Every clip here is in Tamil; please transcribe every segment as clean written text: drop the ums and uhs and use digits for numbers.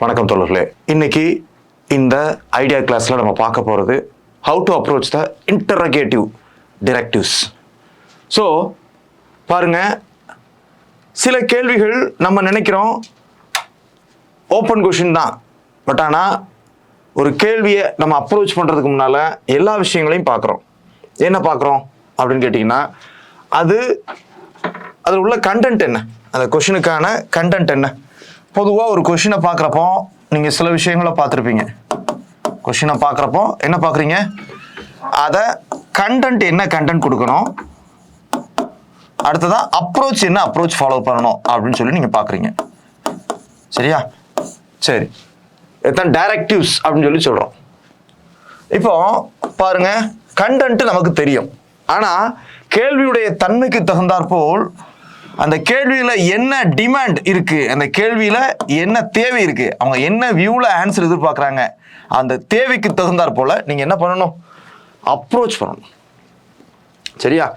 வணக்கம் தோழர்களே. இன்னைக்கு இந்த ஐடியா கிளாஸ்ல நம்ம பார்க்க போறது how to approach the interrogative directives. So பாருங்க, சில கேள்விகள் நம்ம நினைக்கிறோம் ஓப்பன் கொஷின் தான், பட் ஆனால் ஒரு கேள்வியை நம்ம அப்ரோச் பண்ணுறதுக்கு முன்னால் எல்லா விஷயங்களையும் பார்க்குறோம். என்ன பார்க்குறோம் அப்படின்னு கேட்டிங்கன்னா, அதில் உள்ள கண்டென்ட் என்ன, அந்த கொஷினுக்கான கண்டென்ட் என்ன. பொதுவாக ஒரு கொஷினை பார்க்குறப்போ நீங்கள் சில விஷயங்களை பார்த்துருப்பீங்க. கொஷினை பார்க்குறப்போ என்ன பார்க்குறீங்க, அதை கண்டென்ட் என்ன கண்டென்ட் கொடுக்கணும், அடுத்ததான் அப்ரோச் என்ன அப்ரோச் ஃபாலோ பண்ணணும் அப்படின்னு சொல்லி நீங்கள் பார்க்குறீங்க. சரியா? சரி, இதுதான் டைரக்டிவ்ஸ் அப்படின்னு சொல்லி சொல்கிறோம். இப்போ பாருங்க, கண்டென்ட் நமக்கு தெரியும், ஆனால் கேள்வியுடைய தன்மைக்கு தகுந்தாற்போல் அந்த கேள்வியில் என்ன டிமாண்ட் இருக்கு, அந்த கேள்வியில் என்ன தேவை இருக்கு, அவங்க என்ன வியூவில் ஆன்சர் எதிர்பார்க்குறாங்க, அந்த தேவைக்கு தகுந்தாற் போல நீங்கள் என்ன பண்ணணும், அப்ரோச் பண்ணணும். சரியா?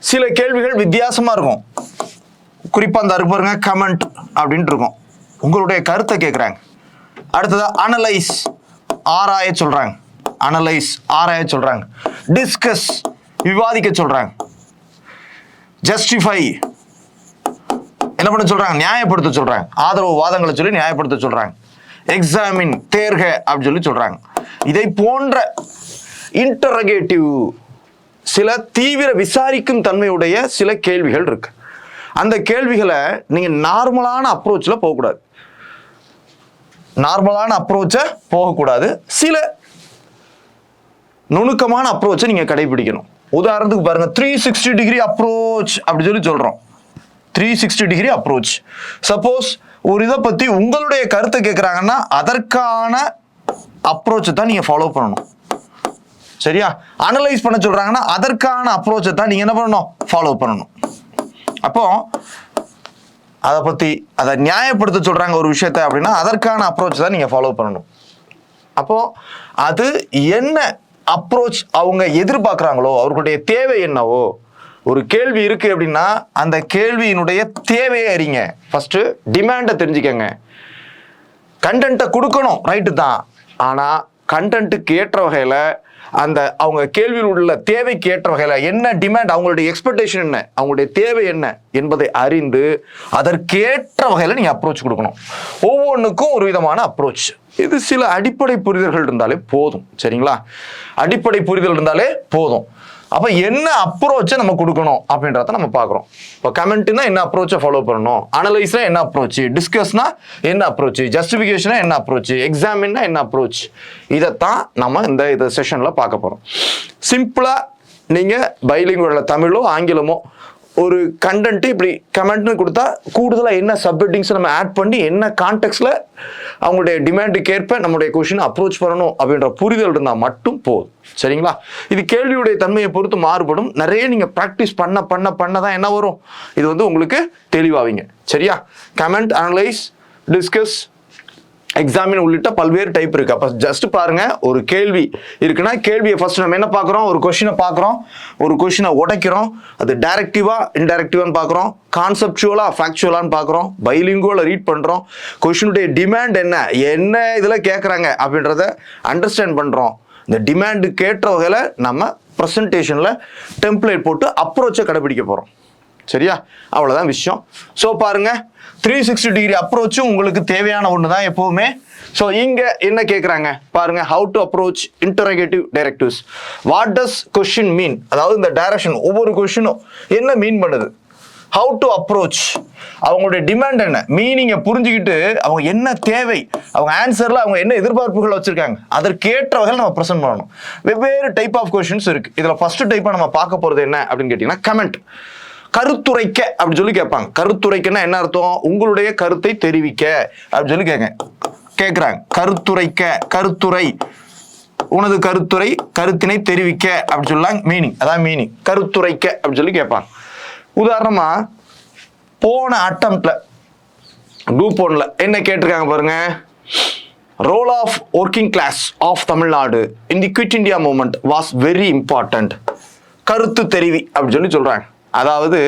சில கேள்விகள் வித்தியாசமாக இருக்கும். குறிப்பாக அந்த பாருங்க, கமெண்ட் அப்படின்ட்டு இருக்கும், உங்களுடைய கருத்தை கேட்குறாங்க. அடுத்ததா அனலைஸ், ஆராய சொல்கிறாங்க. அனலைஸ், ஆராய சொல்கிறாங்க. டிஸ்கஸ், விவாதிக்க சொல்கிறாங்க. ஜஸ்டிஃபை, என்ன பண்ண சொல்றாங்க, நியாயப்படுத்த சொல்றாங்க. ஆதரவு வாதங்களை சொல்லி நியாயப்படுத்த சொல்றாங்க. எக்ஸாமின், தேர்க அப்படின்னு சொல்லி சொல்றாங்க. இதை போன்ற இன்டரகேட்டிவ், சில தீவிர விசாரிக்கும் தன்மையுடைய சில கேள்விகள் இருக்கு. அந்த கேள்விகளை நீங்க நார்மலான அப்ரோச்ல போகக்கூடாது. நார்மலான அப்ரோச்சை போகக்கூடாது. சில நுணுக்கமான அப்ரோச்சை நீங்க கடைபிடிக்கணும். உதாரணத்துக்கு பாருங்க, 360 டிகிரி அப்ரோச் அப்படி சொல்லி சொல்றோம். 360 டிகிரி அப்ரோச். சப்போஸ் ஒரு இதை பற்றி உங்களுடைய கருத்தை கேட்குறாங்கன்னா அதற்கான அப்ரோச்சை தான் நீங்கள் ஃபாலோ பண்ணணும். சரியா? அனலைஸ் பண்ண சொல்கிறாங்கன்னா அதற்கான அப்ரோச்சை தான் நீங்கள் என்ன பண்ணணும், ஃபாலோ பண்ணணும். அப்போ அதை பற்றி அதை நியாயப்படுத்த சொல்கிறாங்க ஒரு விஷயத்தை அப்படின்னா அதற்கான அப்ரோச் தான் நீங்கள் ஃபாலோ பண்ணணும். அப்போ அது என்ன அப்ரோச் அவங்க எதிர்பார்க்குறாங்களோ, அவர்களுடைய தேவை என்னவோ, ஒரு கேள்வி இருக்கு அப்படின்னா அந்த கேள்வியினுடைய தேவையை அறிங்க. ஃபர்ஸ்ட் டிமாண்டை தெரிஞ்சுக்கங்க. கண்டென்ட்டை கொடுக்கணும், ரைட்டு தான், ஆனால் கண்டென்ட்டுக்கு ஏற்ற வகையில் அந்த அவங்க கேள்வியில் உள்ள தேவைக்கு ஏற்ற வகையில் என்ன டிமாண்ட், அவங்களுடைய எக்ஸ்பெக்டேஷன் என்ன, அவங்களுடைய தேவை என்ன என்பதை அறிந்து அதற்கேற்ற வகையில் நீங்கள் அப்ரோச் கொடுக்கணும். ஒவ்வொன்றுக்கும் ஒரு விதமான அப்ரோச். இது சில அடிப்படை புரிதல்கள் இருந்தாலே போதும். சரிங்களா? அடிப்படை புரிதல் இருந்தாலே போதும். அப்போ என்ன அப்ரோச்சை நம்ம கொடுக்கணும் அப்படின்றத நம்ம பார்க்குறோம். இப்போ கமெண்ட்னா என்ன அப்ரோச்சை ஃபாலோ பண்ணணும், அனலைஸ்னா என்ன அப்ரோச், டிஸ்கஸ்னா என்ன அப்ரோச், ஜஸ்டிஃபிகேஷனா என்ன அப்ரோச், எக்ஸாமின்னா என்ன அப்ரோச், இதைத்தான் நம்ம இந்த செஷனில் பார்க்க போகிறோம். சிம்பிளாக நீங்கள் பைலிங்குவலில் தமிழோ ஆங்கிலமோ ஒரு கண்டென்ட்டு இப்படி கமெண்ட்னு கொடுத்தா கூடுதலாக என்ன சப்ஹெட்டிங்ஸை நம்ம ஆட் பண்ணி என்ன கான்டெக்ட்ஸில் அவங்களுடைய டிமாண்டுக்கு ஏற்ப நம்மளுடைய கொஷினை அப்ரோச் பண்ணணும் அப்படின்ற புரிதல் இருந்தால் மட்டும் போதும். சரிங்களா? இது கேள்வியுடைய தன்மையை பொறுத்து மாறுபடும். நிறைய நீங்கள் ப்ராக்டிஸ் பண்ண தான் என்ன வரும், இது உங்களுக்கு தெளிவாவீங்க. சரியா? கமெண்ட், அனலைஸ், டிஸ்கஸ், எக்ஸாமின் உள்ளிட்ட பல்வேறு டைப் இருக்கு. அப்போ ஜஸ்ட் பாருங்க, ஒரு கேள்வி இருக்குன்னா கேள்வியை ஃபர்ஸ்ட் நம்ம என்ன பார்க்குறோம், ஒரு கொஷினை பார்க்குறோம், ஒரு கொஷினை உடைக்கிறோம், அது டைரக்டிவா இன்டைரக்டிவான்னு பார்க்குறோம், கான்செப்சுவலா ஃபேக்சுவலான்னு பார்க்குறோம், பைலிங்குவலை ரீட் பண்ணுறோம், கொஷினுடைய டிமாண்ட் என்ன இதில் கேட்குறாங்க அப்படின்றத அண்டர்ஸ்டாண்ட் பண்ணுறோம். இந்த டிமாண்டுக்கு ஏற்ற வகையில் நம்ம ப்ரெசன்டேஷனில் டெம்ப்ளேட் போட்டு அப்ரோச்சை கடைபிடிக்க போகிறோம். சரியா? அவ்வளோதான் விஷயம். ஸோ பாருங்க, 360 டிகிரி அப்ரோச்சும் உங்களுக்கு தேவையான ஒன்று தான் எப்போவுமே. ஸோ இங்கே என்ன கேட்குறாங்க பாருங்க, how to approach interrogative directives. What does question mean, அதாவது இந்த டைரக்ஷன் ஒவ்வொரு கொஸ்டினும் என்ன மீன் பண்ணுது, ஹவு டு அப்ரோச், அவங்களுடைய டிமாண்ட் என்ன, மீனிங்கை புரிஞ்சுக்கிட்டு அவங்க என்ன தேவை, அவங்க ஆன்சரில் அவங்க என்ன எதிர்பார்ப்புகள் வச்சுருக்காங்க, அதற்கேற்ற வகையில் நம்ம ப்ரெசென்ட் பண்ணணும். வெவ்வேறு டைப் ஆஃப் கொஸ்டின்ஸ் இருக்குது. இதில் ஃபர்ஸ்ட் டைப்பாக நம்ம பார்க்க போகிறது என்ன அப்படின்னு கேட்டிங்கன்னா, கமெண்ட். கருத்துரைக்க அப்படின்னு சொல்லி கேட்பாங்க. கருத்துரைக்கன்னா என்ன அர்த்தம், உங்களுடைய கருத்தை தெரிவிக்க அப்படின்னு சொல்லி கேட்குறாங்க. கருத்துரைக்க, கருத்துரை, உனது கருத்துரை, கருத்தினை தெரிவிக்க அப்படின்னு சொல்லலாம் மீனிங். அதான் மீனிங், கருத்துரைக்க அப்படின்னு சொல்லி கேட்பாங்க. உதாரணமா போன அட்டம்ப்ட்ல குரூப் 1ல என்ன கேட்டிருக்காங்க பாருங்க, role of working class of Tamil Nadu in the quit India movement was very important. கருத்து தெரிவி அப்படின்னு சொல்லி சொல்றாங்க. அதாவது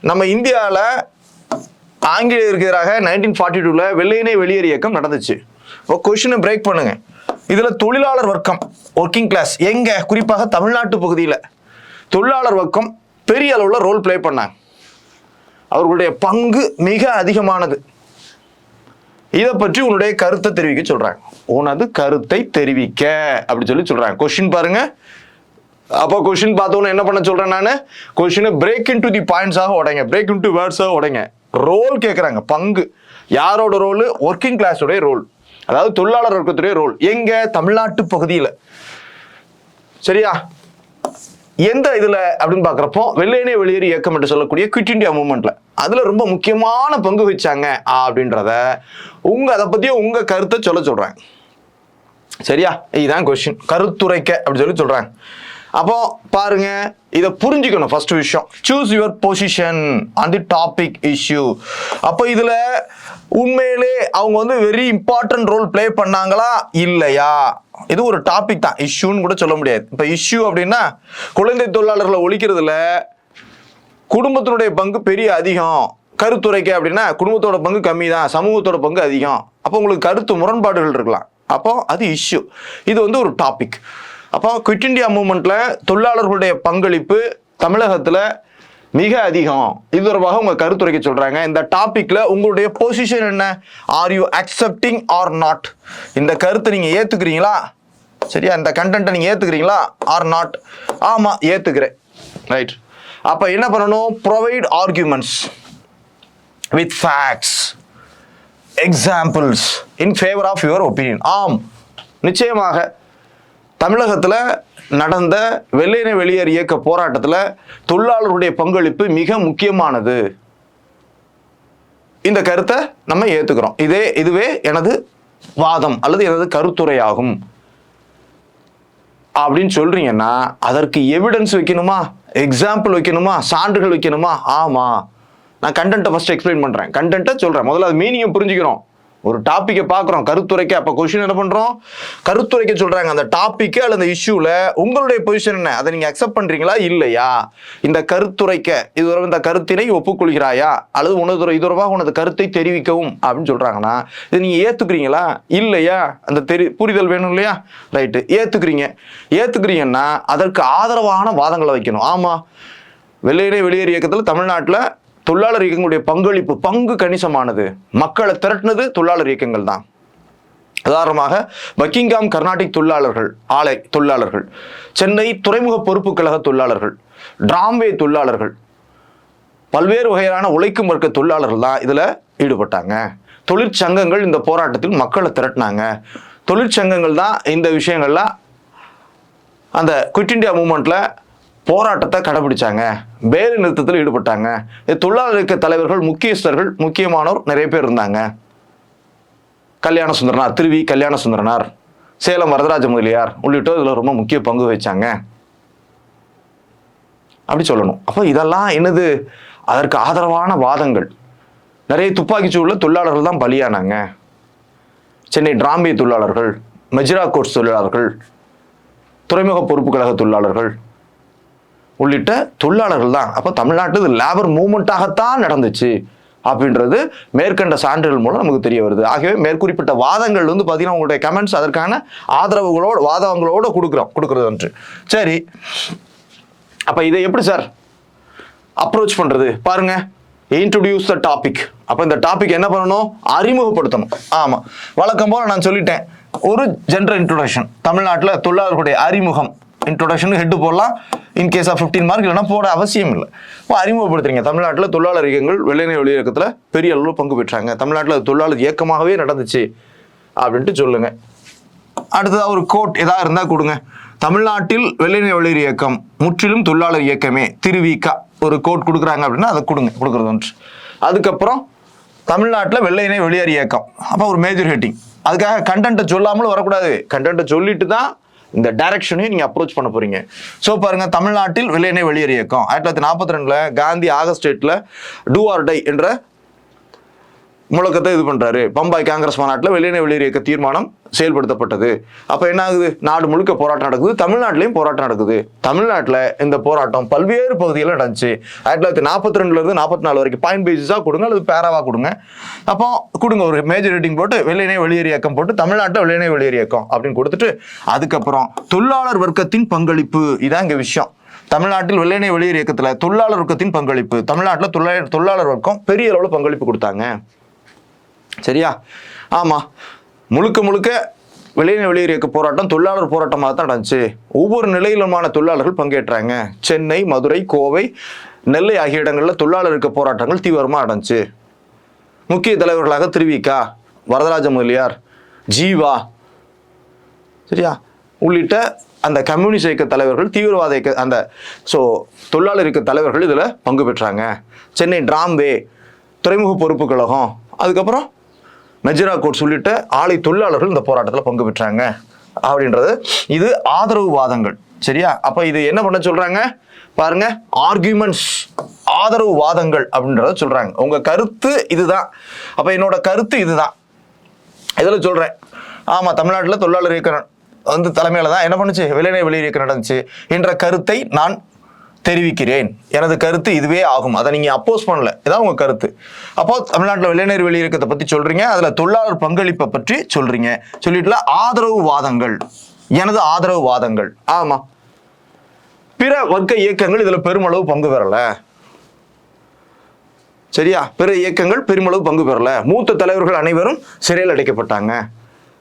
நம்ம இந்தியாவில் ஆங்கிலேயருக்கு எதிராக 1942ல வெள்ளையனே வெளியேறு இயக்கம் நடந்துச்சு. இப்போ கொஸ்டினை பிரேக் பண்ணுங்க. இதுல தொழிலாளர் வர்க்கம், ஒர்க்கிங் கிளாஸ் எங்க, குறிப்பாக தமிழ்நாட்டு பகுதியில் தொழிலாளர் வர்க்கம் பெரிய அளவுல ரோல் பிளே பண்ணாங்க. அவர்களுடைய பங்கு மிக அதிகமானது. இதை பற்றி உன்னுடைய கருத்தை தெரிவிக்க சொல்றாங்க. உனது கருத்தை தெரிவிக்க அப்படி சொல்றாங்க. கொஸ்டின் பாருங்க. அப்போ கொஸ்டின் பார்த்தோன்னு என்ன பண்ண சொல்றேன் நான், கொஸ்டினை பிரேக் இன்டு தி பாயிண்ட்ஸாக உடைங்க, பிரேக் இன்டு வேர்ட்ஸாக உடைங்க. ரோல் கேட்குறாங்க. பங்கு யாரோட ரோல்? ஒர்க்கிங் கிளாஸோடைய ரோல், அதாவது தொழிலாளர் வர்க்கத்துடைய ரோல் எங்க? தமிழ்நாட்டு பகுதியில். சரியா? எந்த இதுல அப்படின்னு பாக்குறப்போ வெள்ளையனே வெளியேறு இயக்கம் என்று சொல்லக்கூடிய குவிட் இந்தியா மூவ்மெண்ட்ல அதுல ரொம்ப முக்கியமான பங்கு வச்சாங்க அப்படின்றத அதை பத்தியே உங்க கருத்தை சொல்றாங்க. சரியா? இதுதான் கொஸ்டின். கருத்துரைக்க அப்படி சொல்றாங்க. அப்போ பாருங்க, இதை புரிஞ்சுக்கணும். ஃபர்ஸ்ட் விஷயம், choose your position on the topic issue. அப்போ இதுல உண்மையிலே அவங்க வெரி இம்பார்ட்டன்ட் ரோல் பிளே பண்ணாங்களா இல்லையா? இது ஒரு டாபிக் தான், இஷ்யூன்னு கூட சொல்ல முடியாது. இப்போ இஷ்யூ அப்படின்னா குழந்தை தொழிலாளர்களை ஒழிக்கிறதுல குடும்பத்தினுடைய பங்கு பெரிய அதிகம். கருத்துரைக்க அப்படின்னா குடும்பத்தோட பங்கு கம்மி தான், சமூகத்தோட பங்கு அதிகம். அப்போ உங்களுக்கு கருத்து முரண்பாடுகள் இருக்கலாம். அப்போ அது இஷ்யூ. இது ஒரு டாபிக். அப்போ குவிட் இந்தியா மூவ்மெண்ட்ல தொழிலாளர்களுடைய பங்களிப்பு தமிழகத்துல மிக அதிகம். இது தொடர்பாக உங்க கருத்துரைக்க சொல்றாங்க. இந்த டாபிக்ல உங்களுடைய பொசிஷன் என்ன? Are you accepting or not? இந்த கருத்தை நீங்க ஏத்துக்கிறீங்களா? சரியா? இந்த கண்டென்ட்டை நீங்க ஏத்துக்கிறீங்களா ஆர் நாட்? ஆமா, ஏத்துக்கிறேன். ரைட். அப்ப என்ன பண்ணணும்? Provide arguments with facts, examples in favour of your opinion. ஆம், நிச்சயமாக தமிழகத்தில் நடந்த வெள்ளையனே வெளியேறு இயக்க போராட்டத்தில் தொழிலாளர்களுடைய பங்களிப்பு மிக முக்கியமானது. இந்த கருத்தை நம்ம ஏத்துக்கிறோம். இதுவே எனது வாதம் அல்லது எனது கருத்துரையாகும் அப்படின்னு சொல்றீங்கன்னா அதற்கு எவிடன்ஸ் வைக்கணுமா, எக்ஸாம்பிள் வைக்கணுமா, சான்றுகள் வைக்கணுமா? ஆமா, நான் கண்டென்ட்டை ஃபர்ஸ்ட் எக்ஸ்பிளைன் பண்றேன். கண்டென்ட்டை சொல்றேன். முதல்ல அது மீனிங்கை புரிஞ்சுக்கிறோம். ஒரு டாப்பிக்கை பார்க்குறோம், கருத்துரைக்க. அப்போ கொஸ்டின் என்ன பண்ணுறோம்? கருத்துரைக்க சொல்கிறாங்க. அந்த டாப்பிக்கு அல்லது அந்த இஷ்யூவில் உங்களுடைய பொசிஷன் என்ன, அதை நீங்கள் அக்செப்ட் பண்ணுறீங்களா இல்லையா? இந்த கருத்துரைக்க இந்த கருத்தினை ஒப்புக்கொள்கிறாயா அல்லது இது தொடர்பாக உனது கருத்தை தெரிவிக்கவும் அப்படின்னு சொல்கிறாங்கன்னா இதை நீங்கள் ஏற்றுக்கிறீங்களா இல்லையா? அந்த புரிதல் வேணும் இல்லையா? ரைட்டு, ஏற்றுக்கிறீங்கன்னா அதற்கு ஆதரவான வாதங்களை வைக்கணும். ஆமாம், வெள்ளையனே வெளியேறு இயக்கத்தில் தமிழ்நாட்டில் தொழிலாளர் இயக்கங்களுடைய பங்கு கணிசமானது. மக்களை திரட்டினது தொழிலாளர் இயக்கங்கள் தான். உதாரணமாக பக்கிங்காம் கர்நாடிக் தொழிலாளர்கள், ஆலை தொழிலாளர்கள், சென்னை துறைமுக பொறுப்பு கழக தொழிலாளர்கள், டிராம்வே தொழிலாளர்கள், பல்வேறு வகையான உழைக்கும் வர்க்க தொழிலாளர்கள் தான் இதுல ஈடுபட்டாங்க. தொழிற்சங்கங்கள் இந்த போராட்டத்தில் மக்களை திரட்டினாங்க. தொழிற்சங்கங்கள் தான் இந்த விஷயங்கள்ல அந்த குவிட் இந்தியா மூவ்மெண்ட்ல போராட்டத்தை கடைபிடிச்சாங்க, வேலை நிறுத்தத்தில் ஈடுபட்டாங்க. தொழிலாளர் இயக்க தலைவர்கள், முக்கியஸ்தர்கள், முக்கியமானோர் நிறைய பேர் இருந்தாங்க. கல்யாண சுந்தரனார், திருவி கல்யாண சுந்தரனார், சேலம் வரதராஜ முதலியார் உள்ளிட்டோர் இதுல ரொம்ப முக்கிய பங்கு வச்சாங்க அப்படி சொல்லணும். அப்போ இதெல்லாம் என்னது? அதற்கு ஆதரவான வாதங்கள். நிறைய துப்பாக்கிச்சூடுல தொழிலாளர்கள் தான் பலியானாங்க. சென்னை டிராம்பே தொழிலாளர்கள், மெஜிரா கோட்ஸ் தொழிலாளர்கள், துறைமுக பொறுப்பு கழக தொழிலாளர்கள் உள்ளிட்ட தொழிலாளர்கள் தான். அப்போ தமிழ்நாட்டு லேபர் மூவ்மெண்ட்டாகத்தான் நடந்துச்சு அப்படின்றது மேற்கண்ட சான்றுகள் மூலம் நமக்கு தெரிய வருது. ஆகவே மேற்குறிப்பிட்ட வாதங்கள் பார்த்தீங்கன்னா உங்களுடைய கமெண்ட்ஸ் அதற்கான ஆதரவுகளோடு வாதங்களோடு கொடுக்கறது ஒன்று. சரி, அப்போ இதை எப்படி சார் அப்ரோச் பண்றது? பாருங்க, இன்ட்ரோடியூஸ் த டாபிக். அப்போ இந்த டாபிக் என்ன பண்ணணும்? அறிமுகப்படுத்தணும். ஆமா, வழக்கம் போல நான் சொல்லிட்டேன், ஒரு ஜெனரல் இன்ட்ரோடக்ஷன். தமிழ்நாட்டில் தொழிலாளர்களுடைய அறிமுகம், இன்ட்ரோடக்ஷன் ஹெட் போடலாம். இன் கேஸ் ஆஃப் 15 மார்க் இல்லைன்னா போட அவசியம் இல்லை. இப்போ அறிமுகப்படுத்துறீங்க. தமிழ்நாட்டில் தொழிலாளர் இயக்கங்கள் வெள்ளையனே வெளியேறு இயக்கத்தில் பெரிய அளவில் பங்கு பெற்றாங்க, தமிழ்நாட்டில் தொழிலாளர் இயக்கமாகவே நடந்துச்சு அப்படின்ட்டு சொல்லுங்க. அடுத்ததாக ஒரு கோட் ஏதாவது இருந்தால் கொடுங்க. தமிழ்நாட்டில் வெள்ளையனே வெளியேறு இயக்கம் முற்றிலும் தொழிலாளர் இயக்கமே, திருவிக்கா ஒரு கோட் கொடுக்குறாங்க அப்படின்னா அதை கொடுக்குறது ஒன்று. அதுக்கப்புறம் தமிழ்நாட்டில் வெள்ளையனே வெளியேறு இயக்கம், அப்போ ஒரு மேஜர் ஹெட்டிங். அதுக்காக கண்டென்ட்டை சொல்லாமலும் வரக்கூடாது. கண்டென்ட்டை சொல்லிட்டு தான் இந்த டைரக்ஷனையும் நீங்க அப்ரோச் பண்ண போறீங்க. சோ பாருங்க, தமிழ்நாட்டில் வெள்ளையனே வெளியேறு இயக்கம் 1942 Gandhi August 8 do or die என்ற முழக்கத்தை இது பண்றாரு. பம்பாய் காங்கிரஸ் மாநாட்டில் வெள்ளையனே வெளியேறு இயக்க தீர்மானம் செயல்படுத்தப்பட்டது. அப்ப என்ன ஆகுது? நாடு முழுக்க போராட்டம் நடக்குது, தமிழ்நாட்டிலையும் போராட்டம் நடக்குது. தமிழ்நாட்டில் இந்த போராட்டம் பல்வேறு பகுதிகளில் நடந்துச்சு. 1942 இருந்து 44 வரைக்கும் பாயிண்ட் பேசிஸா கொடுங்க அல்லது பேராவா கொடுங்க. அப்போ கொடுங்க, ஒரு மேஜர் ஹெட்டிங் போட்டு வெள்ளையனே வெளியேறு இயக்கம் போட்டு தமிழ்நாட்டில் வெள்ளையனே வெளியேறு இயக்கம் அப்படின்னு கொடுத்துட்டு, அதுக்கப்புறம் தொழிலாளர் வர்க்கத்தின் பங்களிப்பு, இதான் இங்க விஷயம். தமிழ்நாட்டில் வெள்ளையனே வெளியேறு இயக்கத்துல தொழிலாளர் வர்க்கத்தின் பங்களிப்பு, தமிழ்நாட்டில் தொழிலாளர் வர்க்கம் பெரிய அளவுல பங்களிப்பு கொடுத்தாங்க. சரியா? ஆமா, முழுக்க முழுக்க வெள்ளையனே வெளியேறு இயக்க போராட்டம் தொழிலாளர் போராட்டமாக தான் நடந்துச்சு. ஒவ்வொரு நிலையிலுமான தொழிலாளர்கள் பங்கேற்றாங்க. சென்னை, மதுரை, கோவை, நெல்லை ஆகிய இடங்களில் தொழிலாளர் இயக்க போராட்டங்கள் தீவிரமாக நடந்துச்சு. முக்கிய தலைவர்களாக திருவிக, வரதராஜ முதலியார், ஜீவா, சரியா, உள்ளிட்ட அந்த கம்யூனிஸ்ட் இயக்க தலைவர்கள், தீவிரவாத இயக்க அந்த தொழிலாளர் இயக்க தலைவர்கள் இதில் பங்கு பெற்றாங்க. சென்னை டிராம்வே, துறைமுக பொறுப்பு கழகம், அதுக்கப்புறம் மெஜிரா கோட்ஸ் உள்ளிட்ட ஆலை தொழிலாளர்கள் இந்த போராட்டத்தில் பங்கு பெற்றாங்க அப்படின்றது இது ஆதரவு வாதங்கள். சரியா? அப்ப இது என்ன பண்ண சொல்றாங்க பாருங்க, ஆர்கியூமெண்ட்ஸ், ஆதரவு வாதங்கள் அப்படின்றத சொல்றாங்க. உங்க கருத்து இதுதான், அப்ப என்னோட கருத்து இதுதான், இதுல சொல்றேன். ஆமா, தமிழ்நாட்டில் தொழிலாளர் இயக்கம் தலைமையில தான் என்ன பண்ணுச்சு, வெள்ளையனே வெளியேறு இயக்கம் நடந்துச்சு என்ற கருத்தை நான் தெரிவிக்கிறேன். எனது கருத்து இதுவே ஆகும். அதை நீங்க அப்போஸ் பண்ணல, இதான் உங்க கருத்து. அப்போ தமிழ்நாட்டில் வெள்ளையனே வெளியேறு இயக்கத்தை பத்தி சொல்றீங்க, அதுல தொழிலாளர் பங்களிப்பை பற்றி சொல்றீங்க. சொல்லிட்டுல ஆதரவு வாதங்கள், எனது ஆதரவு வாதங்கள். ஆமா, பிற வர்க்க இயக்கங்கள் இதுல பெருமளவு பங்கு பெறல. சரியா? பிற இயக்கங்கள் பெருமளவு பங்கு பெறல. மூத்த தலைவர்கள் அனைவரும் சிறையில் அடைக்கப்பட்டாங்க.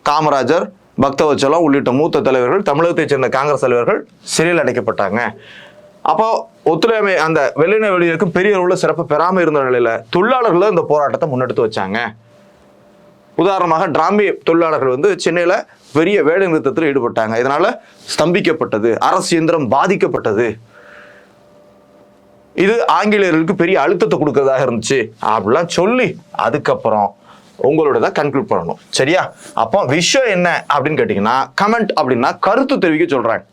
காமராஜர், பக்தவச்சலம் உள்ளிட்ட மூத்த தலைவர்கள், தமிழகத்தைச் சேர்ந்த காங்கிரஸ் தலைவர்கள் சிறையில் அடைக்கப்பட்டாங்க. அப்போ ஒத்துழையாமை அந்த வெள்ளையனே வெளியேறு இயக்கம் பெரிய அளவுல சிறப்பு பெறாமல் இருந்த நிலையில தொழிலாளர்கள் இந்த போராட்டத்தை முன்னெடுத்து வச்சாங்க. உதாரணமாக டிராம்பே தொழிலாளர்கள் சென்னையில பெரிய வேலை நிறுத்தத்தில் ஈடுபட்டாங்க. இதனால ஸ்தம்பிக்கப்பட்டது, அரசு இயந்திரம் பாதிக்கப்பட்டது. இது ஆங்கிலேயர்களுக்கு பெரிய அழுத்தத்தை கொடுக்கறதாக இருந்துச்சு அப்படிலாம் சொல்லி அதுக்கப்புறம் உங்களோட கன்க்ளூட் பண்ணணும். சரியா? அப்போ விஷயம் என்ன அப்படின்னு கேட்டீங்கன்னா, கமெண்ட் அப்படின்னா கருத்து தெரிவிக்க சொல்றாங்க.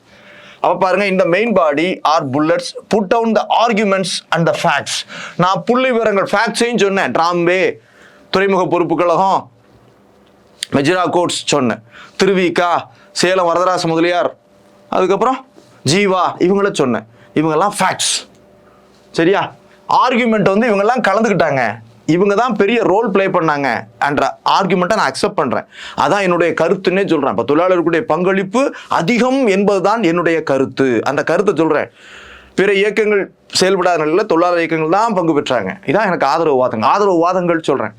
அப்ப பாருங்க, இந்த main body or bullets put down the arguments and the facts. நான் புள்ளி விவரங்கள் ஃபேக்ட்ஸையும் சொன்னேன். டிராம்பே, துறைமுக பொறுப்பு கழகம், மெஜிரா கோட்ஸ் சொன்னேன். திருவிக, சேலம் வரதராச முதலியார், அதுக்கப்புறம் ஜீவா, இவங்கள சொன்னேன். இவங்கெல்லாம் ஃபேக்ட்ஸ். சரியா? ஆர்குமெண்ட் இவங்கெல்லாம் கலந்துக்கிட்டாங்க, இவங்க தான் பெரிய ரோல் பிளே பண்ணாங்க என்ற ஆர்குமெண்ட்டை நான் அக்செப்ட் பண்றேன். அதான் என்னுடைய கருத்துன்னே சொல்றேன். இப்போ தொழிலாளர்களுடைய பங்களிப்பு அதிகம் என்பதுதான் என்னுடைய கருத்து. அந்த கருத்தை சொல்றேன். பிற இயக்கங்கள் செயல்படாத நிலையில் தொழிலாளர் இயக்கங்கள் தான் பங்கு பெற்றாங்க. இதான் எனக்கு ஆதரவு வாதங்கள். ஆதரவு வாதங்கள் சொல்றேன்.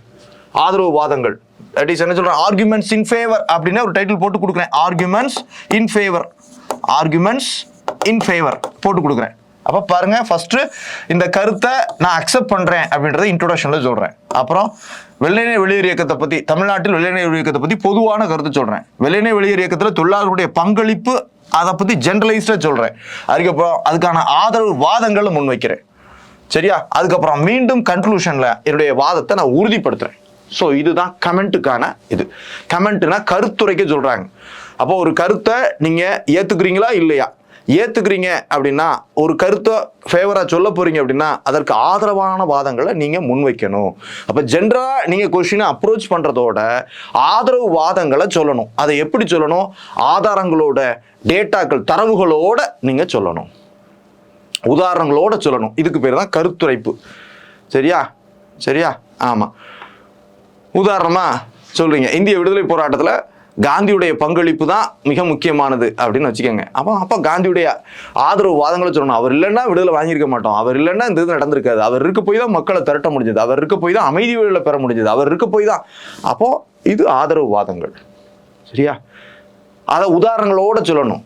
ஆதரவு வாதங்கள் தட் இஸ் என்ன சொல்றேன், ஆர்குமெண்ட்ஸ் இன் ஃபேவர் அப்படின்னு ஒரு டைட்டில் போட்டு கொடுக்குறேன். Arguments in favour, arguments in favour போட்டு கொடுக்குறேன். அப்ப பாருங்க, ஃபர்ஸ்ட் இந்த கருத்தை நான் அக்செப்ட் பண்றேன் அப்படின்றத இன்ட்ரோடக்ஷன்ல சொல்றேன். அப்புறம் வெள்ளையனே வெளியேறு இயக்கத்தை பத்தி, தமிழ்நாட்டில் வெள்ளையனே வெளியேறு இயக்கத்தை பத்தி பொதுவான கருத்து சொல்றேன். வெள்ளையனே வெளியேறு இயக்கத்தில் தொழிலாளர்களுடைய பங்களிப்பு அதை பத்தி ஜெனரலைஸ்டா சொல்றேன். அதுக்கப்புறம் அதுக்கான ஆதரவு வாதங்களை முன்வைக்கிறேன். சரியா? அதுக்கப்புறம் மீண்டும் கன்க்ளூஷன்ல என்னுடைய வாதத்தை நான் உறுதிப்படுத்துறேன். ஸோ இதுதான் கமெண்ட்டுக்கான இது. கமெண்ட்னா கருத்துரைக்க சொல்றாங்க. அப்போ ஒரு கருத்தை நீங்க ஏத்துக்கிறீங்களா இல்லையா? ஏத்துக்கிறீங்க அப்படின்னா, ஒரு கருத்தை ஃபேவரா சொல்ல போறீங்க அப்படின்னா அதற்கு ஆதரவான வாதங்களை நீங்க முன்வைக்கணும். அப்ப ஜென்ரலா நீங்க கொஸ்டினை அப்ரோச் பண்றதோட ஆதரவு வாதங்களை சொல்லணும். அதை எப்படி சொல்லணும்? ஆதாரங்களோட, டேட்டாக்கள், தரவுகளோட நீங்க சொல்லணும், உதாரணங்களோட சொல்லணும். இதுக்கு பேர் தான் கருத்துரைப்பு. சரியா? சரியா? ஆமா. உதாரணமா சொல்றீங்க, இந்திய விடுதலை போராட்டத்துல காந்தியுடைய பங்களிப்பு தான் மிக முக்கியமானது அப்படின்னு வச்சுக்கோங்க. அப்போ காந்தியுடைய ஆதரவு வாதங்களை சொல்லணும். அவர் இல்லைன்னா விடுதலை வாங்கியிருக்க மாட்டோம், அவர் இல்லைன்னா இந்த இது நடந்திருக்காது, அவர் இருக்க போய் தான் மக்களை திரட்ட முடிஞ்சது, அவர் இருக்க போய் தான் அமைதி வழியில் பெற முடிஞ்சது, அவர் இருக்க போய் தான். அப்போ இது ஆதரவு வாதங்கள். சரியா? அதை உதாரணங்களோட சொல்லணும்.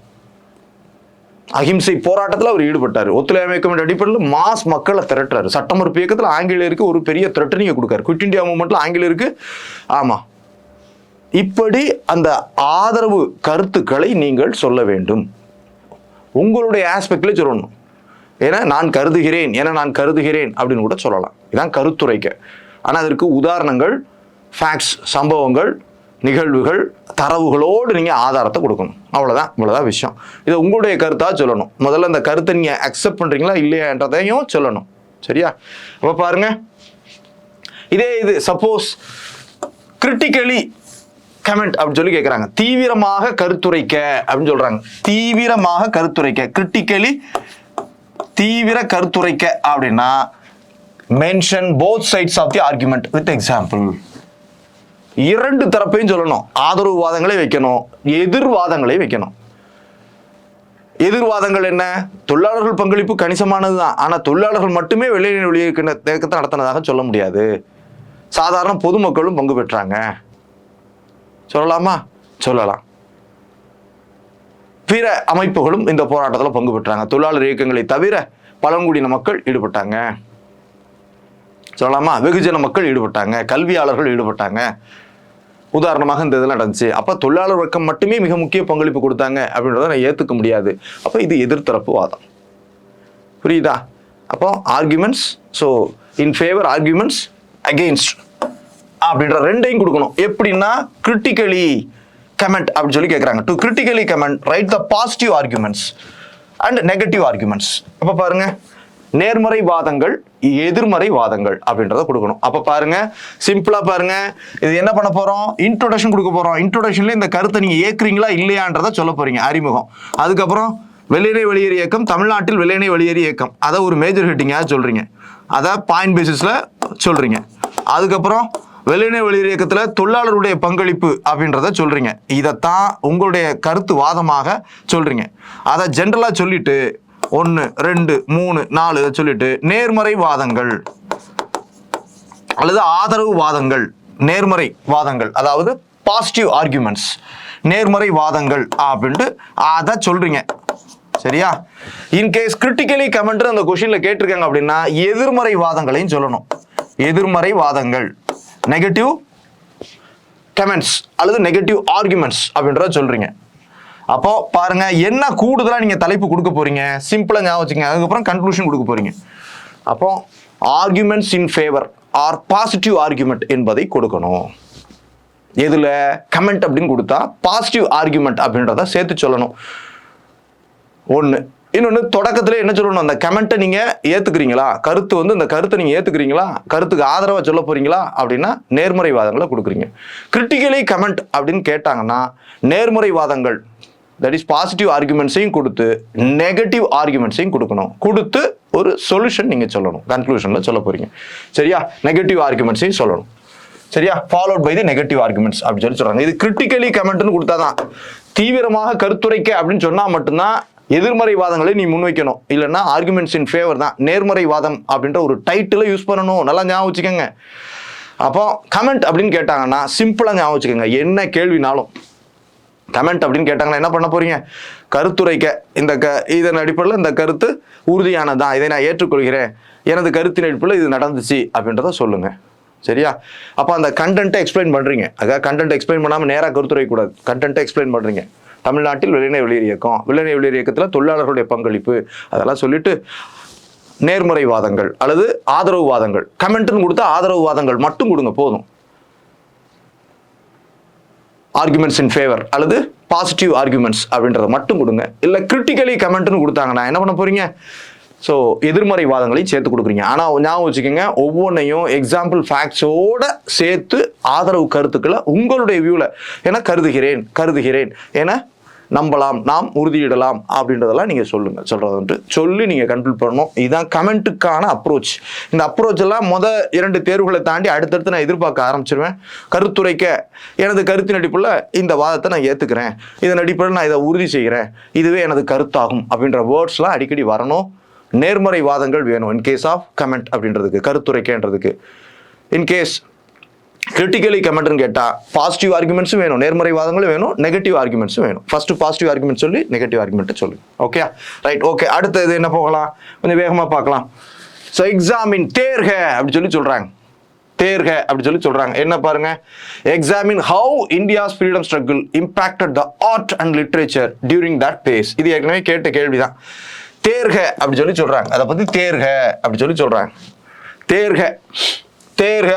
அஹிம்சை போராட்டத்தில் அவர் ஈடுபட்டார். ஒத்துழையாமை இயக்கம் அடிப்படையில் மாஸ் மக்களை திரட்டுறாரு. சட்டமறுப்பு இயக்கத்தில் ஆங்கிலேயருக்கு ஒரு பெரிய த்ரெட்டனிங்கை கொடுக்காரு. Quit India மூவ்மெண்ட்ல ஆங்கிலேயருக்கு. ஆமா, இப்படி அந்த ஆதரவு கருத்துக்களை நீங்கள் சொல்ல வேண்டும். உங்களுடைய ஆஸ்பெக்ட்ல சொல்லணும். ஏன்னா நான் கருதுகிறேன் அப்படின்னு கூட சொல்லலாம். இதான் கருத்துரைக்க. ஆனால் அதற்கு உதாரணங்கள், ஃபேக்ட்ஸ், சம்பவங்கள், நிகழ்வுகள், தரவுகளோடு நீங்கள் ஆதாரத்தை கொடுக்கணும். இவ்வளோதான் விஷயம். இதை உங்களுடைய கருத்தாக சொல்லணும். முதல்ல அந்த கருத்தை நீங்கள் அக்செப்ட் பண்ணுறீங்களா இல்லையான்றதையும் சொல்லணும். சரியா? அப்போ பாருங்க, இதே இது சப்போஸ் கிரிட்டிக்கலி கமெண்ட் அப்படின்னு சொல்லி கேட்குறாங்க, தீவிரமாக கருத்துரைக்க அப்படின்னு சொல்றாங்க. தீவிரமாக கருத்துரைக்க, கிரிட்டிக்கலி தீவிர கருத்துரைக்க அப்படின்னா mention both sides of the argument with example. இரண்டு தரப்பையும் சொல்லணும். ஆதரவு வாதங்களை வைக்கணும், எதிர்வாதங்களை வைக்கணும். எதிர்வாதங்கள் என்ன? தொழிலாளர்கள் பங்களிப்பு கணிசமானது தான், ஆனால் தொழிலாளர்கள் மட்டுமே வெள்ளையனே வெளியேற்ற தேக்கத்தை நடத்தினதாக சொல்ல முடியாது. சாதாரண பொதுமக்களும் பங்கு பெற்றாங்க சொல்லலாமா? சொல்லலாம். பிற அமைப்புகளும் இந்த போராட்டத்தில் பங்கு பெற்றாங்க. தொழிலாளர் இயக்கங்களை தவிர பழங்குடியின மக்கள் ஈடுபட்டாங்க சொல்லலாமா? வெகுஜன மக்கள் ஈடுபட்டாங்க, கல்வியாளர்கள் ஈடுபட்டாங்க. உதாரணமாக இந்த இதெல்லாம் நடந்துச்சு. அப்போ தொழிலாளர் வர்க்கம் மட்டுமே மிக முக்கிய பங்களிப்பு கொடுத்தாங்க அப்படின்றத நான் ஏற்றுக்க முடியாது. அப்போ இது எதிர்த்தரப்பு வாதம். புரியுதா? அப்போ arguments, so in favour, arguments against அப்படின்ற ரெண்டையும் கொடுக்கணும். எப்படின்னா கிரிட்டிக்கலி கமெண்ட் அப்படின்னு சொல்லி கேட்குறாங்க. To critically comment right the positive arguments and negative arguments. அப்போ பாருங்க, நேர்மறை வாதங்கள், எதிர்மறை வாதங்கள் அப்படின்றத கொடுக்கணும். அப்ப பாருங்க, சிம்பிளா பாருங்க, இது என்ன பண்ண போறோம்? இன்ட்ரோடக்ஷன் கொடுக்க போறோம். இன்ட்ரோடக்ஷன்ல இந்த கருத்தை நீங்க ஏற்கிறீங்களா இல்லையான்றத சொல்ல போறீங்க, அறிமுகம். அதுக்கப்புறம் வெள்ளையனே வெளியேறு இயக்கம், தமிழ்நாட்டில் வெள்ளையனே வெளியேறு இயக்கம், அதை ஒரு மேஜர் ஹெட்டிங்கா சொல்றீங்க, அதை பாயிண்ட் பேசிஸ்ல சொல்றீங்க. அதுக்கப்புறம் வெள்ளையனே வெளியேறு இயக்கத்துல தொழிலாளருடைய பங்களிப்பு அப்படின்றத சொல்றீங்க. இதைத்தான் உங்களுடைய கருத்து வாதமாக சொல்றீங்க. அதை ஜென்ரலா சொல்லிட்டு 1 2 3 4 சொல்லிட்டு நேர்மறை வாதங்கள் அல்லது ஆதரவு வாதங்கள், நேர்மறை வாதங்கள் அதாவது பாசிட்டிவ் ஆர்குமெண்ட்ஸ், நேர்மறை வாதங்கள் அப்படின்ட்டு அதை சொல்றீங்க. சரியா? இன்கேஸ் கிரிட்டிக்கலி கமெண்ட் அந்த கொஸ்டின்ல கேட்டிருக்காங்க அப்படின்னா எதிர்மறை வாதங்களையும் சொல்லணும். எதிர்மறை வாதங்கள், நெகட்டிவ் கமெண்ட்ஸ் அல்லது நெகட்டிவ் ஆர்குமெண்ட்ஸ் அப்படின்றத சொல்றீங்க. அப்போ பாருங்க, என்ன கூடுதலா நீங்க தலைப்பு கொடுக்க போறீங்க, சிம்பிளா ஞாபகம் வச்சுக்கங்க. அதுக்கப்புறம் கன்க்ளூஷன் கொடுக்க போறீங்க. அப்போ arguments in favour or positive argument என்பதை கொடுக்கணும். எதுல? கமெண்ட் அப்படின்னு கொடுத்தா பாசிட்டிவ் ஆர்குமெண்ட் அப்படின்றத சேர்த்து சொல்லணும். ஒன்று. இன்னொன்று, தொடக்கத்துல என்ன சொல்லணும்? அந்த கமெண்ட்டை நீங்க ஏத்துக்கிறீங்களா, கருத்து இந்த கருத்தை நீங்க ஏத்துக்கிறீங்களா, கருத்துக்கு ஆதரவா சொல்ல போறீங்களா அப்படின்னா நேர்மறை வாதங்களை கொடுக்குறீங்க. கிரிட்டிக்கலி கமெண்ட் அப்படின்னு கேட்டாங்கன்னா நேர்மறை வாதங்கள், தட் இஸ் பாசிட்டிவ் ஆர்குமெண்ட்ஸையும் கொடுத்து நெகட்டிவ் ஆர்குமெண்ட்ஸையும் கொடுக்கணும். கொடுத்து ஒரு சொல்யூஷன் நீங்க சொல்லணும், கன்க்ளூஷன்ல சொல்ல போறீங்க. சரியா? நெகட்டிவ் ஆர்குமெண்ட்ஸையும் சொல்லணும். சரியா? Followed by the negative arguments அப்படின்னு சொல்லி சொல்றாங்க. இது கிரிட்டிக்கலி கமெண்ட்னு கொடுத்தாதான், தீவிரமாக கருத்துரைக்க அப்படின்னு சொன்னா மட்டும்தான் எதிர்மறை வாதங்களை நீ முன்வைக்கணும். இல்லைன்னா ஆர்குமெண்ட்ஸ் இன் ஃபேவர் தான். நேர்மறை வாதம் அப்படின்ற ஒரு டைட்டிலை யூஸ் பண்ணணும். நல்லா ஞாபகம் வச்சுக்கோங்க. அப்போ கமெண்ட் அப்படின்னு கேட்டாங்கன்னா சிம்பிளா ஞாபகம் வச்சுக்கோங்க. என்ன கேள்வினாலும் கமெண்ட் அப்படின்னு கேட்டாங்கன்னா என்ன பண்ண போறீங்க? கருத்துரைக்க, இதன் அடிப்படையில் இந்த கருத்து உறுதியானதான், இதை நான் ஏற்றுக்கொள்கிறேன், எனது கருத்தின் அடிப்படையில் இது நடந்துச்சு அப்படின்றத சொல்லுங்க. சரியா? அப்போ அந்த கண்டென்ட்டை எக்ஸ்பிளைன் பண்றீங்க. அதாவது கண்டென்ட் எக்ஸ்பிளைன் பண்ணாமல் நேராக கருத்துரை கூடாது. கண்டென்ட்டை எக்ஸ்பிளைன் பண்றீங்க. தமிழ்நாட்டில் வெள்ளையனே வெளியேறு இயக்கம், வெள்ளையனே வெளியேறு இயக்கத்தில் தொழிலாளர்களுடைய பங்களிப்பு, அதெல்லாம் சொல்லிட்டு நேர்மறை வாதங்கள் அல்லது ஆதரவு வாதங்கள், கமெண்ட்னு கொடுத்தா ஆதரவு வாதங்கள் மட்டும் கொடுங்க போதும். ஆர்குமெண்ட்ஸ் இன் ஃபேவர் அல்லது பாசிட்டிவ் ஆர்குமெண்ட்ஸ் அப்படின்றத மட்டும் கொடுங்க. இல்லை கிரிட்டிக்கலி கமெண்ட்னு கொடுத்தாங்கன்னா என்ன பண்ண போறீங்க? ஸோ எதிர்மறை வாதங்களையும் சேர்த்து கொடுக்குறீங்க. ஆனால் ஞாபகம் வச்சுக்கோங்க, ஒவ்வொன்றையும் எக்ஸாம்பிள் ஃபேக்ட்ஸோட சேர்த்து ஆதரவு கருத்துக்களை உங்களுடைய வியூவில் என கருதுகிறேன் என நம்பலாம், நாம் உறுதியிடலாம் அப்படின்றதெல்லாம் நீங்கள் சொல்கிறதுன்ட்டு சொல்லி நீங்கள் கன்க்ளூட் பண்ணணும். இதுதான் கமெண்ட்டுக்கான அப்ரோச். இந்த அப்ரோச் எல்லாம் 2 தேர்வுகளை தாண்டி அடுத்தடுத்து நான் எதிர்பார்க்க ஆரம்பிச்சிருவேன். கருத்துரைக்க, எனது கருத்தின் அடிப்படையில் இந்த வாதத்தை நான் ஏற்றுக்கிறேன், இதன் அடிப்படையில் நான் இதை உறுதி செய்கிறேன், இதுவே எனது கருத்தாகும் அப்படின்ற வேர்ட்ஸ்லாம் அடிக்கடி வரணும். நேர்மறை வாதங்கள் வேணும் இன்கேஸ் ஆஃப் கமெண்ட் அப்படின்றதுக்கு, கருத்துரைக்கன்றதுக்கு. இன்கேஸ் கிரிட்டிக்கலி கமெண்ட்னு கேட்டால் பாசிட்டிவ் ஆர்குமெண்ட்ஸும் வேணும், நேர்மறை வாதங்களும் வேணும், நெகட்டிவ் ஆர்குமெண்ட்ஸும் வேணும். ஃபர்ஸ்ட் பாசிட்டிவ் ஆர்குமெண்ட் சொல்லி நெகட்டிவ் ஆர்குமெண்ட்டை சொல்லு. Okay right? ஓகே, அடுத்தது என்ன போகலாம்? கொஞ்சம் வேகமாக பார்க்கலாம். ஸோ எக்ஸாமின் தேர்க அப்படி சொல்லி சொல்றாங்க. தேர்க அப்படி சொல்லி சொல்றாங்க. என்ன பாருங்க, examine how India's freedom struggle impacted the art and literature during that phase. இது ஏற்கனவே கேட்ட கேள்விதான். தேர்க அப்படி சொல்லி சொல்றாங்க. அதை பத்தி தேர்க அப்படி சொல்லி சொல்றாங்க. தேர்க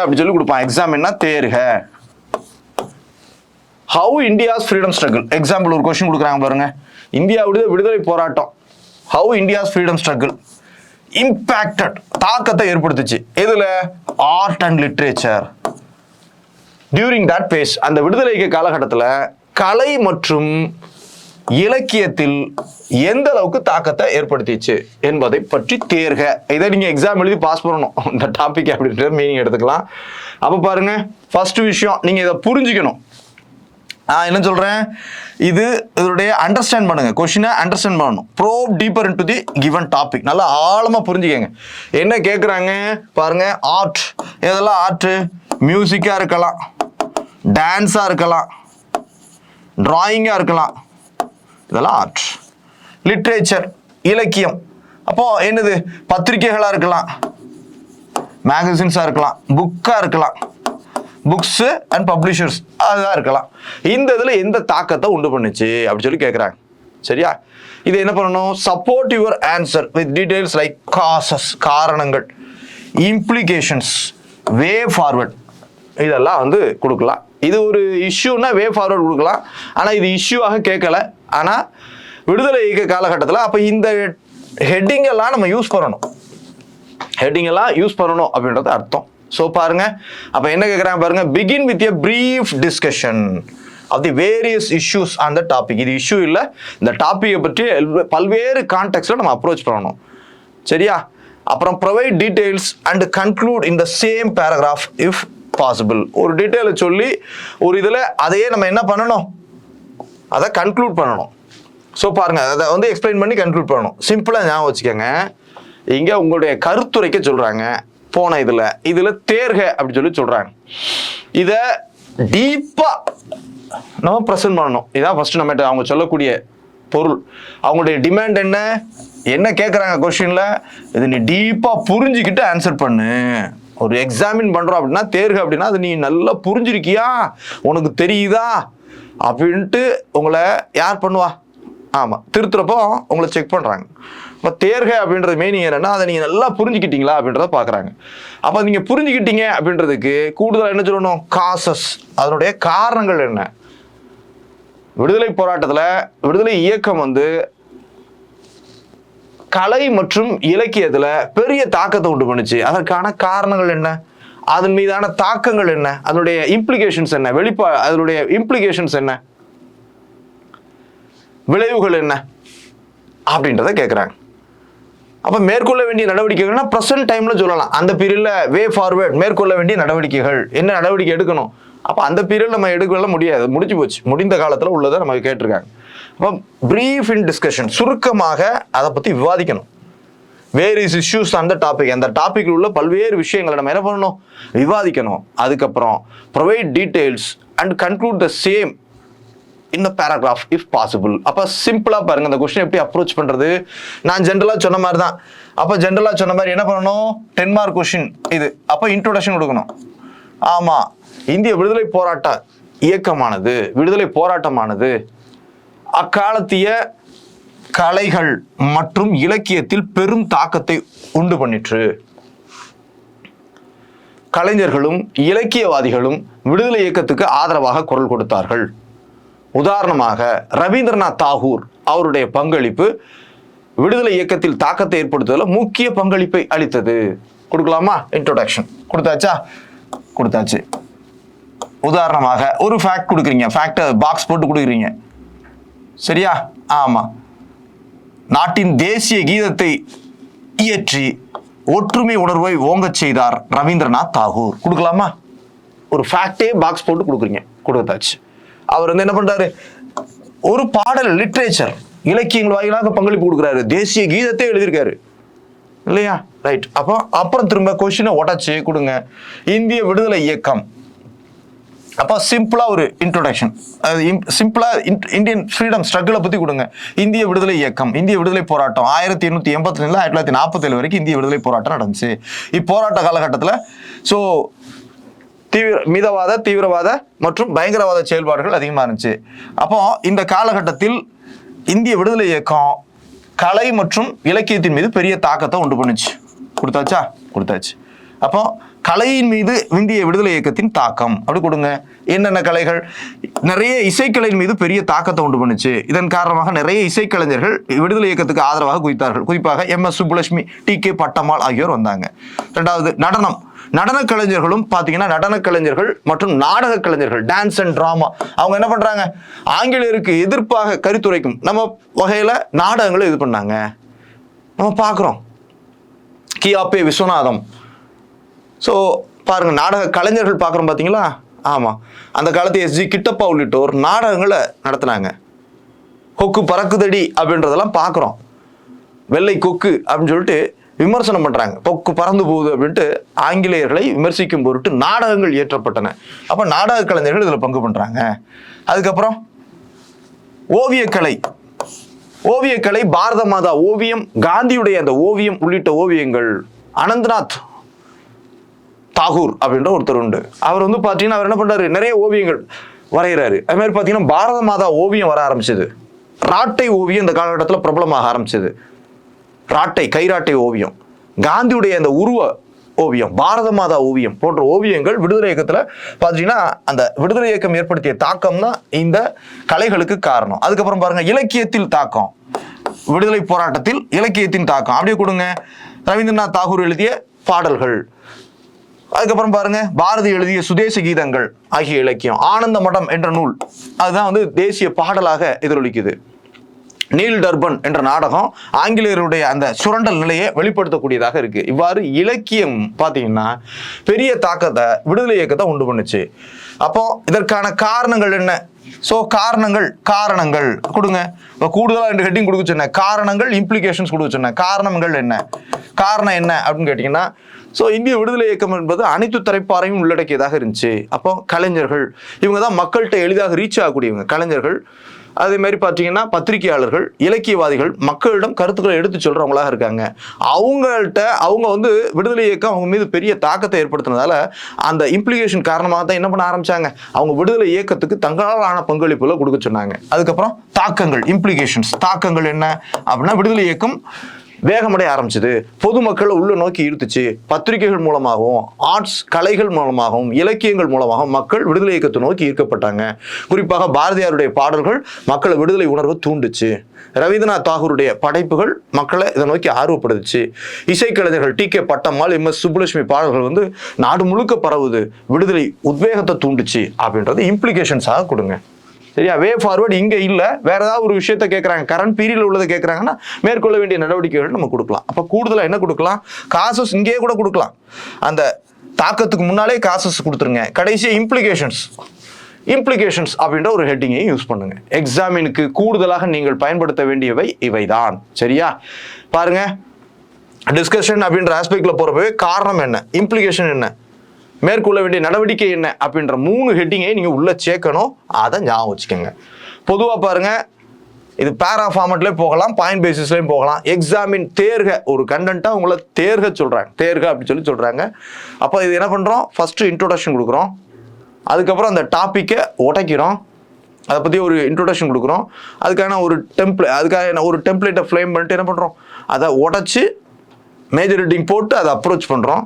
அப்படி சொல்லி கொடுப்பான். எக்ஸாமின்னா தேர்க. How India's freedom struggle. Example ஒரு கொஸ்டின் கொடுக்குறாங்க பாருங்க. இந்தியாவுடைய விடுதலை போராட்டம், how India's freedom struggle impacted தாக்கத்தை ஏற்படுத்துச்சு. எதுல? Art and literature. During that phase அந்த விடுதலை இயக்க காலகட்டத்தில் கலை மற்றும் இலக்கியத்தில் எந்த அளவுக்கு தாக்கத்தை ஏற்படுத்திச்சு என்பதை பற்றி தேர்க. இதை நீங்க எக்ஸாம் எழுதி பாஸ் பண்ணணும் இந்த டாபிக் அப்படின்ற மீனிங் எடுத்துக்கலாம். அப்ப பாருங்க, ஃபர்ஸ்ட் விஷயம் நீங்க இதை புரிஞ்சுக்கணும். என்ன சொல்றேன், இதோடைய அண்டர்ஸ்டாண்ட் பண்ணுங்க, கொஸ்டினை அண்டர்ஸ்டாண்ட் பண்ணணும். Probe deeper into the given topic. நல்லா ஆழமா புரிஞ்சுக்கங்க என்ன கேட்குறாங்க பாருங்க. ஆர்ட், எதெல்லாம் ஆர்ட்? மியூசிக்கா இருக்கலாம், டான்ஸா இருக்கலாம், டிராயிங்கா இருக்கலாம், இதெல்லாம் ஆர்ட். லிட்ரேச்சர், இலக்கியம், அப்போ என்னது? பத்திரிகைகளா இருக்கலாம், மேகசின்ஸா இருக்கலாம், புக்கா இருக்கலாம், புக்ஸ் அண்ட் பப்ளிஷர்ஸ் அதுதான் இருக்கலாம். இந்த இதுல எந்த தாக்கத்தை உண்டு பண்ணுச்சு அப்படி சொல்லி கேட்குறாங்க. சரியா? இது என்ன பண்ணணும்? Support your answer with details like causes, காரணங்கள், இம்ப்ளிகேஷன்ஸ், வே ஃபார்வர்ட், இதெல்லாம் வந்து கொடுக்கலாம். இது ஒரு இஷ்யூன்னா வே ஃபார்வர்ட் கொடுக்கலாம். ஆனால் இது இஷ்யூவாக கேட்கல. ஆனால் விடுதலை இயக்க காலகட்டத்தில் அப்போ இந்த ஹெட்டிங் எல்லாம் நம்ம யூஸ் பண்ணணும், ஹெட்டிங் எல்லாம் யூஸ் பண்ணணும் அப்படின்றது அர்த்தம். ஸோ பாருங்க, அப்போ என்ன கேட்குறாங்க பாருங்க. Begin with a brief discussion of the various issues on the topic. இது இஷ்யூ இல்லை, இந்த டாப்பிக்கை பற்றி பல்வேறு கான்டெக்ட்ல நம்ம அப்ரோச் பண்ணணும். சரியா? அப்புறம் provide details and conclude in the same paragraph if possible. ஒரு டீட்டெயிலை சொல்லி ஒரு இதில் அதையே நம்ம என்ன பண்ணணும், அதை கன்க்ளூட் பண்ணணும். ஸோ பாருங்க, அதை வந்து எக்ஸ்பிளைன் பண்ணி கன்க்ளூட் பண்ணணும். சிம்பிளாக ஞாபகம் வச்சுக்கோங்க. இங்கே உங்களுடைய கருத்துரைக்க சொல்கிறாங்க. போன இதில் தேர்க அப்படி சொல்லி சொல்கிறாங்க. இதை டீப்பாக நம்ம ப்ரெசென்ட் பண்ணணும். இதான் ஃபர்ஸ்ட் நம்ம அவங்க சொல்லக்கூடிய பொருள். அவங்களுடைய டிமாண்ட் என்ன, என்ன கேட்குறாங்க கொஸ்டின்ல, இது நீ டீப்பாக புரிஞ்சுக்கிட்டு ஆன்சர் பண்ணு. ஒரு எக்ஸாமின் பண்ணுறோம் அப்படின்னா தேர்க அப்படின்னா அது நீ நல்லா புரிஞ்சிருக்கியா, உனக்கு தெரியுதா அப்படின்ட்டு உங்களை யார் பண்ணுவா? ஆமாம், திருத்துறப்போ உங்களை செக் பண்ணுறாங்க. இப்போ தேர்க அப்படின்றது மீனிங் என்னன்னா, அதை நீங்கள் நல்லா புரிஞ்சுக்கிட்டீங்களா அப்படின்றத பார்க்குறாங்க. அப்போ நீங்கள் புரிஞ்சுக்கிட்டீங்க அப்படின்றதுக்கு கூடுதலாக என்ன சொல்லணும்? காசஸ், அதனுடைய காரணங்கள் என்ன. விடுதலை போராட்டத்தில் விடுதலை இயக்கம் வந்து கலை மற்றும் இலக்கியத்துல பெரிய தாக்கத்தை உண்டு பண்ணுச்சு. அதற்கான காரணங்கள் என்ன, அதன் மீதான தாக்கங்கள் என்ன, அதனுடைய இம்ப்ளிகேஷன்ஸ் என்ன, அதனுடைய இம்ப்ளிகேஷன்ஸ் என்ன, விளைவுகள் என்ன அப்படின்றத கேட்குறாங்க. அப்ப மேற்கொள்ள வேண்டிய நடவடிக்கைகள்னா ப்ரெசன்ட் டைம்ல சொல்லலாம். அந்த பீரியட்ல வே ஃபார்வர்ட் மேற்கொள்ள வேண்டிய நடவடிக்கைகள் என்ன, நடவடிக்கை எடுக்கணும். அப்ப அந்த பீரியட் நம்ம எடுக்கல முடியாது, முடிஞ்சு போச்சு. முடிந்த காலத்துல உள்ளதை நமக்கு கேட்டிருக்காங்க. அப்போ பிரீஃப் இன் டிஸ்கஷன், சுருக்கமாக அதை பற்றி விவாதிக்கணும். வேரியஸ் இஷ்யூஸ் அந்த டாபிக், அந்த டாபிக்ல உள்ள பல்வேறு விஷயங்களை நம்ம என்ன பண்ணணும், விவாதிக்கணும். அதுக்கப்புறம் provide details and conclude the same in the paragraph if possible. அப்போ சிம்பிளாக பாருங்க, அந்த கொஸ்டின் எப்படி அப்ரோச் பண்ணுறது. நான் ஜென்ரலாக சொன்ன மாதிரி தான். அப்போ ஜென்ரலாக சொன்ன மாதிரி என்ன பண்ணணும், 10 மார்க் கொஸ்டின் இது. அப்போ இன்ட்ரோடக்ஷன் கொடுக்கணும். ஆமாம், இந்திய விடுதலை போராட்ட இயக்கமானது, விடுதலை போராட்டமானது அக்காலத்திய கலைகள் மற்றும் இலக்கியத்தில் பெரும் தாக்கத்தை உண்டு பண்ணிற்று. கலைஞர்களும் இலக்கியவாதிகளும் விடுதலை இயக்கத்துக்கு ஆதரவாக குரல் கொடுத்தார்கள். உதாரணமாக ரவீந்திரநாத் தாகூர் அவருடைய பங்களிப்பு விடுதலை இயக்கத்தில் தாக்கத்தை ஏற்படுத்துவதில் முக்கிய பங்களிப்பை அளித்தது. கொடுக்கலாமா? இன்ட்ரோடக்ஷன் கொடுத்தாச்சா? கொடுத்தாச்சு. உதாரணமாக ஒரு ஃபேக்ட் கொடுக்குறீங்க, ஃபேக்ட் பாக்ஸ் போட்டு கொடுக்குறீங்க. சரியா? ஆமா, நாட்டின் தேசிய கீதத்தை இயற்றி ஒற்றுமை உணர்வை ஓங்கச் செய்தார் ரவீந்திரநாத் தாகூர். கொடுக்கலாமா? ஒரு ஃபேக்டே பாக்ஸ் போட்டு கொடுக்குறீங்க, கொடுத்தாச்சு. அவர் வந்து என்ன பண்றாரு, ஒரு பாடல் லிட்ரேச்சர் இலக்கியங்கள் வாயிலாக பங்களிப்பு கொடுக்குறாரு, தேசிய கீதத்தை எழுதியிருக்காரு இல்லையா? ரைட். அப்போ அப்புறம் திரும்ப கொஸ்டினை உடச்சு கொடுங்க. இந்திய விடுதலை இயக்கம், அப்போ சிம்பிளா ஒரு இன்ட்ரோடக்ஷன், சிம்பிளா இந்தியன் ஃப்ரீடம் ஸ்ட்ரகிளை பத்தி கொடுங்க. இந்திய விடுதலை இயக்கம், இந்திய விடுதலை போராட்டம் 1882 1947 வரைக்கும் இந்திய விடுதலை போராட்டம் நடந்துச்சு. இப்போராட்ட காலகட்டத்தில் ஸோ மிதவாத, தீவிரவாத மற்றும் பயங்கரவாத செயல்பாடுகள் அதிகமாக இருந்துச்சு. அப்போ இந்த காலகட்டத்தில் இந்திய விடுதலை இயக்கம் கலை மற்றும் இலக்கியத்தின் மீது பெரிய தாக்கத்தை உண்டு பண்ணுச்சு. கொடுத்தாச்சா? கொடுத்தாச்சு. அப்போ கலையின் மீது இந்திய விடுதலை இயக்கத்தின் தாக்கம் அப்படி கொடுங்க. என்னென்ன கலைகள்? நிறைய இசைக்கலையின் மீது பெரிய தாக்கத்தை உண்டு பண்ணுச்சு. இதன் காரணமாக நிறைய இசைக்கலைஞர்கள் விடுதலை இயக்கத்துக்கு ஆதரவாக குதித்தார்கள். குறிப்பாக MS சுப்புலட்சுமி, TK பட்டம்மாள் ஆகியோர் வந்தாங்க. ரெண்டாவது நடனம். நடன கலைஞர்களும் பாத்தீங்கன்னா நடன கலைஞர்கள் மற்றும் நாடக கலைஞர்கள், டான்ஸ் அண்ட் டிராமா, அவங்க என்ன பண்றாங்க? ஆங்கிலேயருக்கு எதிர்ப்பாக கருத்துரைக்கும் நம்ம வகையில நாடகங்களை இது பண்ணாங்க. நம்ம பார்க்குறோம். கியாபே விஸ்வநாதம். ஸோ பாருங்க, நாடக கலைஞர்கள் பார்க்குறோம் பார்த்தீங்களா? ஆமாம், அந்த காலத்து SG கிட்டப்பா உள்ளிட்டோர் நாடகங்களை நடத்தினாங்க. கொக்கு பறக்குதடி அப்படின்றதெல்லாம் பார்க்குறோம். வெள்ளை கொக்கு அப்படின்னு சொல்லிட்டு விமர்சனம் பண்றாங்க. கொக்கு பறந்து போகுது அப்படின்ட்டு ஆங்கிலேயர்களை விமர்சிக்கும் பொருட்டு நாடகங்கள் இயற்றப்பட்டன. அப்ப நாடக கலைஞர்கள் இதுல பங்கு பண்றாங்க. அதுக்கப்புறம் ஓவியக்கலை. ஓவியக்கலை, பாரத மாதா ஓவியம், காந்தியுடைய அந்த ஓவியம் உள்ளிட்ட ஓவியங்கள். அனந்தநாத் தாகூர் அப்படின்ற ஒருத்தர் உண்டு. அவர் வந்து பாத்தீங்கன்னா அவர் என்ன பண்றாரு? நிறைய ஓவியங்கள் வரைகிறாரு. அது மாதிரி பாத்தீங்கன்னா பாரத மாதா ஓவியம் வர ஆரம்பிச்சது. ராட்டை ஓவியம் இந்த காலகட்டத்தில் பிரபலமாக ஆரம்பிச்சது. ராட்டை, கைராட்டை ஓவியம், காந்தியுடைய அந்த உருவ ஓவியம், பாரத மாதா ஓவியம் போன்ற ஓவியங்கள் விடுதலை இயக்கத்தில் பார்த்தீங்கன்னா அந்த விடுதலை இயக்கம் ஏற்படுத்திய தாக்கம் தான் இந்த கலைகளுக்கு காரணம். அதுக்கப்புறம் பாருங்க, இலக்கியத்தில் தாக்கம். விடுதலை போராட்டத்தில் இலக்கியத்தின் தாக்கம் அப்படியே கொடுங்க. ரவீந்திரநாத் தாகூர் எழுதிய பாடல்கள். அதுக்கப்புறம் பாருங்க, பாரதி எழுதிய சுதேச கீதங்கள் ஆகிய இலக்கியம். ஆனந்த மடம் என்ற நூல், அதுதான் வந்து தேசிய பாடலாக எதிரொலிக்குது. நீல் டர்பன் என்ற நாடகம் ஆங்கிலேயருடைய அந்த சுரண்டல் நிலையை வெளிப்படுத்தக்கூடியதாக இருக்கு. இவ்வாறு இலக்கியம் பார்த்தீங்கன்னா பெரிய தாக்கத்தை விடுதலை இயக்கத்தை உண்டு பண்ணுச்சு. அப்போ இதற்கான காரணங்கள் என்ன? ஸோ காரணங்கள் கொடுங்க. இப்போ கூடுதலாக 2 ஹெட்டிங் கொடுக்க சொன்னேன். காரணங்கள், இம்ப்ளிகேஷன்ஸ் கொடுக்க சொன்னேன். காரணங்கள் என்ன? காரணம் என்ன அப்படின்னு கேட்டிங்கன்னா, ஸோ இந்திய விடுதலை இயக்கம் என்பது அனைத்து தரப்பாரையும் உள்ளடக்கியதாக இருந்துச்சு. அப்போ கலைஞர்கள் இவங்க தான் மக்கள்கிட்ட எளிதாக ரீச் ஆகக்கூடியவங்க. கலைஞர்கள், அதே மாதிரி பார்த்தீங்கன்னா பத்திரிகையாளர்கள், இலக்கியவாதிகள், மக்களிடம் கருத்துக்களை எடுத்து சொல்றவங்களாக இருக்காங்க. அவங்க வந்து விடுதலை இயக்கம் அவங்க மீது பெரிய தாக்கத்தை ஏற்படுத்தினதால அந்த இம்ப்ளிகேஷன் காரணமாக தான் என்ன பண்ண ஆரம்பிச்சாங்க? அவங்க விடுதலை இயக்கத்துக்கு தங்களால் ஆன பங்களிப்புல கொடுக்க சொன்னாங்க. அதுக்கப்புறம் தாக்கங்கள், இம்ப்ளிகேஷன்ஸ். தாக்கங்கள் என்ன அப்படின்னா, விடுதலை இயக்கம் வேகமடைய ஆரம்பிச்சது, பொதுமக்களை உள்ள நோக்கி ஈர்த்துச்சு. பத்திரிகைகள் மூலமாகவும், ஆர்ட்ஸ் கலைகள் மூலமாகவும், இலக்கியங்கள் மூலமாகவும் மக்கள் விடுதலை இயக்கத்தை நோக்கி ஈர்க்கப்பட்டாங்க. குறிப்பாக பாரதியாருடைய பாடல்கள் மக்களை விடுதலை உணர்வை தூண்டுச்சு. ரவீந்திரநாத் தாகூருடைய படைப்புகள் மக்களை இதை நோக்கி ஆர்வப்படுத்துச்சு. இசைக்கலைஞர்கள் TK பட்டம்மாள், MS சுப்புலட்சுமி பாடல்கள் வந்து நாடு முழுக்க பரவுது, விடுதலை உத்வேகத்தை தூண்டுச்சு அப்படின்றது இம்ப்ளிகேஷன்ஸாக கொடுங்க. சரியா? வே ஃபார்வர்ட் இங்க இல்ல, வேற ஏதாவது ஒரு விஷயத்த கேட்கறாங்க, கரண்ட் பீரியட்ல உள்ளதை கேட்கறாங்கன்னா மேற்கொள்ள வேண்டிய நடவடிக்கைகள் நம்ம கொடுக்கலாம். அப்ப கூடுதலா என்ன கொடுக்கலாம்? காசஸ் இங்கே கூட கொடுக்கலாம். அந்த தாக்கத்துக்கு முன்னாலே காசஸ் கொடுத்துருங்க. கடைசியா இம்ப்ளிகேஷன்ஸ் அப்படின்ற ஒரு ஹெட்டிங்கை யூஸ் பண்ணுங்க. எக்ஸாமினுக்கு கூடுதலாக நீங்கள் பயன்படுத்த வேண்டியவை இவைதான். சரியா? பாருங்க, டிஸ்கஷன் அப்படின்ற ஆஸ்பெக்ட்ல போறப்பவே காரணம் என்ன, இம்ப்ளிகேஷன் என்ன, மேற்கொள்ள வேண்டிய நடவடிக்கை என்ன அப்படின்ற 3 ஹெட்டிங்கை நீங்க உள்ள சேர்க்கணும். அதை ஞாபகம் வச்சுக்கோங்க. பொதுவா பாருங்க, இது பேரா ஃபார்மட்லேயே போகலாம், பாயிண்ட் பேசிஸ்லயும் போகலாம். எக்ஸாமின் தேர்க ஒரு கண்டென்ட்டா உங்களை தேர்க அப்படின்னு சொல்றாங்க. அப்போ இது என்ன பண்றோம்? ஃபர்ஸ்ட் இன்ட்ரோடக்ஷன் கொடுக்குறோம், அதுக்கப்புறம் அந்த டாப்பிக்கை உடைக்கிறோம், அதை பற்றி ஒரு இன்ட்ரோடக்ஷன் கொடுக்குறோம், அதுக்கான ஒரு டெம்ப்ளேட்டை ஃப்ளேம் பண்ணிட்டு என்ன பண்ணுறோம்? அதை உடைச்சி மேஜர் ஹெட்டிங் போட்டு அதை அப்ரோச் பண்ணுறோம்.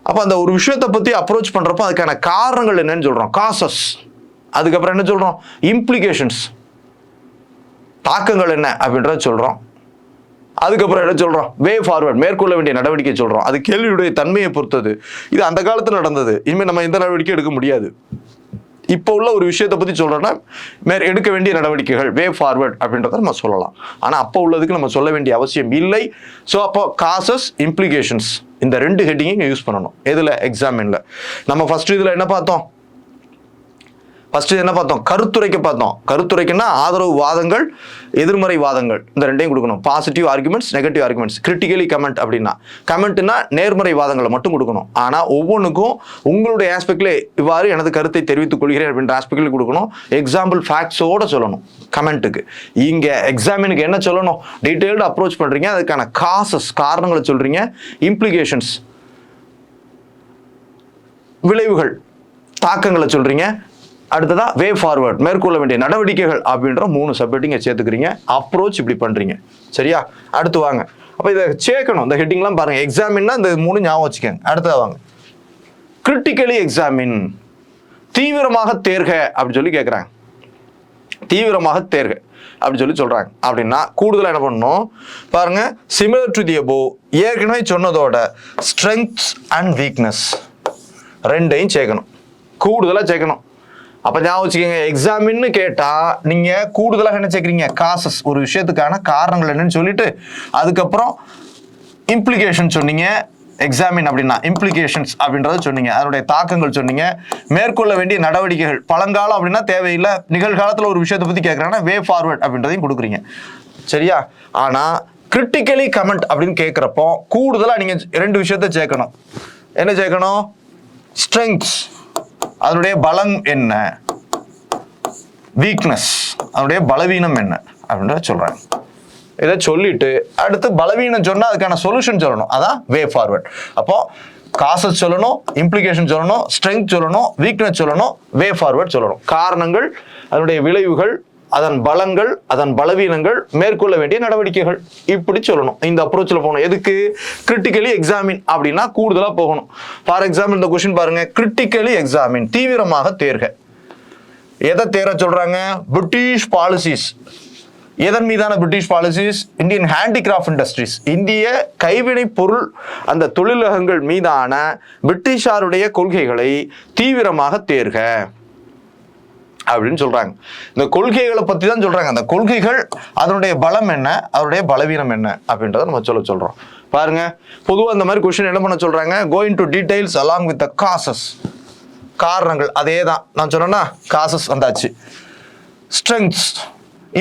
அப்போ அந்த ஒரு விஷயத்தை பற்றி அப்ரோச் பண்ணுறப்போ அதுக்கான காரணங்கள் என்னன்னு சொல்கிறோம், காசஸ். அதுக்கப்புறம் என்ன சொல்கிறோம்? இம்ப்ளிகேஷன்ஸ், தாக்கங்கள் என்ன அப்படின்றத சொல்கிறோம். அதுக்கப்புறம் என்ன சொல்கிறோம்? வே ஃபார்வர்ட், மேற்கொள்ள வேண்டிய நடவடிக்கை சொல்கிறோம். அது கேள்வியுடைய தன்மையை பொறுத்தது. இது அந்த காலத்தில் நடந்தது, இனிமேல் நம்ம எந்த நடவடிக்கை எடுக்க முடியாது. இப்போ உள்ள ஒரு விஷயத்தை பற்றி சொல்கிறோன்னா எடுக்க வேண்டிய நடவடிக்கைகள், வே ஃபார்வர்ட் அப்படின்றத நம்ம சொல்லலாம். ஆனால் அப்போ உள்ளதுக்கு நம்ம சொல்ல வேண்டிய அவசியம் இல்லை. ஸோ அப்போ காசஸ், இம்ப்ளிகேஷன்ஸ், இந்த 2 ஹெட்டிங்கையும் யூஸ் பண்ணணும். எதில்? எக்ஸாமின்ல. நம்ம ஃபர்ஸ்ட் இதில் என்ன பார்த்தோம்? கருத்துரைக்கு பார்த்தோம். கருத்துரைக்குன்னா ஆதரவு வாதங்கள், எதிர்மறை வாதங்கள், இந்த 2ஐயும் கொடுக்கணும். Positive arguments, negative arguments. Critically comment அப்படின்னா, கமெண்ட்னா நேர்மறை வாதங்களை மட்டும் கொடுக்கணும். ஆனால் ஒவ்வொன்றுக்கும் உங்களுடைய ஆஸ்பெக்ட்ல இவ்வாறு எனது கருத்தை தெரிவித்துக் கொள்கிறேன் அப்படின்ற ஆஸ்பெக்ட்ல கொடுக்கணும். எக்ஸாம்பிள் ஃபேக்ட்ஸோட சொல்லணும் கமெண்ட்டுக்கு. இங்க எக்ஸாமினுக்கு என்ன சொல்லணும்? டீடைல்டு அப்ரோச் பண்றீங்க, அதுக்கான காசஸ், காரணங்களை சொல்றீங்க. இம்ப்ளிகேஷன்ஸ், விளைவுகள், தாக்கங்களை சொல்றீங்க. அடுத்ததா வே ஃபார்வர்ட், மேற்கொள்ள வேண்டிய நடவடிக்கைகள் அப்படின்ற 3 சப்ஹெட்டிங்கை சேர்த்துக்கிறீங்க. அப்ரோச் இப்படி பண்றீங்க. சரியா? அடுத்து வாங்க. அப்ப இதை சேர்க்கணும். இந்த ஹெட்டிங்லாம் பாருங்க. எக்ஸாமின்னா இந்த 3 ஞாபகம் வச்சுக்கோங்க. அடுத்ததா வாங்க, கிரிட்டிக்கலி எக்ஸாமின். தீவிரமாக தேர்க அப்படின்னு சொல்லி கேட்குறாங்க. தீவிரமாக தேர்க அப்படின்னு சொல்லி சொல்றாங்க. அப்படின்னா கூடுதலாக என்ன பண்ணணும் பாருங்க, சிமிலர் டு தி அபோவ் ஏற்கனவே சொன்னதோட ஸ்ட்ரெங்க்ஸ் அண்ட் வீக்னஸ் ரெண்டையும் சேர்க்கணும், கூடுதலாக சேர்க்கணும். அப்போ ஞாபகம் வச்சுக்கோங்க, எக்ஸாமின்னு கேட்டால் நீங்கள் கூடுதலாக என்ன சேர்க்குறீங்க, காசஸ், ஒரு விஷயத்துக்கான காரணங்கள் என்னன்னு சொல்லிட்டு அதுக்கப்புறம் இம்ப்ளிகேஷன் சொன்னீங்க. எக்ஸாமின் அப்படின்னா இம்ப்ளிகேஷன்ஸ் அப்படின்றத சொன்னீங்க, அதனுடைய தாக்கங்கள் சொன்னீங்க. மேற்கொள்ள வேண்டிய நடவடிக்கைகள், பழங்காலம் அப்படின்னா தேவையில்லை, நிகழ்காலத்தில் ஒரு விஷயத்தை பற்றி கேட்குறாங்கன்னா வே ஃபார்வர்ட் அப்படின்றதையும் கொடுக்குறீங்க. சரியா? ஆனால் கிரிட்டிக்கலி கமெண்ட் அப்படின்னு கேட்குறப்போ கூடுதலாக நீங்கள் 2 விஷயத்த சேர்க்கணும். என்ன சேர்க்கணும்? ஸ்ட்ரெங்க்ஸ், அதனுடைய பலம் என்ன, வீக்னஸ், அதனுடைய பலவீனம் என்ன அப்படின்றத சொல்றாங்க. இதை சொல்லிட்டு அடுத்து பலவீனம் சொன்னா அதுக்கான சொல்யூஷன் சொல்லணும், அதான் வே ஃபார்வர்ட். அப்போ காசஸ் சொல்லணும், இம்ப்ளிகேஷன் சொல்லணும், ஸ்ட்ரெங்க் சொல்லணும், வீக்னஸ் சொல்லணும், வே ஃபார்வர்ட் சொல்லணும். காரணங்கள், அதனுடைய விளைவுகள், அதன் பலங்கள், அதன் பலவீனங்கள், மேற்கொள்ள வேண்டிய நடவடிக்கைகள், இப்படி சொல்லணும். இந்த அப்ரோச்சில் போகணும். எதுக்கு? கிரிட்டிக்கலி எக்ஸாமின் அப்படின்னா கூடுதலாக போகணும். ஃபார் எக்ஸாம்பிள் இந்த கொஸ்டின் பாருங்க, கிரிட்டிக்கலி எக்ஸாமின், தீவிரமாக தேர்க. எதை தேர சொல்றாங்க? British policies. எதன் மீதான British policies? Indian handicraft industries, இந்திய கைவினை பொருள் அந்த தொழிலகங்கள் மீதான பிரிட்டிஷாருடைய கொள்கைகளை தீவிரமாக தேர்க அப்படின்னு சொல்றாங்க. இந்த கொள்கைகளை பத்தி தான் சொல்றாங்க. அந்த கொள்கைகள், அதனுடைய பலம் என்ன, அதனுடைய பலவீனம் என்ன அப்படின்றத நம்ம சொல்றோம். பாருங்க, பொதுவாக அந்த மாதிரி கொஸ்டின் என்ன பண்ண சொல்றாங்க, go into details along with the causes, காரணங்கள். அதே தான் நான் சொன்னேன்னா, காசஸ் வந்தாச்சு. ஸ்ட்ரெங்க்ஸ்,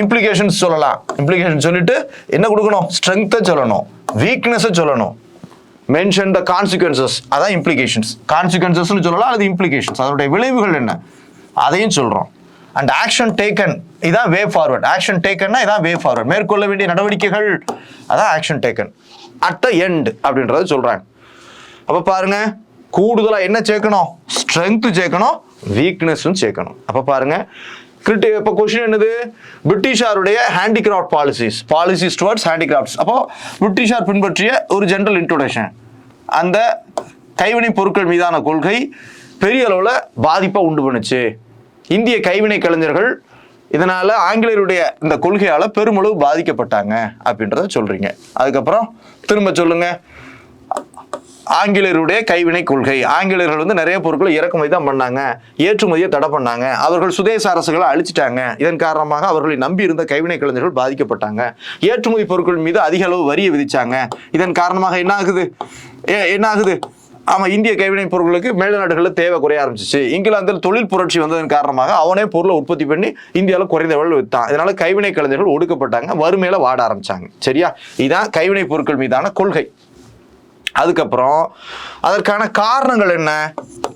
இம்ப்ளிகேஷன்ஸ் சொல்லலாம். இம்ப்ளிகேஷன் சொல்லிட்டு என்ன கொடுக்கணும்? ஸ்ட்ரெங்த்தை சொல்லணும், வீக்னஸை சொல்லணும். மென்ஷன் த கான்சிக்வன்சஸ், அதான் இம்ப்ளிகேஷன்ஸ். கான்சிக்வன்சஸ்னு சொல்லலாம், அது இம்ப்ளிகேஷன்ஸ், அதனுடைய விளைவுகள் என்ன அதையும் சொல்றோம். அண்ட் ஆக்ஷன் டேக்கன், இதான் வே ஃபார்வர்ட். ஆக்ஷன் டேக்கன்னா இதான் வே ஃபார்வர்ட், மேற்கொள்ள வேண்டிய நடவடிக்கைகள், அதான் action taken at the end அப்படின்றத சொல்றாங்க. அப்ப பாருங்க, கூடுதலா என்ன சேர்க்கணும்? ஸ்ட்ரெங்க் சேர்க்கணும், வீக்னஸும் சேர்க்கணும். அப்ப பாருங்க, இப்போ கொஸ்டின் என்னது? பிரிட்டிஷாருடைய ஹேண்டிகிராஃப்ட் பாலிசிஸ் டுவர்ட்ஸ் ஹேண்டிகிராஃப்ட்ஸ். அப்போ பிரிட்டிஷார் பின்பற்றிய ஒரு ஜெனரல் இன்ட்ரோடக்ஷன், அந்த கைவினை பொருட்கள் மீதான கொள்கை பெரிய அளவில் பாதிப்பை உண்டு பண்ணுச்சு. இந்திய கைவினை கலைஞர்கள் இதனால ஆங்கிலேயருடைய இந்த கொள்கையால பெருமளவு பாதிக்கப்பட்டாங்க அப்படின்றத சொல்றீங்க. அதுக்கப்புறம் திரும்ப சொல்லுங்க, ஆங்கிலேயருடைய கைவினை கொள்கை. ஆங்கிலேயர்கள் வந்து நிறைய பொருட்களை இறக்குமதி தான் பண்ணாங்க, ஏற்றுமதியை தடை பண்ணாங்க, அவர்கள் சுதேச அரசுகளை அழிச்சிட்டாங்க. இதன் காரணமாக அவர்களை நம்பி இருந்த கைவினை கலைஞர்கள் பாதிக்கப்பட்டாங்க. ஏற்றுமதி பொருட்கள் மீது அதிக அளவு வரியை விதிச்சாங்க. இதன் காரணமாக என்ன ஆகுது? ஆமா, இந்திய கைவினை பொருட்களுக்கு மேல்நாடுகளில் தேவை குறைய ஆரம்பிச்சிச்சு. இங்கிலாந்தில் தொழில் புரட்சி வந்ததன் காரணமாக அவனே பொருளை உற்பத்தி பண்ணி இந்தியாவில் குறைந்த விலையில் விற்றான். இதனால கைவினை கலைஞர்கள் ஒடுக்கப்பட்டாங்க, வறுமையில வாட ஆரம்பிச்சாங்க. சரியா? இதான் கைவினை பொருட்கள் மீதான கொள்கை. அதுக்கப்புறம் அதற்கான காரணங்கள் என்ன?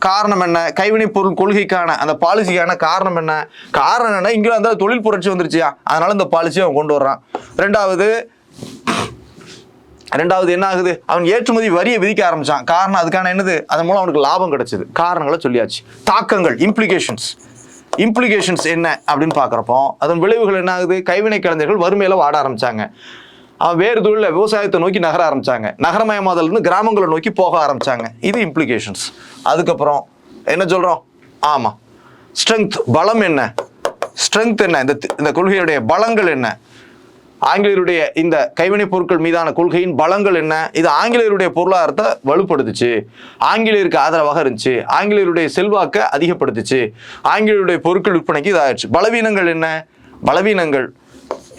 காரணம் என்ன? கைவினை பொருள் கொள்கைக்கான அந்த பாலிசிக்கான காரணம் என்ன? காரணம் என்ன? இங்கிலாந்துல தொழில் புரட்சி வந்துருச்சியா, அதனால இந்த பாலிசியை அவன் கொண்டு வர்றான். ரெண்டாவது என்ன ஆகுது? அவன் ஏற்றுமதி வரியை விதிக்க ஆரம்பிச்சான். காரணம் அதுக்கான என்னது? அதன் மூலம் அவனுக்கு லாபம் கிடைச்சது. காரணங்களை சொல்லியாச்சு. தாக்கங்கள், இம்ப்ளிகேஷன்ஸ் என்ன அப்படின்னு பாக்குறப்போ அதன் விளைவுகள் என்ன ஆகுது? கைவினை கலைஞர்கள் வறுமையில வாட ஆரம்பிச்சாங்க. அவன் வேறு தொழில விவசாயத்தை நோக்கி நகர ஆரம்பிச்சாங்க. நகரமயமாதல் இருந்து கிராமங்களை நோக்கி போக ஆரம்பிச்சாங்க. இது இம்ப்ளிகேஷன்ஸ். அதுக்கப்புறம் என்ன சொல்றோம்? ஆமா, ஸ்ட்ரெங்க், பலம் என்ன? ஸ்ட்ரெங்க் என்ன? இந்த கொள்கையுடைய பலங்கள் என்ன? ஆங்கிலேயருடைய இந்த கைவினை பொருட்கள் மீதான கொள்கையின் பலங்கள் என்ன? இது ஆங்கிலேயருடைய பொருளாதாரத்தை வலுப்படுத்துச்சு, ஆங்கிலேயருக்கு ஆதரவாக இருந்துச்சு, ஆங்கிலேயருடைய செல்வாக்கை அதிகப்படுத்துச்சு, ஆங்கிலேயருடைய பொருட்கள் விற்பனைக்கு இதாகிடுச்சு. பலவீனங்கள் என்ன? பலவீனங்கள்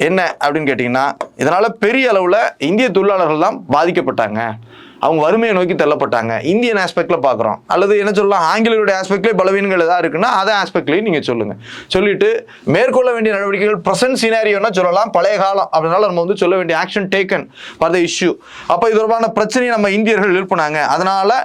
என்ன அப்படின்னு கேட்டீங்கன்னா, இதனால பெரிய அளவுல இந்திய தொழிலாளர்கள் தான் பாதிக்கப்பட்டாங்க, அவங்க வறுமையை நோக்கி தள்ளப்பட்டாங்க. இந்தியன் ஆஸ்பெக்ட்ல பாக்குறோம், அல்லது என்ன சொல்லலாம், ஆங்கிலேயருடைய ஆஸ்பெக்ட்லேயே பலவீனங்கள் ஏதாவது இருக்குன்னா அதை ஆஸ்பெக்ட்லையும் நீங்க சொல்லுங்க. சொல்லிட்டு மேற்கொள்ள வேண்டிய நடவடிக்கைகள் பிரசன்ட் சினாரியோன்னா சொல்லலாம், பழைய காலம் அப்படினால நம்ம வந்து சொல்ல வேண்டிய action taken for the issue. அப்ப இது தொடர்பான பிரச்சனையை நம்ம இந்தியர்கள் எழுப்பினாங்க, அதனால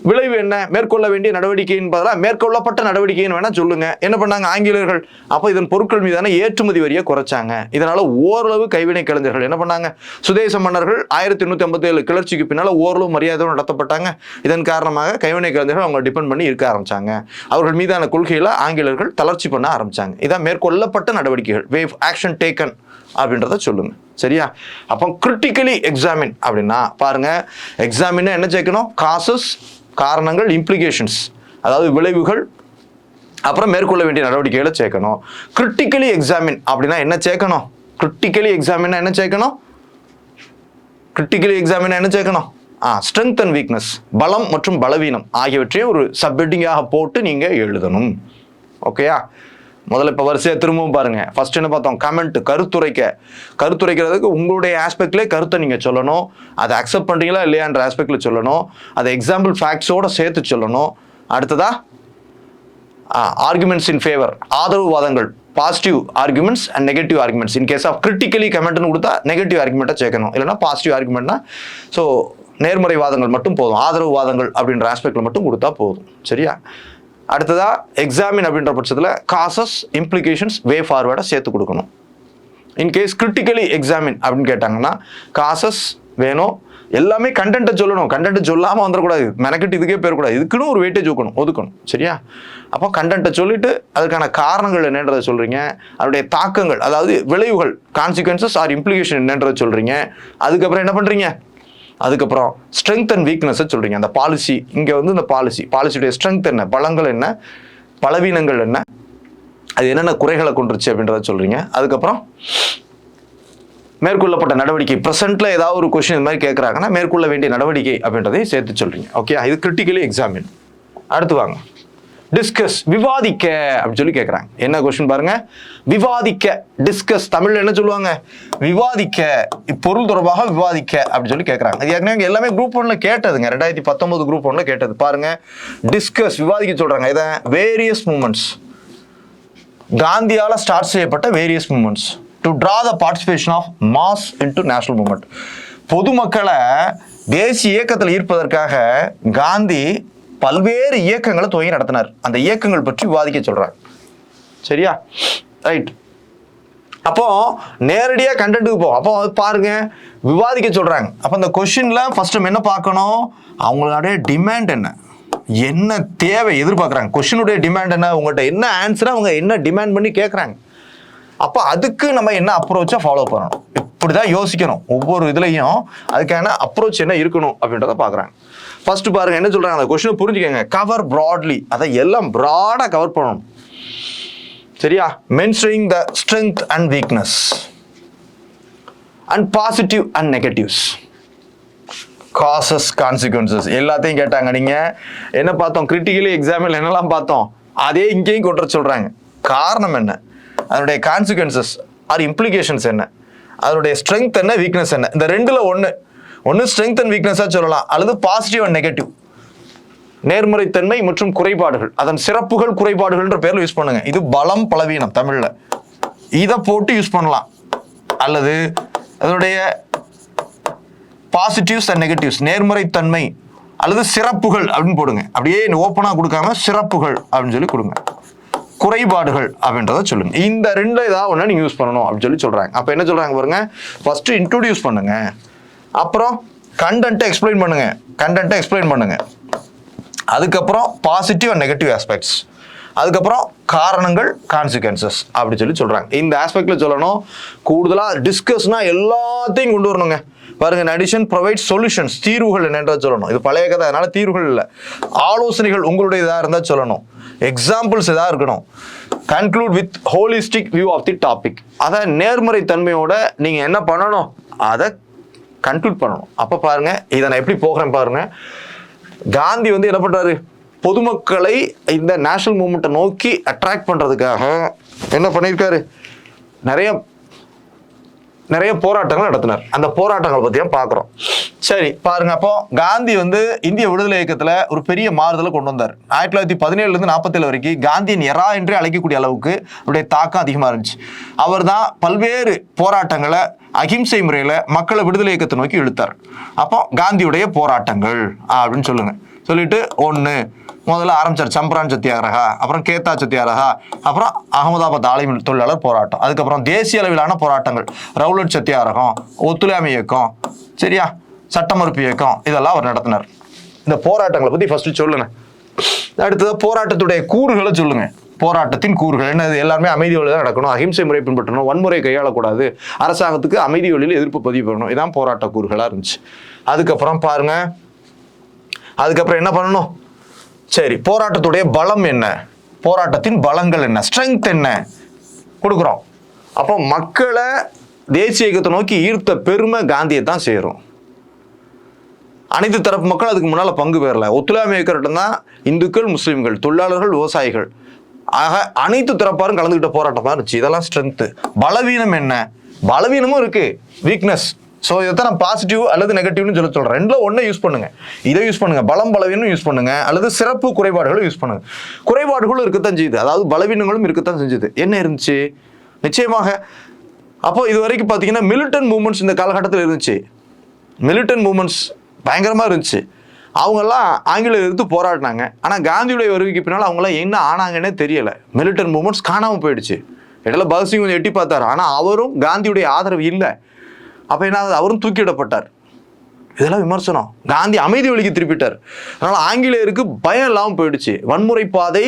விளைவு என்ன? மேற்கொள்ள வேண்டிய நடவடிக்கையின் பதிலாக மேற்கொள்ளப்பட்ட நடவடிக்கைன்னு வேணா சொல்லுங்க. என்ன பண்ணாங்க ஆங்கிலேயர்கள்? அப்போ இதன் பொருட்கள் மீதான ஏற்றுமதி வரியை குறைச்சாங்க. இதனால ஓரளவு கைவினை கலைஞர்கள் என்ன பண்ணாங்க? சுதேச மன்னர்கள் 1857 கிளர்ச்சிக்கு பின்னால ஓரளவு மரியாதையோடு நடத்தப்பட்டாங்க. இதன் காரணமாக கைவினை கலைஞர்கள் அவங்க டிபெண்ட் பண்ணி இருக்க ஆரம்பிச்சாங்க. அவர்கள் மீதான கொள்கையில ஆங்கிலேயர்கள் தளர்ச்சி பண்ண ஆரம்பிச்சாங்க. இதான் மேற்கொள்ளப்பட்ட நடவடிக்கைகள், வேவ் ஆக்ஷன் டேக்கன் அப்படின்றத சொல்லுங்க. சரியா? அப்போ கிரிட்டிக்கலி எக்ஸாமின் அப்படின்னா பாருங்க, எக்ஸாமின் என்ன சேர்க்கணும்? காசஸ், காரணங்கள், இம்ப்ளிகேஷன்ஸ், அதாவது விளைவுகள், அப்புறம் மேற்கொள்ள வேண்டிய நடவடிக்கைகளை சேர்க்கணும். கிரிட்டிக்கலி எக்ஸாமின் அப்படின்னா என்ன சேர்க்கணும்? கிரிட்டிக்கலி எக்ஸாமின் என்ன சேர்க்கணும்? கிரிட்டிக்கலி எக்ஸாமின் என்ன சேர்க்கணும்? ஸ்ட்ரென்த் அண்ட் வீக்னஸ், பலம் மற்றும் பலவீனம் ஆகியவற்றையும் ஒரு சப்ஹெட்டிங்காக போட்டு நீங்க எழுதணும். ஓகேயா? முதல்ல இப்போ வரிசையாக திரும்பவும் பாருங்க. ஃபர்ஸ்ட் என்ன பார்த்தோம்? கமெண்ட், கருத்துரைக்கிறதுக்கு உங்களுடைய ஆஸ்பெக்ட்லேயே கருத்தை நீங்கள் சொல்லணும். அதை அக்செப்ட் பண்ணுறீங்களா இல்லையான்ற ஆஸ்பெக்டில் சொல்லணும். அதை எக்ஸாம்பிள் ஃபேக்ட்ஸோடு சேர்த்து சொல்லணும். அடுத்ததா ஆர்குமெண்ட்ஸ் இன் ஃபேவர், ஆதரவு வாதங்கள், positive arguments and negative arguments. In case of critically கமெண்ட்னு கொடுத்தா நெகட்டிவ் ஆர்குமெண்ட்டை சேர்க்கணும், இல்லைனா பாசிட்டிவ் ஆர்குமெண்ட்னா ஸோ நேர்மறை வாதங்கள் மட்டும் போதும், ஆதரவு வாதங்கள் அப்படின்ற ஆஸ்பெக்டில் மட்டும் கொடுத்தா போதும். சரியா? அடுத்ததா எக்ஸாமின் அப்படின்ற பட்சத்தில் காசஸ், இம்ப்ளிகேஷன்ஸ், வே ஃபார்வர்டை சேர்த்து கொடுக்கணும். இன்கேஸ் கிரிட்டிக்கலி எக்ஸாமின் அப்படின்னு கேட்டாங்கன்னா காசஸ் வேணும், எல்லாமே கண்டென்ட்டை சொல்லணும். கண்டென்ட்டை சொல்லாமல் வந்துடக்கூடாது, மெனக்கெட்டு இதுக்கே போயிடக்கூடாது. இதுக்குன்னு ஒரு வெயிட்டேஜ் ஒதுக்கணும். சரியா? அப்போ கண்டென்ட்டை சொல்லிட்டு அதுக்கான காரணங்கள் என்னன்றதை சொல்கிறீங்க, அதனுடைய தாக்கங்கள் அதாவது விளைவுகள், கான்சிக்வன்சஸ் ஆர் இம்ப்ளிகேஷன் என்னன்றதை சொல்கிறீங்க. அதுக்கப்புறம் என்ன பண்ணுறீங்க? அதுக்கப்புறம் ஸ்ட்ரென்த் அண்ட் வீக்னஸை சொல்கிறீங்க. அந்த பாலிசி, இங்கே வந்து இந்த பாலிசியுடைய ஸ்ட்ரென்த் என்ன, பலங்கள் என்ன, பலவீனங்கள் என்ன, அது என்னென்ன குறைகளை கொண்டுருச்சு அப்படின்றத சொல்கிறீங்க. அதுக்கப்புறம் மேற்கொள்ளப்பட்ட நடவடிக்கை, ப்ரெசென்ட்ல ஏதாவது ஒரு கொஸ்டின் இந்த மாதிரி கேட்குறாங்கன்னா மேற்கொள்ள வேண்டிய நடவடிக்கை அப்படின்றதையும் சேர்த்து சொல்கிறீங்க. ஓகே, இது கிரிட்டிக்கலி எக்ஸாமின். அடுத்து வாங்க, டிஸ்கஸ், விவாதிக்க அப்படின்னு சொல்லி கேட்குறாங்க. என்ன கொஸ்டின் பாருங்க, விவாதிக்க, டிஸ்கஸ் தமிழ்ல என்ன சொல்லுவாங்க? விவாதிக்க, இப்பொருள் தொடர்பாக விவாதிக்க அப்படின்னு சொல்லி கேட்குறாங்க. அது ஏற்கனவே எல்லாமே குரூப் 1ல கேட்டதுங்க, 2019 குரூப் 1ல கேட்டது. பாருங்க, டிஸ்கஸ், விவாதிக்க சொல்றாங்க. இதை வேரியஸ் மூமெண்ட்ஸ், காந்தியால ஸ்டார்ட் செய்யப்பட்ட various movements to draw the participation of mass into national movement. பொதுமக்களை தேசிய இயக்கத்தில் ஈர்ப்பதற்காக காந்தி பல்வேறு இயக்கங்களை துவங்கி நடத்தினார். அந்த இயக்கங்கள் பற்றி விவாதிக்க சொல்றாங்க. சரியா? ரைட். அப்போ நேரடியா கண்டென்ட்டுக்கு போ. அப்போ பாருங்க, விவாதிக்க சொல்றாங்க. அப்போ அந்த கொஸ்டின்ல ஃபர்ஸ்ட் என்ன பார்க்கணும்? அவங்களுடைய டிமாண்ட் என்ன தேவை எதிர்பார்க்குறாங்க. கொஸ்டினுடைய டிமாண்ட் என்ன, உங்கள்கிட்ட என்ன ஆன்சரை அவங்க என்ன டிமாண்ட் பண்ணி கேட்குறாங்க. அப்போ அதுக்கு நம்ம என்ன அப்ரோச்சை ஃபாலோ பண்ணணும், இப்படிதான் யோசிக்கணும். ஒவ்வொரு இதுலையும் அதுக்கான அப்ரோச் என்ன இருக்கணும் அப்படின்றத பார்க்குறாங்க. ஃபர்ஸ்ட் பாருங்க என்ன சொல்றாங்க, அந்த கொஸ்டினை புரிஞ்சுக்கங்க. கவர் ப்ராட்லி, அதை எல்லாம் ப்ராடா கவர் பண்ணணும். சரியா? Mentioning the strength and weakness and positive and negatives, causes, consequences எல்லாத்தையும் கேட்டாங்க. நீங்க என்ன பார்த்தோம்? கிரிட்டிக்கலி எக்ஸாமில் என்னெல்லாம் பார்த்தோம், அதே இங்கேயும் கொண்டு வர சொல்றாங்க. காரணம் என்ன, அதனுடைய கான்சிக்வன்சஸ் ஆர் இம்ப்ளிகேஷன்ஸ் என்ன, அதனுடைய ஸ்ட்ரென்த் என்ன, வீக்னஸ் என்ன. இந்த ரெண்டுல ஒன்று ஸ்ட்ரென்த் அண்ட் வீக்னஸாக சொல்லலாம், அல்லது பாசிட்டிவ் அண்ட் நெகட்டிவ், நேர்மறைத்தன்மை மற்றும் குறைபாடுகள், அதன் சிறப்புகள் குறைபாடுகள்ன்ற பேர்ல யூஸ் பண்ணுங்க. இது பலம் பலவீனம் தமிழ்ல, இதை போட்டு யூஸ் பண்ணலாம். அல்லது அதனுடைய பாசிட்டிவ்ஸ் அண்ட் நெகட்டிவ்ஸ், நேர்மறைத்தன்மை அல்லது சிறப்புகள் அப்படின்னு போடுங்க. அப்படியே ஓப்பனா கொடுக்காம சிறப்புகள் அப்படின்னு சொல்லி கொடுங்க, குறைபாடுகள் அப்படின்றத சொல்லுங்க. இந்த ரெண்டுல ஏதாவது ஒண்ணு நீங்க யூஸ் பண்ணணும் அப்படின்னு சொல்லி சொல்றாங்க. அப்ப என்ன சொல்றாங்க பாருங்க, ஃபர்ஸ்ட் இன்ட்ரோடியூஸ் பண்ணுங்க, அப்புறம் கண்டென்ட்டை எக்ஸ்பிளைன் பண்ணுங்க, அதுக்கப்புறம் பாசிட்டிவ் அண்ட் நெகட்டிவ் ஆஸ்பெக்ட்ஸ், அதுக்கப்புறம் காரணங்கள், கான்சிக்வன்சஸ் அப்படி சொல்லி சொல்றாங்க. இந்த ஆஸ்பெக்ட்ல சொல்லணும். கூடுதலா டிஸ்கஸ்னா எல்லாத்தையும் கொண்டு வரணுங்க. பாருங்க, அடிஷன் ப்ரொவைட் சொல்யூஷன்ஸ், தீர்வுகள் என்னன்றத சொல்லணும். இது பழைய கதை, அதனால தீர்வுகள் இல்லை, ஆலோசனைகள் உங்களுடைய இதாக இருந்தா சொல்லணும். எக்ஸாம்பிள்ஸ் ஏதாவது இருக்கணும். Conclude with holistic view of the topic, அதை நேர்மறை தன்மையோட நீங்க என்ன பண்ணணும், அதை கன்க்ளூட் பண்ணணும். அப்ப பாருங்க, இதை நான் எப்படி போகிறேன் பாருங்க. காந்தி என்ன பண்றாரு, பொதுமக்களை இந்த நேஷனல் மூவ்மெண்ட்டை நோக்கி அட்ராக்ட் பண்றதுக்காக என்ன பண்ணியிருக்காரு, நிறைய போராட்டங்கள் நடத்தினார். அந்த போராட்டங்களை பற்றியும் பார்க்குறோம். சரி பாருங்க, அப்போ காந்தி இந்திய விடுதலை இயக்கத்தில் ஒரு பெரிய மாறுதலை கொண்டு வந்தார். 1917 47 வரைக்கும் காந்தியின் எரா என்றே அழைக்கக்கூடிய அளவுக்கு அவருடைய தாக்கம் அதிகமாக இருந்துச்சு. அவர் தான் பல்வேறு போராட்டங்களை அகிம்சை முறையில் மக்களை விடுதலை இயக்கத்தை நோக்கி இழுத்தார். அப்போ காந்தியுடைய போராட்டங்கள் அப்படின்னு சொல்லிட்டு முதல்ல ஆரம்பிச்சார் சம்பரான் சத்தியாகிரகா, அப்புறம் கேத்தா சத்தியாகிரகா, அப்புறம் அகமதாபாத் ஆலை தொழிலாளர் போராட்டம், அதுக்கப்புறம் தேசிய அளவிலான போராட்டங்கள், ரவுலட் சத்தியாகிரகம், ஒத்துழையாமை இயக்கம், சரியா, சட்ட மறுப்பு இயக்கம், இதெல்லாம் அவர் நடத்தினார். இந்த போராட்டங்களை பத்தி ஃபர்ஸ்ட் சொல்லுங்க. அடுத்தது போராட்டத்துடைய கூறுகளை சொல்லுங்க. போராட்டத்தின் கூறுகள் என்ன? எல்லாருமே அமைதி வழியில் தான் நடக்கணும், அகிம்சை முறை பின்பற்றணும், வன்முறை கையாளக்கூடாது, அரசாங்கத்துக்கு அமைதி வழியில் எதிர்ப்பு பதிவு பண்ணணும். இதான் போராட்ட கூறுகளா இருந்துச்சு. அதுக்கப்புறம் பாருங்க, அதுக்கப்புறம் என்ன பண்ணணும், சரி போராட்டத்துடைய பலம் என்ன, போராட்டத்தின் பலங்கள் என்ன, ஸ்ட்ரென்த் என்ன கொடுக்குறோம். அப்போ மக்களை தேசிய இயக்கத்தை நோக்கி ஈர்த்த பெருமை காந்தியை தான் சேரும். அனைத்து தரப்பு மக்கள் அதுக்கு முன்னால பங்கு பெறல. ஒத்துழையாமை இயக்கம் தான் இந்துக்கள், முஸ்லிம்கள், தொழிலாளர்கள், விவசாயிகள் ஆக அனைத்து தரப்பாரும் கலந்துகிட்ட போராட்டமா இருந்துச்சு. இதெல்லாம் ஸ்ட்ரென்த். பலவீனம் என்ன, பலவீனமும் இருக்கு, வீக்னஸ். ஸோ இதைத்தான் நான் பாசிட்டிவ் அல்லது நெகட்டிவ்னு சொல்றேன். ரெண்டுல ஒன்றை யூஸ் பண்ணுங்க. இதை யூஸ் பண்ணுங்க, பலம் பலவீனம் யூஸ் பண்ணுங்க, அல்லது சிறப்பு குறைபாடுகளும் யூஸ் பண்ணுங்க. குறைபாடுகளும் இருக்கத்தான் செய்யுது, அதாவது பலவீனங்களும் இருக்கத்தான் செஞ்சது. என்ன இருந்துச்சு நிச்சயமாக. அப்போ இது வரைக்கும் பார்த்தீங்கன்னா மிலிட்டன்ட் மூவ்மெண்ட்ஸ் இந்த காலகட்டத்தில் இருந்துச்சு. மிலிட்டன்ட் மூவ்மெண்ட்ஸ் பயங்கரமாக இருந்துச்சு. அவங்கெல்லாம் ஆங்கிலேயர் எதிர்த்து போராடினாங்க. ஆனால் காந்தியுடைய வருகைக்கு பின்னால் அவங்களாம் என்ன ஆனாங்கன்னே தெரியலை. மிலிட்டன்ட் மூவ்மெண்ட்ஸ் காணாமல் போயிடுச்சு. இடையில பகத்சிங் கொஞ்சம் எட்டி பார்த்தார், ஆனால் அவரும் காந்தியுடைய ஆதரவு இல்லை. அப்போ என்ன ஆகுது, அவரும் தூக்கிவிடப்பட்டார். இதெல்லாம் விமர்சனம். காந்தி அமைதி வழிக்கு திருப்பிட்டார். அதனால் ஆங்கிலேயருக்கு பயம் இல்லாமல் போயிடுச்சு. வன்முறை பாதை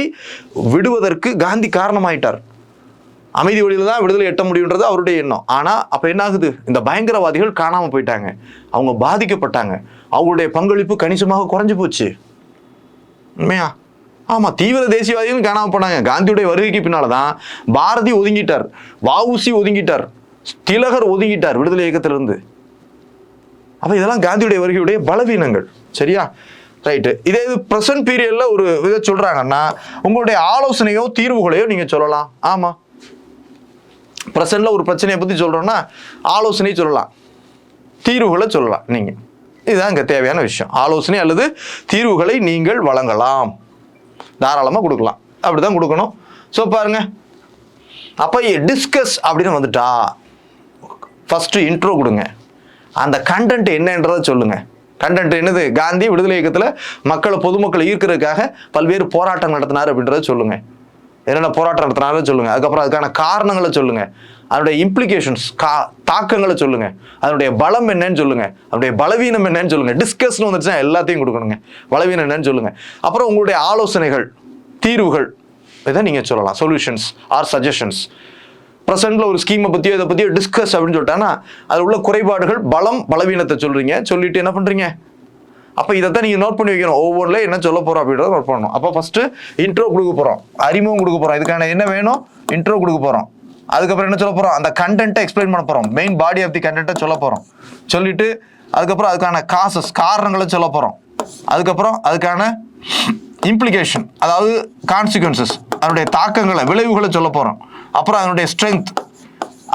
விடுவதற்கு காந்தி காரணமாயிட்டார். அமைதி வழியில் தான் விடுதலை எட்ட முடியுன்றது அவருடைய எண்ணம். ஆனால் அப்போ என்ன ஆகுது, இந்த பயங்கரவாதிகள் காணாமல் போயிட்டாங்க, அவங்க பாதிக்கப்பட்டாங்க, அவங்களுடைய பங்களிப்பு கணிசமாக குறைஞ்சு போச்சு. உண்மையா? ஆமாம், தீவிர தேசியவாதிகள் காணாமல் போனாங்க. காந்தியுடைய வருகைக்கு பின்னால் தான் பாரதி ஒதுங்கிட்டார், வஉசி ஒதுங்கிட்டார், திலகர் ஒதுங்கிட்டார் விடுதலை இயக்கத்திலிருந்து. அப்போ இதெல்லாம் காந்தியுடைய வருகையுடைய பலவீனங்கள். சரியா? ரைட்டு. இதே இது ப்ரெசன்ட் பீரியட்ல ஒரு இதை சொல்றாங்கன்னா உங்களுடைய ஆலோசனையோ தீர்வுகளையோ நீங்க சொல்லலாம். ஆமா, ப்ரெசென்ட்ல ஒரு பிரச்சனையை பத்தி சொல்றோம்னா ஆலோசனை சொல்லலாம், தீர்வுகளை சொல்லலாம். நீங்க இதுதான் இங்க தேவையான விஷயம். ஆலோசனை அல்லது தீர்வுகளை நீங்கள் வழங்கலாம், தாராளமாக கொடுக்கலாம். அப்படிதான் கொடுக்கணும். ஸோ பாருங்க, அப்போ டிஸ்கஸ் அப்படின்னு வந்துட்டா ஃபர்ஸ்ட் இன்ட்ரோ கொடுங்க. அந்த கண்டென்ட் என்னன்றதை சொல்லுங்க. கண்டென்ட் என்னது? காந்தி விடுதலை இயக்கத்தில் மக்களை, பொதுமக்களை ஈர்க்கிறதுக்காக பல்வேறு போராட்டம் நடத்தினார் அப்படின்றத சொல்லுங்க. என்னென்ன போராட்டம் நடத்தினாலும் சொல்லுங்க. அதுக்கப்புறம் அதுக்கான காரணங்களை சொல்லுங்க, அதனுடைய இம்ப்ளிகேஷன்ஸ், தாக்கங்களை சொல்லுங்க, அதனுடைய பலம் என்னன்னு சொல்லுங்க, அதனுடைய பலவீனம் என்னன்னு சொல்லுங்க. டிஸ்கஸ்னு வந்துச்சுன்னா எல்லாத்தையும் கொடுக்கணுங்க. பலவீனம் என்னன்னு சொல்லுங்க. அப்புறம் உங்களுடைய ஆலோசனைகள், தீர்வுகள் இதை நீங்க சொல்லலாம். Solutions R suggestions. ப்ரெசென்ட்ல ஒரு ஸ்கீமை பத்தியோ இதை பத்தியோ டிஸ்கஸ் அப்படின்னு சொல்லிட்டாங்கன்னா அது உள்ள குறைபாடுகள், பலம், பலவீனத்தை சொல்றீங்க. சொல்லிட்டு என்ன பண்றீங்க? அப்போ இதைத்தான் நீங்கள் நோட் பண்ணி வைக்கணும். ஒவ்வொன்றில் என்ன சொல்ல போகிறோம் அப்படின்றத நோட் பண்ணணும். அப்போ ஃபஸ்ட்டு இன்ட்ரோ கொடுக்க போகிறோம், அறிமுகம் கொடுக்க போகிறோம். இதுக்கான என்ன வேணும்? இன்ட்ரோ கொடுக்க போகிறோம். அதுக்கப்புறம் என்ன சொல்ல போகிறோம்? அந்த கண்டென்ட்டை எக்ஸ்பிளைன் பண்ண போகிறோம். மெயின் பாடி ஆஃப் தி கண்டென்ட்டை சொல்ல போகிறோம். சொல்லிட்டு அதுக்கப்புறம் அதுக்கான காசஸ், காரணங்களை சொல்ல போகிறோம். அதுக்கப்புறம் அதுக்கான இம்ப்ளிகேஷன், அதாவது கான்சிக்வன்சஸ், அதனுடைய தாக்கங்களை, விளைவுகளை சொல்ல போகிறோம். அப்புறம் அதனுடைய ஸ்ட்ரென்த்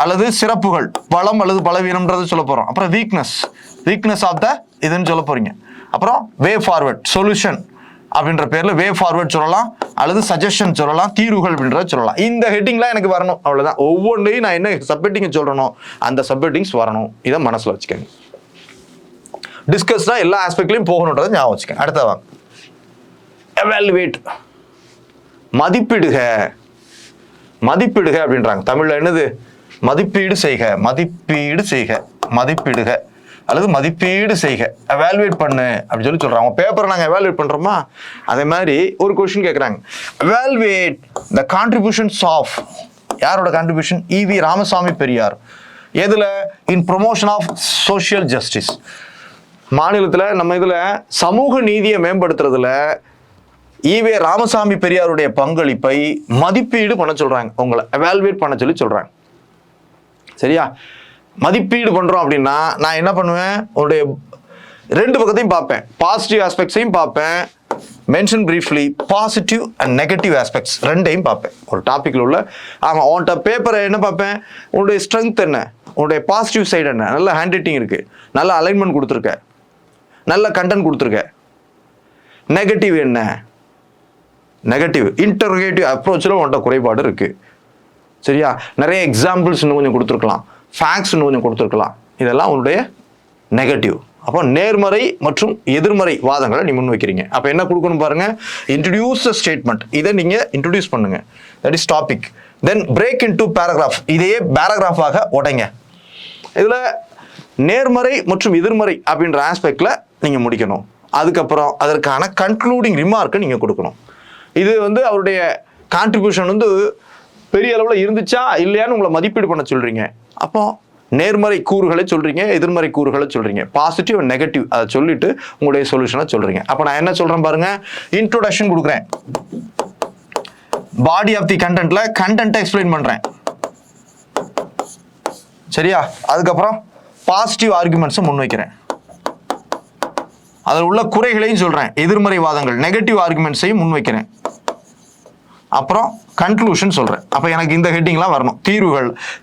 அல்லது சிறப்புகள், பலம் அல்லது பலவீனம்ன்றதை சொல்ல போகிறோம். அப்புறம் வீக்னஸ் ஆஃப் த இதுன்னு சொல்ல போகிறீங்க. அப்புறம் வே ஃபார்வர்ட், சொல்யூஷன் அப்படின்ற பேரில் வே ஃபார்வர்ட் சொல்லலாம், அல்லது சஜஷன் சொல்லலாம், தீர்வுகள் அப்படின்றத சொல்லலாம். இந்த ஹெட்டிங்லாம் எனக்கு வரணும், அவ்வளோதான். ஒவ்வொன்றையும் நான் என்ன சப்ஹெட்டிங் சொல்கிறனோ அந்த சப்ஹெட்டிங்ஸ் வரணும். இதை மனசில் வச்சுக்கோங்க. டிஸ்கஸ் தான் எல்லா ஆஸ்பெக்ட்லையும் போகணுன்றதை ஞாபகம் வச்சுக்கோங்க. அடுத்த வாங்க, எவாலுவேட், மதிப்பிடுக. மதிப்பிடுக அப்படின்றாங்க. தமிழில் என்னது? மதிப்பீடு செய்க, மதிப்பீடு செய்க, மதிப்பிடுக அல்லது மதிப்பீடு செய்க, எவாலுவேட் பண்ணு அப்படின்னு சொல்லி சொல்றாங்க. பேப்பரை நாங்கள் எவாலுவேட் பண்றோமா? அதே மாதிரி ஒரு கொஸ்டின் கேட்குறாங்க, எவாலுவேட் த கான்ட்ரிபியூஷன்ஸ் ஆஃப், யாரோட கான்ட்ரிபியூஷன்? ஈவி ராமசாமி பெரியார். எதுல? இன் ப்ரொமோஷன் ஆஃப் சோஷியல் ஜஸ்டிஸ். மாநிலத்தில் நம்ம இதில் சமூக நீதியை மேம்படுத்துறதுல ஈவே ராமசாமி பெரியாருடைய பங்களிப்பை மதிப்பீடு பண்ண சொல்றாங்க. உங்களை எவாலுவேட் பண்ண சொல்லி சொல்றாங்க. சரியா? மதிப்பீடு பண்றோம் அப்படின்னா நான் என்ன பண்ணுவேன்? உங்களுடைய ரெண்டு பக்கத்தையும் பார்ப்பேன், பாசிட்டிவ் ஆஸ்பெக்ட்ஸையும் பார்ப்பேன், mention briefly positive and negative aspects ரெண்டையும் பார்ப்பேன் ஒரு டாபிக்ல உள்ள. ஆமாம், உன்கிட்ட பேப்பரை என்ன பார்ப்பேன்? உன்னுடைய ஸ்ட்ரென்த் என்ன, உன்னுடைய பாசிட்டிவ் சைடு என்ன, நல்ல ஹேண்ட் ரைட்டிங் இருக்கு, நல்ல அலைன்மெண்ட் கொடுத்துருக்க, நல்ல கண்டென்ட் கொடுத்துருக்க. நெகட்டிவ் என்ன? நெகட்டிவ் இன்டர்கேட்டிவ் அப்ரோச்சில் உன்கிட்ட குறைபாடு இருக்கு. சரியா? நிறைய எக்ஸாம்பிள்ஸ் இன்னும் கொஞ்சம் கொடுத்துருக்கலாம், ஃபேக்ட்ஸ் இன்னும் கொஞ்சம் கொடுத்துருக்கலாம். இதெல்லாம் உன்னுடைய நெகட்டிவ். அப்போ நேர்மறை மற்றும் எதிர்மறை வாதங்களை நீ முன் வைக்கிறீங்க. அப்போ என்ன கொடுக்கணும் பாருங்க, இன்ட்ரடியூஸ் அ ஸ்டேட்மெண்ட். இதை நீங்க இன்ட்ரடியூஸ் பண்ணுங்க, that is topic. Then break into paragraph, இதையே பேராகிராஃபாக உடைங்க. இதுல நேர்மறை மற்றும் எதிர்மறை அப்படின்ற ஆஸ்பெக்ட்ல நீங்க முடிக்கணும். அதுக்கப்புறம் அதற்கான கன்க்ளூடிங் ரிமார்க்கை நீங்க கொடுக்கணும். இது அவருடைய கான்ட்ரிபியூஷன் பெரிய அளவில் இருந்துச்சா இல்லையான்னு உங்களை மதிப்பீடு பண்ண சொல்றீங்க. அப்போ நேர்மறை கூறுகளை சொல்றீங்க, எதிர்மறை கூறுகளை சொல்றீங்க, பாசிட்டிவ் அண்ட் நெகட்டிவ் அதை சொல்லிட்டு உங்களுடைய சொல்யூஷனை சொல்றீங்க. அப்போ நான் என்ன சொல்றேன் பாருங்க, இன்ட்ரோடக்ஷன் கொடுக்குறேன். பாடி ஆஃப் தி கண்டென்ட்ல கண்டென்ட்டை எக்ஸ்பிளைன் பண்றேன். சரியா? அதுக்கப்புறம் பாசிட்டிவ் ஆர்குமெண்ட்ஸை முன்வைக்கிறேன். அதில் உள்ள குறைகளையும் சொல்றேன். எதிர்மறை வாதங்கள் நெகட்டிவ் ஆர்குமெண்ட்ஸையும் முன்வைக்கிறேன். அப்புறம் கன்க்ளூஷன் சொல்றேன். அப்ப எனக்கு இந்த ஹெட்டிங்லாம் வரணும்.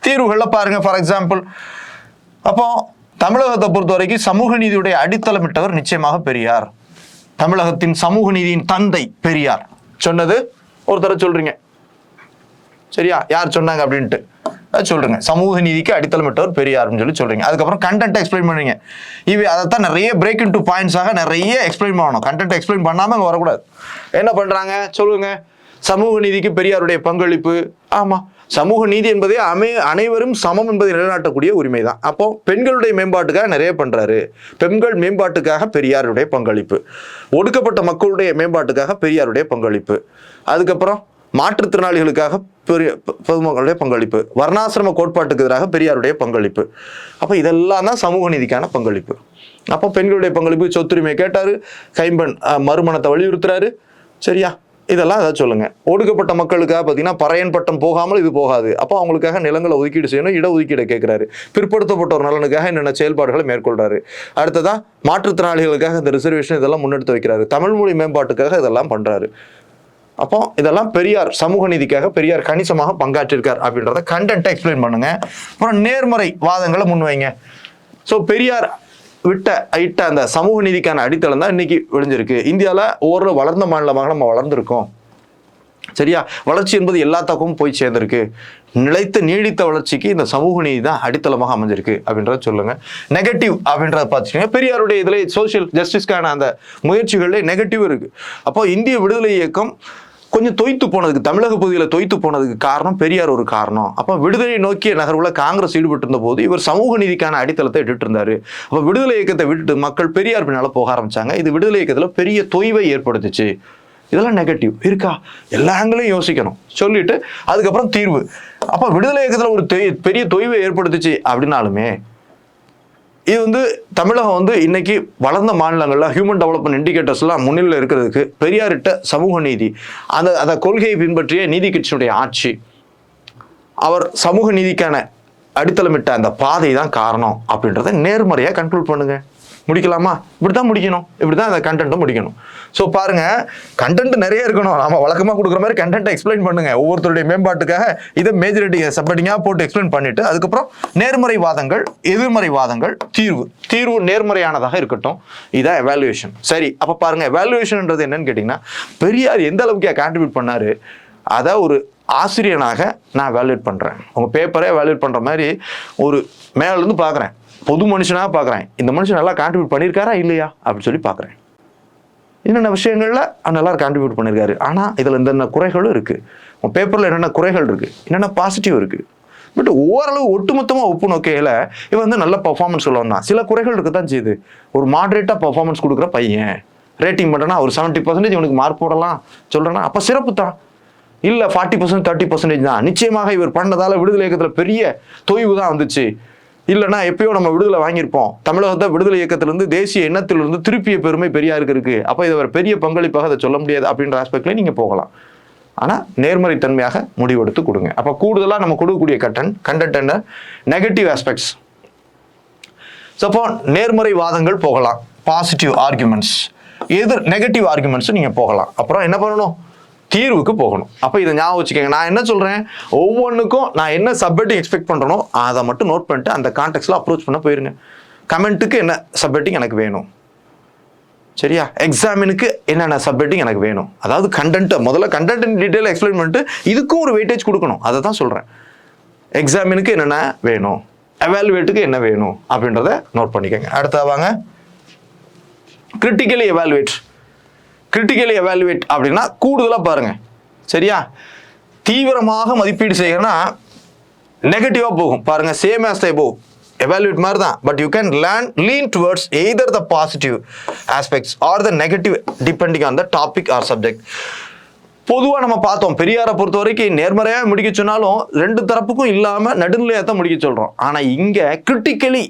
தீர்வுகள்ல பாருங்க. ஃபார் எக்ஸாம்பிள், அப்போ தமிழகத்தை பொறுத்த வரைக்கும் சமூக நீதியுடைய அடித்தளமிட்டவர் நிச்சயமாக பெரியார். தமிழகத்தின் சமூக நீதியின் தந்தை பெரியார் சொன்னது ஒருத்தர சொல்றீங்க. சரியா? யார் சொன்னாங்க அப்படின்ட்டு சொல்றீங்க. சமூக நீதிக்கு அடித்தளமிட்டவர் பெரியார்னு சொல்றீங்க. அதுக்கப்புறம் கண்டென்ட் எக்ஸ்பிளைன் பண்ணுவீங்க. அதைத்தான் நிறைய பிரேக் இன் டு பாயிண்ட்ஸாக நிறைய எக்ஸ்பிளைன் பண்ணணும். கண்டென்ட் எக்ஸ்பிளைன் பண்ணாம அங்க வரக்கூடாது. என்ன பண்றாங்க சொல்லுங்க. சமூக நீதிக்கு பெரியாருடைய பங்களிப்பு. ஆமா, சமூக நீதி என்பதே அனைவரும் சமம் என்பதை நிலைநாட்டக்கூடிய உரிமை தான். அப்போ பெண்களுடைய மேம்பாட்டுக்காக நிறைய பண்றாரு. பெண்கள் மேம்பாட்டுக்காக பெரியாருடைய பங்களிப்பு. ஒடுக்கப்பட்ட மக்களுடைய மேம்பாட்டுக்காக பெரியாருடைய பங்களிப்பு. அதுக்கப்புறம் மாற்றுத்திறனாளிகளுக்காக பொதுமக்களுடைய பங்களிப்பு. வர்ணாசிரம கோட்பாட்டுக்கு எதிராக பெரியாருடைய பங்களிப்பு. அப்போ இதெல்லாம் தான் சமூக நீதிக்கான பங்களிப்பு. அப்போ பெண்களுடைய பங்களிப்பு, சொத்துரிமை கேட்டாரு, கைம்பெண் மறுமணத்தை வலியுறுத்துறாரு. சரியா? இதெல்லாம் அதை சொல்லுங்க. ஒடுக்கப்பட்ட மக்களுக்காக பார்த்தீங்கன்னா பறையன் பட்டம் போகாமல் இது போகாது. அப்போ அவங்களுக்காக நிலங்களை ஒதுக்கீடு செய்யணும், இடஒதுக்கீடு கேட்கிறாரு. பிற்படுத்தப்பட்டோர் நலனுக்காக என்னென்ன செயல்பாடுகளை மேற்கொள்றாரு. அடுத்ததா மாற்றுத்திறனாளிகளுக்காக இந்த ரிசர்வேஷன் இதெல்லாம் முன்னெடுத்து வைக்கிறாரு. தமிழ் மொழி மேம்பாட்டுக்காக இதெல்லாம் பண்றாரு. அப்போ இதெல்லாம் பெரியார் சமூக நீதிக்காக பெரியார் கணிசமாக பங்காற்றிருக்கார் அப்படின்றத கண்டென்ட்டை எக்ஸ்பிளைன் பண்ணுங்க. அப்புறம் நேர்மறை வாதங்களை முன்வைங்க. ஸோ பெரியார் இட்ட அந்த சமூக நீதிக்கான அடித்தளம் தான் இன்னைக்கு விளைஞ்சிருக்கு. இந்தியாவில் ஓரளவு வளர்ந்த மாநிலமாக நம்ம வளர்ந்துருக்கோம். சரியா? வளர்ச்சி என்பது எல்லாத்தாக்கும் போய் சேர்ந்திருக்கு. நிலைத்த நீடித்த வளர்ச்சிக்கு இந்த சமூக நீதி தான் அடித்தளமாக அமைஞ்சிருக்கு அப்படின்றத சொல்லுங்க. நெகட்டிவ் அப்படின்றத பார்த்தீங்கன்னா பெரியாருடைய இதுல சோசியல் ஜஸ்டிஸ்க்கான அந்த முயற்சிகள்ல நெகட்டிவ் இருக்கு. அப்போ இந்திய விடுதலை இயக்கம் கொஞ்சம் தொய்த்து போனதுக்கு, தமிழக பகுதியில் தொய்த்து போனதுக்கு காரணம் பெரியார் ஒரு காரணம். அப்போ விடுதலை நோக்கிய நகர்வுல காங்கிரஸ் ஈடுபட்டு இருந்த போது இவர் சமூக நீதிக்கான அடித்தளத்தை விட்டுட்டு இருந்தாரு. அப்போ விடுதலை இயக்கத்தை விட்டுட்டு மக்கள் பெரியார் பின்னால போக ஆரம்பிச்சாங்க. இது விடுதலை இயக்கத்துல பெரிய தொய்வை ஏற்படுத்துச்சு. இதெல்லாம் நெகட்டிவ் இருக்கா? எல்லா ஆங்கிலையும் யோசிக்கணும். சொல்லிட்டு அதுக்கப்புறம் தீர்வு. அப்ப விடுதலை இயக்கத்துல ஒரு பெரிய தொய்வை ஏற்படுத்துச்சு அப்படின்னாலுமே இது தமிழகம் இன்னைக்கு வளர்ந்த மாநிலங்கள்ல ஹியூமன் டெவலப்மெண்ட் இண்டிகேட்டர்ஸ் எல்லாம் முன்னிலையில் இருக்கிறதுக்கு பெரியாரிட்ட சமூக நீதி, அந்த கொள்கையை பின்பற்றிய நீதி கட்சியினுடைய ஆட்சி, அவர் சமூக நீதிக்கான அடித்தளமிட்ட அந்த பாதை தான் காரணம் அப்படின்றத நேர்மறையா கன்க்ளூட் பண்ணுங்க. முடிக்கலாமா? இப்படித்தான் முடிக்கணும். இப்படிதான் அந்த கண்டென்ட்டும் முடிக்கணும். ஸோ பாருங்க, கண்டென்ட் நிறைய இருக்கணும். நம்ம வழக்கமாக கொடுக்குற மாதிரி கண்டென்ட்டை எக்ஸ்பிளைன் பண்ணுங்க. ஒவ்வொருத்தருடைய மேம்பாட்டுக்காக இதை மேஜரிட்டி சப்பட்டிங்காக போட்டு எக்ஸ்பிளைன் பண்ணிட்டு அதுக்கப்புறம் நேர்மறை வாதங்கள், எதிர்மறை வாதங்கள், தீர்வு நேர்மறையானதாக இருக்கட்டும். இதான் எவாலுவேஷன். சரி, அப்போ பாருங்க, எவாலுவேஷன்ன்றது என்னன்னு கேட்டிங்கன்னா, பெரியார் எந்த அளவுக்கு கான்ட்ரிபியூட் பண்ணாரு அதை ஒரு ஆசிரியனாக நான் எவாலுவேட் பண்ணுறேன். உங்கள் பேப்பரை எவாலுவேட் பண்ணுற மாதிரி ஒரு மேலேருந்து பார்க்குறேன், பொது மனுஷனாக பார்க்குறேன். இந்த மனுஷன் நல்லா கான்ட்ரிபியூட் பண்ணியிருக்காரா இல்லையா அப்படின்னு சொல்லி பார்க்குறேன். என்னென்ன விஷயங்களில் நல்லா கான்ட்ரிபியூட் பண்ணியிருக்காரு, ஆனால் இதில் இந்த குறைகளும் இருக்குது. உங்கள் பேப்பரில் என்னென்ன குறைகள் இருக்குது, என்னென்ன பாசிட்டிவ் இருக்குது. பட் ஓரளவு ஒட்டுமொத்தமாக ஒப்பு நோக்கையில் இவன் நல்ல பர்ஃபார்மன்ஸ் சொல்லணும் தான். சில குறைகள் இருக்க தான் செய்யுது. ஒரு மாடரேட்டாக பர்ஃபார்மன்ஸ் கொடுக்குற பையன் ரேட்டிங் பண்ணுறேன்னா ஒரு 70% இவனுக்கு மார்க் போடலாம் சொல்கிறேன்னா அப்போ சிறப்பு தான். இல்லை 40% 30% தான். நிச்சயமாக இவர் பண்ணதால் விடுதலை இயக்கத்தில் பெரிய தொய்வு தான் வந்துச்சு. இல்லைன்னா எப்பயோ நம்ம விடுதலை வாங்கியிருப்போம். தமிழகத்தை விடுதலை இயக்கத்திலிருந்து தேசிய எண்ணத்திலிருந்து திருப்பிய பெருமை பெரியாருக்கு இருக்கு. அப்போ இதை பெரிய பங்களிப்பாக அதை சொல்ல முடியாது அப்படின்ற ஆஸ்பெக்ட்ல நீங்க போகலாம். ஆனால் நேர்மறைத்தன்மையாக முடிவெடுத்து கொடுங்க. அப்போ கூடுதலாக நம்ம கொடுக்கக்கூடிய கண்டென்ட் என்ன? Negative aspects. சப்போ நேர்மறை வாதங்கள் போகலாம், பாசிட்டிவ் ஆர்குமெண்ட்ஸ். நெகட்டிவ் ஆர்குமெண்ட்ஸ் நீங்க போகலாம். அப்புறம் என்ன பண்ணணும்? தீர்வுக்கு போகணும். அப்போ இதை ஞாபகம் வச்சுக்கோங்க. நான் என்ன சொல்றேன், ஒவ்வொன்றுக்கும் நான் என்ன சப்ஹெட்டிங் எக்ஸ்பெக்ட் பண்றேனோ அதை மட்டும் நோட் பண்ணிட்டு அந்த கான்டெக்ட்ல அப்ரோச் பண்ண போயிருங்க. கமெண்ட்டுக்கு என்ன சப்ஹெட்டிங் எனக்கு வேணும், சரியா? எக்ஸாமினுக்கு என்னென்ன சப்ஹெட்டிங் எனக்கு வேணும். அதாவது முதல்ல கண்டென்ட் டீட்டெயில் எக்ஸ்பிளைன் பண்ணிட்டு இதுக்கும் ஒரு வெயிட்டேஜ் கொடுக்கணும். அதை தான் சொல்றேன். எக்ஸாமினுக்கு என்னென்ன வேணும், எவாலுவேட்டுக்கு என்ன வேணும் அப்படின்றத நோட் பண்ணிக்கோங்க. அடுத்த வாங்க, கிரிட்டிக்கலி எவாலுவேட் அப்படின்னா கூடுதலாக பாருங்க, சரியா? தீவிரமாக மதிப்பீடு செய்யணும்னா நெகட்டிவாக போகும். பாருங்க, சேம் ஆஸ் எபோவ் evaluate மாதிரி தான். But you can lean towards either the positive aspects or the negative depending on the topic or subject. பொதுவாக நம்ம பார்த்தோம், பெரியாரை பொறுத்த வரைக்கும் நேர்மறையாக முடிக்க சொன்னாலும் ரெண்டு தரப்புக்கும் இல்லாமல் நடுநிலையாக தான் முடிக்க சொல்கிறோம். ஆனால் இங்கே கிரிட்டிக்கலி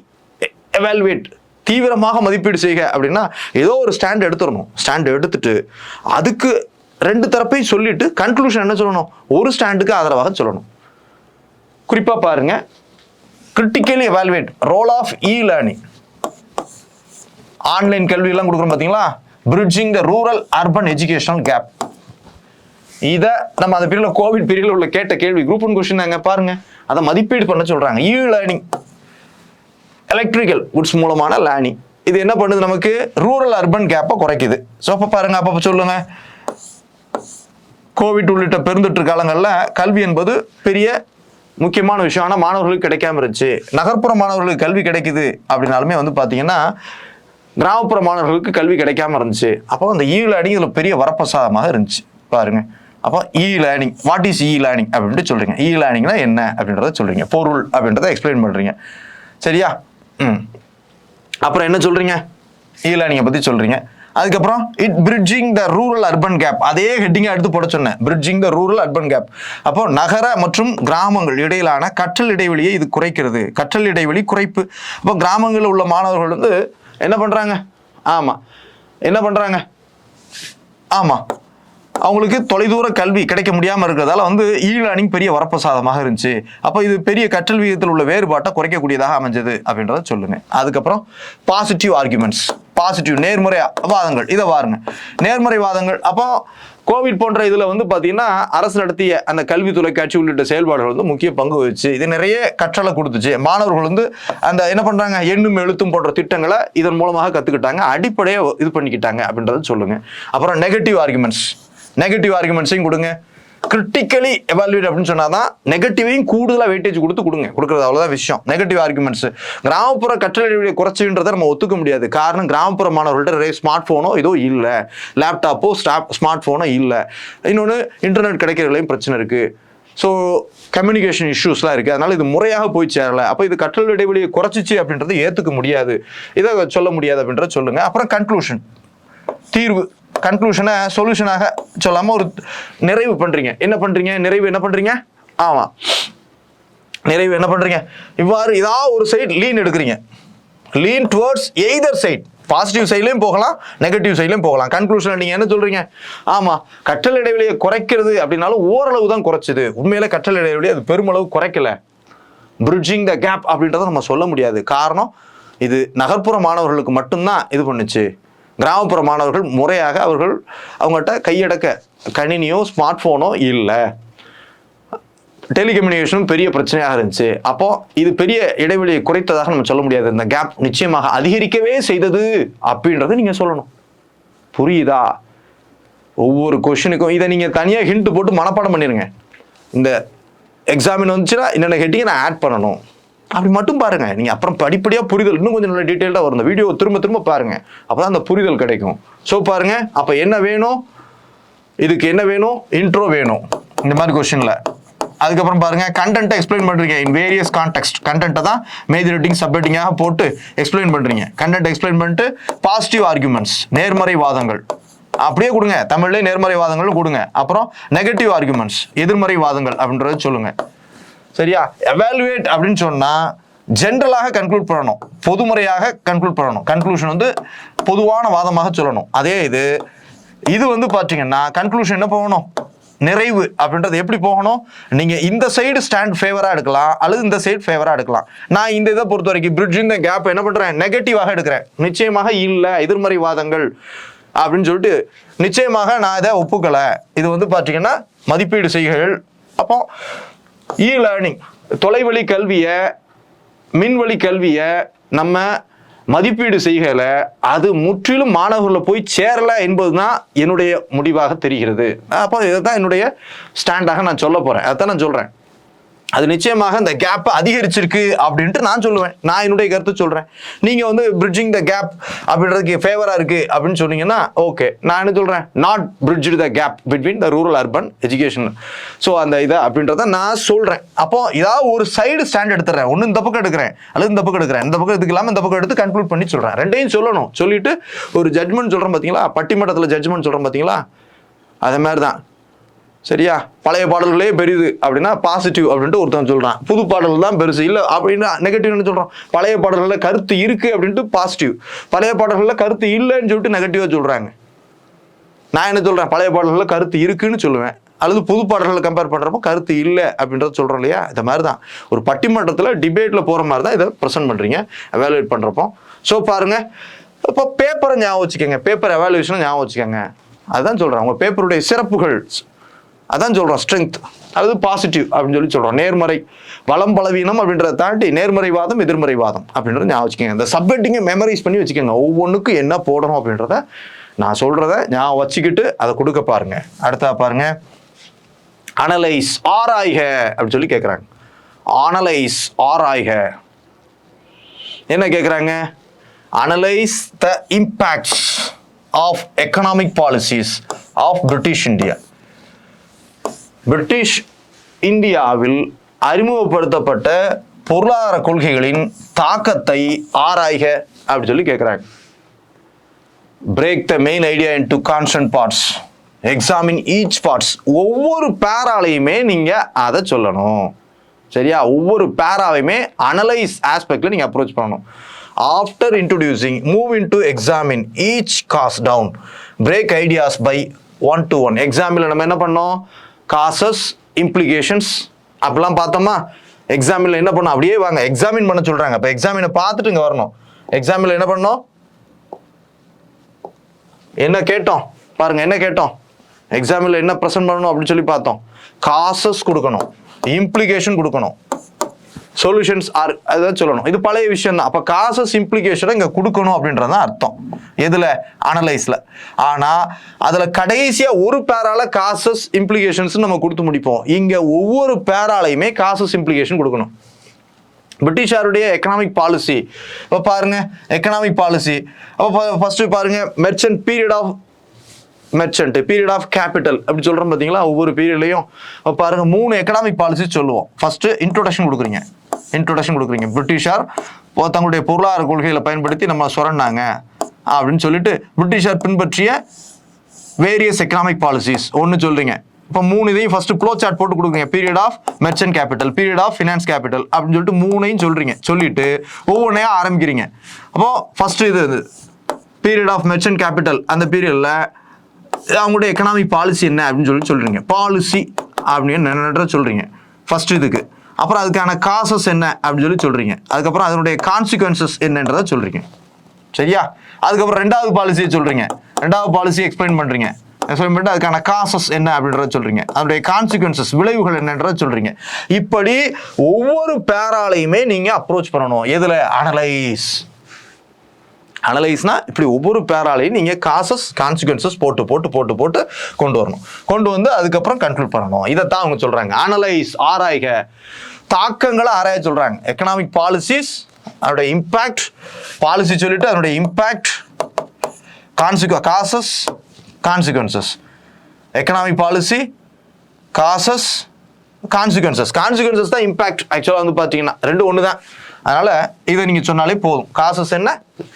எவாலுவேட், தீவிரமாக மதிப்பீடு செய்க அப்படின்னா ஏதோ ஒரு ஸ்டாண்ட் எடுத்துடணும். ஸ்டாண்ட் எடுத்துட்டு அதுக்கு ரெண்டு தரப்பையும் சொல்லிட்டு கன்க்ளூஷன் என்ன சொல்லணும், ஒரு ஸ்டாண்டுக்கு ஆதரவாக சொல்லணும். குறிப்பா பாருங்க, critically evaluate role of e learning. Online கல்வி எல்லாம் கொடுக்குறோம் பாத்தீங்களா, bridging the rural urban educational gap. இத நம்ம அந்த பீரியட்ல கோவிட் பீரியட்ல உள்ள கேட்ட கேள்வி, குரூப் 1 கொஸ்டின் தாங்க பாருங்க. அதை மதிப்பீடு பண்ண சொல்றாங்க. இ லேர்னிங் எலக்ட்ரிக்கல் குட்ஸ் மூலமான லேர்னிங். இது என்ன பண்ணுது, நமக்கு ரூரல் அர்பன் கேப்பை குறைக்குது. ஸோ அப்போ பாருங்க, அப்போ சொல்லுங்க, கோவிட் உள்ளிட்ட பெருந்தொற்று காலங்களில் கல்வி என்பது பெரிய முக்கியமான விஷயம். ஆனால் மாணவர்களுக்கு கிடைக்காம இருந்துச்சு. நகர்ப்புற மாணவர்களுக்கு கல்வி கிடைக்குது அப்படின்னாலுமே வந்து பார்த்தீங்கன்னா கிராமப்புற மாணவர்களுக்கு கல்வி கிடைக்காம இருந்துச்சு. அப்போ அந்த இ லேர்னிங் இதில் பெரிய வரப்பிரசாதமாக இருந்துச்சு பாருங்க. அப்போ இ learning, what is E learning அப்படின்ட்டு சொல்றீங்க. இ லேர்னிங்னா என்ன அப்படின்றத சொல்றீங்க, பொருள் அப்படின்றத எக்ஸ்பிளைன் பண்றீங்க. சரியா? அப்புறம் என்ன சொல்றீங்க, இ லேர்னிங்கை பத்தி சொல்றீங்க. அதுக்கப்புறம் it bridging the rural urban gap, அதே ஹெட்டிங்கா எடுத்து போட சொன்னேன், bridging the rural urban gap. அப்போ நகர மற்றும் கிராமங்கள் இடையிலான கற்றல் இடைவெளியை இது குறைக்கிறது. கற்றல் இடைவெளி குறைப்பு. அப்போ கிராமங்களில் உள்ள மாணவர்கள் வந்து என்ன பண்றாங்க, ஆமா என்ன பண்றாங்க, ஆமா அவங்களுக்கு தொலைதூர கல்வி கிடைக்க முடியாமல் இருக்கிறதால வந்து இ லேர்னிங் பெரிய வரப்பிரசாதமாக இருந்துச்சு. அப்போ இது பெரிய கற்றல் விகிதத்தில் உள்ள வேறுபாட்டை குறைக்கக்கூடியதாக அமைஞ்சது அப்படின்றத சொல்லுங்க. அதுக்கப்புறம் பாசிட்டிவ் ஆர்குமெண்ட்ஸ், பாசிட்டிவ் நேர்மறை வாதங்கள். இதை பாருங்க, நேர்மறை வாதங்கள். அப்போ கோவிட் போன்ற இதுல வந்து பாத்தீங்கன்னா அரசு நடத்திய அந்த கல்வி தொலைக்காட்சி உள்ளிட்ட செயல்பாடுகள் வந்து முக்கிய பங்கு வகிச்சு இது நிறைய கற்றலை கொடுத்துச்சு. மாணவர்கள் வந்து அந்த என்ன பண்றாங்க, எண்ணும் எழுத்தும் போன்ற திட்டங்களை இதன் மூலமாக கத்துக்கிட்டாங்க, அடிப்படையை இது பண்ணிக்கிட்டாங்க அப்படின்றத சொல்லுங்க. அப்புறம் நெகட்டிவ் ஆர்குமெண்ட்ஸ், நெகட்டிவ் ஆர்குமெண்ட்ஸையும் கொடுங்க. கிரிட்டிக்கலி எவாலுவேட் அப்படின்னு சொன்னாதான் நெகட்டிவையும் கூடுதலாக வெயிட்டேஜ் கொடுக்குறது அவ்வளோதான் விஷயம். நெகட்டிவ் ஆர்குமெண்ட்ஸ், கிராமப்புற கற்றல் இடைவெளியை குறைச்சுன்றதை நம்ம ஒத்துக்க முடியாது. காரணம், கிராமப்புற மாணவர்கள்ட்ட நிறைய ஸ்மார்ட் ஃபோனோ ஏதோ இல்லை, லேப்டாப்போ ஸ்மார்ட் ஃபோனோ இல்லை. இன்னொன்று இன்டர்நெட் கிடைக்கிறதுலையும் பிரச்சனை இருக்கு. ஸோ கம்யூனிகேஷன் இஷ்யூஸ்லாம் இருக்குது. அதனால இது முறையாக போய் சேரலை. அப்போ இது கற்றல் இடைவெளியை குறைச்சிச்சு அப்படின்றது ஏற்றுக்க முடியாது, இதை சொல்ல முடியாது அப்படின்றத சொல்லுங்க. அப்புறம் கன்க்ளூஷன், தீர்வு. கன்க்ளூஷனை சொல்யூஷனாக சொல்லாம ஒரு நிறைவு பண்றீங்க. என்ன பண்றீங்க, நிறைவு என்ன பண்றீங்க, ஆமா நிறைவு என்ன பண்றீங்க, இவ்வாறு ஏதாவது ஒரு சைடு லீன் எடுக்கிறீங்க. Lean towards either side, positive சைட்லையும் போகலாம், நெகட்டிவ் சைட்லையும் போகலாம். கன்க்ளூஷன் நீங்க என்ன சொல்றீங்க, ஆமா கற்றல் இடைவெளியை குறைக்கிறது அப்படின்னாலும் ஓரளவு தான் குறைச்சது, உண்மையில கற்றல் இடைவெளி அது பெருமளவு குறைக்கல. பிரிட்ஜிங் த கேப் அப்படின்றத நம்ம சொல்ல முடியாது. காரணம், இது நகர்ப்புற மாணவர்களுக்கு மட்டும்தான் இது பண்ணுச்சு. கிராமப்புற மாணவர்கள் முறையாக அவங்கள்ட்ட கையடக்க கணினியோ ஸ்மார்ட் போனோ இல்லை, டெலிகம்யூனிகேஷனும் பெரிய பிரச்சனையாக இருந்துச்சு. அப்போ இது பெரிய இடைவெளியை குறைத்ததாக நம்ம சொல்ல முடியாது. இந்த கேப் நிச்சயமாக அதிகரிக்கவே செய்தது அப்படின்றத நீங்க சொல்லணும். புரியுதா? ஒவ்வொரு கொஸ்டினுக்கும் இதை நீங்க தனியாக ஹிண்ட் போட்டு மனப்பாடம் பண்ணிருங்க. இந்த எக்ஸாமின் வந்துச்சுன்னா என்னென்ன ஹெட்டிங்கை நான் ஆட் பண்ணணும் அப்படி மட்டும் பாருங்க. நீங்க அப்புறம் படிப்படியா புரிதல் இன்னும் கொஞ்சம் நல்ல டீட்டெயில்டா வரும். இந்த வீடியோ திரும்ப பாருங்க, அப்பதான் அந்த புரிதல் கிடைக்கும். ஸோ பாருங்க, அப்ப என்ன வேணும், இதுக்கு என்ன வேணும், இன்ட்ரோ வேணும் இந்த மாதிரி கொஸ்டின்ல. அதுக்கப்புறம் பாருங்க, கண்டென்ட்டை எக்ஸ்பிளைன் பண்றீங்க இன் வேரியஸ் கான்டெக்ஸ்ட். கண்டென்ட்டை தான் மேஜர் ஹெட்டிங் சப் ஹெட்டிங்காக போட்டு எக்ஸ்பிளைன் பண்றீங்க. கண்டென்ட் எக்ஸ்பிளைன் பண்ணிட்டு பாசிட்டிவ் ஆர்குமெண்ட்ஸ், நேர்மறை வாதங்கள் அப்படியே கொடுங்க, தமிழ்லேயே நேர்மறை வாதங்கள் கொடுங்க. அப்புறம் நெகட்டிவ் ஆர்குமெண்ட்ஸ், எதிர்மறை வாதங்கள் அப்படின்றத சொல்லுங்க. சரியா? எவாலுவேட் அப்படின்னு சொன்னா ஜென்ரலாக கன்க்ளூட் பண்ணணும், பொதுமுறையாக கன்க்ளூட் பண்ணணும். கன்க்ளூஷன் வந்து பொதுவான வாதமாக சொல்லணும். அதே இது வந்து பாத்தீங்கன்னா கன்க்ளூஷன் என்ன போகணும், நிறைவு அப்படின்றது எப்படி போகணும், நீங்க இந்த சைடு ஸ்டாண்ட் ஃபேவரா எடுக்கலாம் அல்லது இந்த சைடு ஃபேவரா எடுக்கலாம். நான் இந்த இதை பொறுத்த வரைக்கும் பிரிட்ஜிங் த கேப் என்ன பண்றேன், நெகட்டிவாக எடுக்கிறேன். நிச்சயமாக இல்லை, எதிர்மறை வாதங்கள் அப்படின்னு சொல்லிட்டு நிச்சயமாக நான் இதை ஒப்புக்கலை. இது வந்து பாத்தீங்கன்னா மதிப்பீடு செய்கைகள். அப்போ இ லேர்னிங், தொலைவழி கல்வியை, மின்வழி கல்வியை நம்ம மதிப்பீடு செய்யல, அது முற்றிலும் மாணவர்களை போய் சேரல என்பதுதான் என்னுடைய முடிவாக தெரிகிறது. அப்போ இதைதான் என்னுடைய ஸ்டாண்டாக நான் சொல்ல போறேன். அதான் நான் சொல்றேன், அது நிச்சயமாக இந்த கேப் அதிகரிச்சிருக்கு அப்படின்ட்டு நான் சொல்லுவேன். நான் என்னுடைய கருத்து சொல்றேன். நீங்க வந்து பிரிட்ஜிங் த கேப் அப்படின்றதுக்கு ஃபேவரா இருக்கு அப்படின்னு சொன்னீங்கன்னா ஓகே. நான் என்ன சொல்றேன், not bridge the gap between the rural urban education. So அந்த இதை அப்படின்றத நான் சொல்றேன். அப்போ ஏதாவது ஒரு சைடு ஸ்டாண்ட் எடுத்துறேன், ஒன்று இந்த பக்கம் எடுக்கிறேன் அல்லது இந்த பக்கம் எடுக்கிறேன், இந்த பக்கம் எடுத்துக்கலாம இந்த பக்கம் எடுத்து கன்க்ளூட் பண்ணி சொல்றேன். ரெண்டையும் சொல்லணும். சொல்லிட்டு ஒரு ஜட்மெண்ட் சொல்றேன் பாத்தீங்களா, பட்டிமன்றத்தில் ஜட்மெண்ட் சொல்றேன் பாத்தீங்களா, அதே மாதிரி தான். சரியா? பழைய பாடல்களே பெரிது அப்படின்னா பாசிட்டிவ் அப்படின்ட்டு ஒருத்தன் சொல்றான், புது பாடல் தான் பெருசு இல்லை அப்படின்னா நெகட்டிவ்னு சொல்றான். பழைய பாடல்கள்ல கருத்து இருக்கு அப்படின்ட்டு பாசிட்டிவ், பழைய பாடல்கள்ல கருத்து இல்லைன்னு சொல்லிட்டு நெகட்டிவா சொல்றாங்க. நான் என்ன சொல்றேன், பழைய பாடல்களில் கருத்து இருக்குன்னு சொல்லுவேன், அல்லது புது பாடல்களை கம்பேர் பண்றப்போ கருத்து இல்லை அப்படின்றத சொல்றோம் இல்லையா. இந்த மாதிரி தான் ஒரு பட்டிமன்றத்தில் டிபேட்ல போற மாதிரி தான் இதை ப்ரெசென்ட் பண்றீங்க எவாலுவேட் பண்றப்போ. ஸோ பாருங்க, இப்போ பேப்பரை ஞாபகம் வச்சுக்கோங்க, பேப்பர் எவாலுவேஷனை ஞாபகம் வச்சுக்கோங்க. அதுதான் சொல்றேன், உங்க பேப்பருடைய சிறப்புகள் அதான் சொல்றோம், ஸ்ட்ரென்த் அல்லது பாசிட்டிவ் அப்படின்னு சொல்லி சொல்றோம். நேர்மறை பலம் பலவீனம் அப்படின்றத தாண்டி நேர்மறைவாதம் எதிர்மறைவாதம் அப்படின்றத ஞாபகம் வச்சுக்கோங்க. இந்த சப்ஹெட்டிங்கை மெமரைஸ் பண்ணி வச்சுக்கோங்க. ஒவ்வொன்றுக்கும் என்ன போடணும் அப்படின்றத நான் சொல்றத ஞாபகம் வச்சுக்கிட்டு அதை கொடுக்க பாருங்க. அடுத்தா பாருங்க, அனலைஸ் ஆராய்க அப்படின்னு சொல்லி கேட்குறாங்க. அனலைஸ் ஆராய்க என்ன கேட்குறாங்க? Analyse the impacts of economic policies of British India. British இந்தியாவில் அறிமுகப்படுத்தப்பட்ட பொருளாதார கொள்கைகளின் தாக்கத்தை ஆராய்க அப்படின்னு சொல்லி கேட்குறாங்க. Break the main idea into constant parts, examine each parts. ஒவ்வொரு பேராலையுமே நீங்க அதை சொல்லணும், சரியா? ஒவ்வொரு பேராவையுமே அனலைஸ் ஆஸ்பெக்ட்ல நீங்க அப்ரோச் பண்ணணும். After introducing move into examine each cause down, break ideas by 1 to 1. Example நம்ம என்ன பண்ணோம், காசஸ் இம்ப்ளிகேஷன்ஸ் அப்படிலாம் பார்த்தோமா. எக்ஸாமில் என்ன பண்ணோம், அப்படியே வாங்க எக்ஸாமின் பண்ண சொல்றாங்க. அப்போ எக்ஸாமினை பார்த்துட்டு இங்கே வரணும். எக்ஸாமில் என்ன பண்ணோம், என்ன கேட்டோம் பாருங்க, என்ன கேட்டோம் எக்ஸாமில் என்ன ப்ரெசென்ட் பண்ணணும் அப்படின்னு சொல்லி பார்த்தோம். காசஸ் கொடுக்கணும், இம்ப்ளிகேஷன் கொடுக்கணும், சொல்யூஷன்ஸ் ஆர் அதான் சொல்லணும். இது பழைய விஷயம் தான். அப்போ காசஸ் இம்ப்ளிகேஷனை இங்கே கொடுக்கணும் அப்படின்றது தான் அர்த்தம் எதுல, அனலைஸ்ல. ஆனா அதுல கடைசியா ஒரு பேரால காசஸ் இம்ப்ளிகேஷன்ஸ் நம்ம கொடுத்து முடிப்போம். இங்க ஒவ்வொரு பேராலையுமே காசஸ் இம்ப்ளிகேஷன் கொடுக்கணும். பிரிட்டிஷாருடைய எக்கனாமிக் பாலிசி இப்போ பாருங்க, எக்கனாமிக் பாலிசி அப்போ ஃபர்ஸ்ட் பாருங்க, merchant period of merchant period of capital அப்படி சொல்றோம் பார்த்தீங்களா. ஒவ்வொரு பீரியட்லையும் பாருங்க 3 எக்கனாமிக் பாலிசி சொல்லுவோம். ஃபர்ஸ்ட் இன்ட்ரோடக்ஷன் கொடுக்குறீங்க, இன்ட்ரோடக்ஷன் கொடுக்குறீங்க. பிரிட்டிஷார் தங்களுடைய பொருளாதார கொள்கைகளை பயன்படுத்தி நம்ம சுரண்டாங்க அப்படின்னு சொல்லிட்டு பிரிட்டிஷார் பின்பற்றிய வேரியஸ் எக்கனாமிக் பாலிசிஸ் ஒன்று சொல்றீங்க. இப்போ 3 இதையும் ஃபர்ஸ்ட் ப்ளோ சார்ட் போட்டு கொடுக்குறீங்க. Period of merchant capital, period of finance capital அப்படின்னு சொல்லிட்டு 3ஐயும் சொல்றீங்க. சொல்லிட்டு ஒவ்வொன்றையா ஆரம்பிக்கிறீங்க. அப்போ ஃபர்ஸ்ட் இது பீரியட் ஆஃப் மெர்ச்சன்ட் கேபிட்டல், அந்த பீரியட்ல அவங்களுடைய எக்கனாமிக் பாலிசி என்ன அப்படின்னு சொல்றீங்க. பாலிசி அப்படின்னு சொல்றீங்க ஃபர்ஸ்ட் இதுக்கு. அப்புறம் அதுக்கான காசஸ் என்ன அப்படின்னு சொல்றீங்க. அதுக்கப்புறம் அதனுடைய கான்சிக்வன்சஸ் என்னன்றதை சொல்றீங்க, சரியா? அதுக்கப்புறம் 2வது பாலிசியை சொல்றீங்க. 2வது பாலிசி எக்ஸ்பிளைன் பண்றீங்க. அதுக்கான காசஸ் என்ன அப்படின்றத சொல்றீங்க. அதனுடைய கான்சிக்வன்சஸ் விளைவுகள் என்னன்றத சொல்றீங்க. இப்படி ஒவ்வொரு பேராலையுமே நீங்க அப்ரோச் பண்ணணும். எதுல, அனலைஸ். அனலைஸ்னா இப்படி ஒவ்வொரு பேராலையும் நீங்க காசஸ் கான்சிக்வன்சஸ் போட்டு போட்டு போட்டு போட்டு கொண்டு வரணும். கொண்டு வந்து அதுக்கப்புறம் கன்க்ளூட் பண்ணணும். இதைத்தான் அவங்க சொல்றாங்க, அனலைஸ் ஆராய்க, தாக்கங்களை ஆராய சொல்றாங்க. எக்கனாமிக் பாலிசிஸ் அதனுடைய இம்பாக்ட், பாலிசி சொல்லிட்டு அதனுடைய impact, causes consequences. Economic policy, causes, consequences. Consequences தான் இம்பாக்ட். ஆக்சுவலாக வந்து பார்த்தீங்கன்னா 2 ஒன்று தான். அதனால இதை நீங்க சொன்னாலே போதும். காசஸ் என்ன,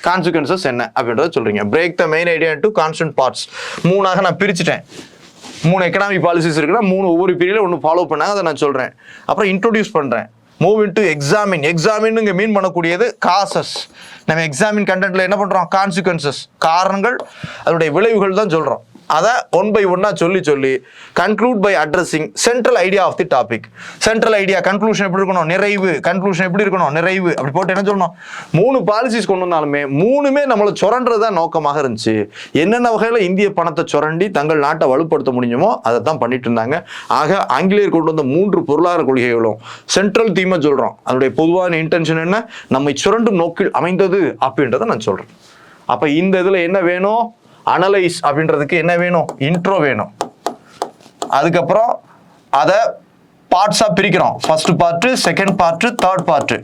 கான்சிக்வன்சஸ் என்ன அப்படின்றத சொல்றீங்க. Break the main idea into constant parts. 3ஆக நான் பிரிச்சுட்டேன். 3 எக்கனாமிக் பாலிசிஸ் இருக்குன்னா 3 ஒவ்வொரு பீரியட்ல ஒன்று ஃபாலோ பண்ணாங்க, அதை நான் சொல்றேன். அப்புறம் இன்ட்ரோடியூஸ் பண்றேன். Move into examine. எக்ஸாமின் இங்க மீன் பண்ணக்கூடியது காசஸ். நம்ம எக்ஸாமின் கண்டென்ட்ல என்ன பண்றோம், கான்சிக்வன்சஸ், காரணங்கள், அதனுடைய விளைவுகள் தான் சொல்றோம். அதை 1 by 1 சொல்லி சொல்லி conclude by addressing central idea of the topic. Central idea, conclusion எப்படி இருக்கணும், நிறைவு. கன்க்ளூஷன் எப்படி இருக்கணும், நிறைவு. அப்படி போட்டு என்ன சொல்லணும், 3 பாலிசிஸ் கொண்டு வந்தாலுமே 3மே நம்மளை சுரண்டுறதுதான் நோக்கமாக இருந்துச்சு. என்னென்ன வகையில் இந்திய பணத்தை சுரண்டி தங்கள் நாட்டை வலுப்படுத்த முடியுமோ அதை தான் பண்ணிட்டு இருந்தாங்க. ஆக ஆங்கிலேயர் கொண்டு வந்த 3 பொருளாதார கொள்கைகளும் சென்ட்ரல் தீமை சொல்றோம். அதனுடைய பொதுவான இன்டென்ஷன் என்ன, நம்மை சுரண்டும் நோக்கில் அமைந்தது அப்படின்றத நான் சொல்றேன். அப்ப இந்த இதுல என்ன வேணும், அனலைஸ் அப்படின்றதுக்கு என்ன வேணும், இன்ட்ரோ வேணும். அதுக்கப்புறம் அதை பார்ட்ஸா பிரிக்கிறோம். First part, second part, third part.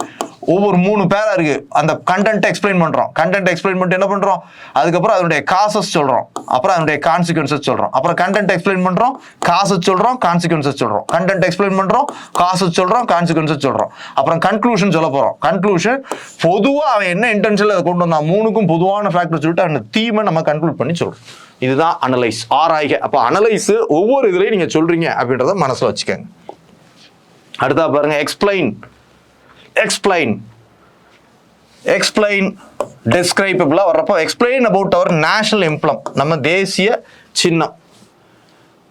ஒவ்வொரு 3 பேரா இருக்கு. அந்த கண்டென்ட் எக்ஸ்பிளைன் பண்றோம். கண்டென்ட் எக்ஸ்பிளைன் பண்ணிட்டு என்ன பண்றோம், அதுக்கப்புறம் அதனுடைய காசஸ் சொல்றோம். அப்புறம் அதனுடைய கான்சிக்வன்சஸ் சொல்றோம். அப்புறம் கண்டென்ட் எக்ஸ்பிளைன் பண்றோம், காசஸ் சொல்றோம், கான்சிக்வன்சஸ் சொல்றோம். கண்டென்ட் எக்ஸ்பிளைன் பண்றோம், காசஸ் சொல்றோம், கான்சிக்வன்சஸ் சொல்றோம். அப்புறம் கன்க்ளூஷன் சொல்ல போறோம். கன்க்ளூஷன் பொதுவா அவன் என்ன இன்டென்ஷன்ல அதை கொண்டு வந்தான், 3க்கும் பொதுவான ஃபேக்டர் சொல்லிட்டு அந்த தீமை நம்ம கன்க்ளூட் பண்ணி சொல்றோம். இதுதான் அனலைஸ், ஆராய்க. அப்ப அனலைஸ் ஒவ்வொரு இதுலயும் நீங்க சொல்றீங்க அப்படின்றத மனசுல வச்சுக்கோங்க. அடுத்தா பாருங்க, எக்ஸ்பிளைன். எக்ஸ்பிளைன் எக்ஸ்பிளைன் டிஸ்கிரைப் இப்படிலாம் வர்றப்போ explain about our national emblem, நம்ம தேசிய சின்னம்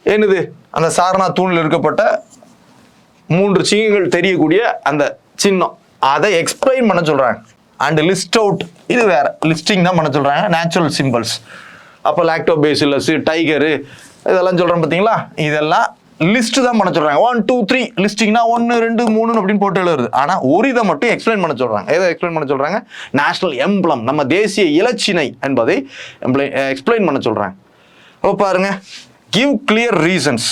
என்னது, அந்த சாரணா தூணில் இருக்கப்பட்ட 3 சிங்கங்கள் தெரியக்கூடிய அந்த சின்னம், அதை எக்ஸ்பிளைன் பண்ண சொல்றாங்க. அண்ட் லிஸ்ட் அவுட், இது வேற லிஸ்டிங் தான் பண்ண சொல்றாங்க. நேச்சுரல் சிம்பிள்ஸ், அப்போ லாக்டோபேசிலஸ், டைகரு இதெல்லாம் சொல்றோம் பார்த்தீங்களா, இதெல்லாம் லிஸ்ட் தான் பண்ண சொல்றாங்க. 1 2 3 லிஸ்டிங்னா 1 2 3 அப்படின்னு போட்டு எழுதுறது. ஆனா ஒரு இதை மட்டும் எக்ஸ்பிளைன் பண்ண சொல்றாங்க. எதை எக்ஸ்பிளைன் பண்ண சொல்றாங்க? நேஷனல் எம்ப்ளம், நம்ம தேசிய இலச்சினை என்பதை எக்ஸ்பிளைன் பண்ண சொல்றாங்க. அப்போ பாருங்க, கிவ் கிளியர் ரீசன்ஸ்,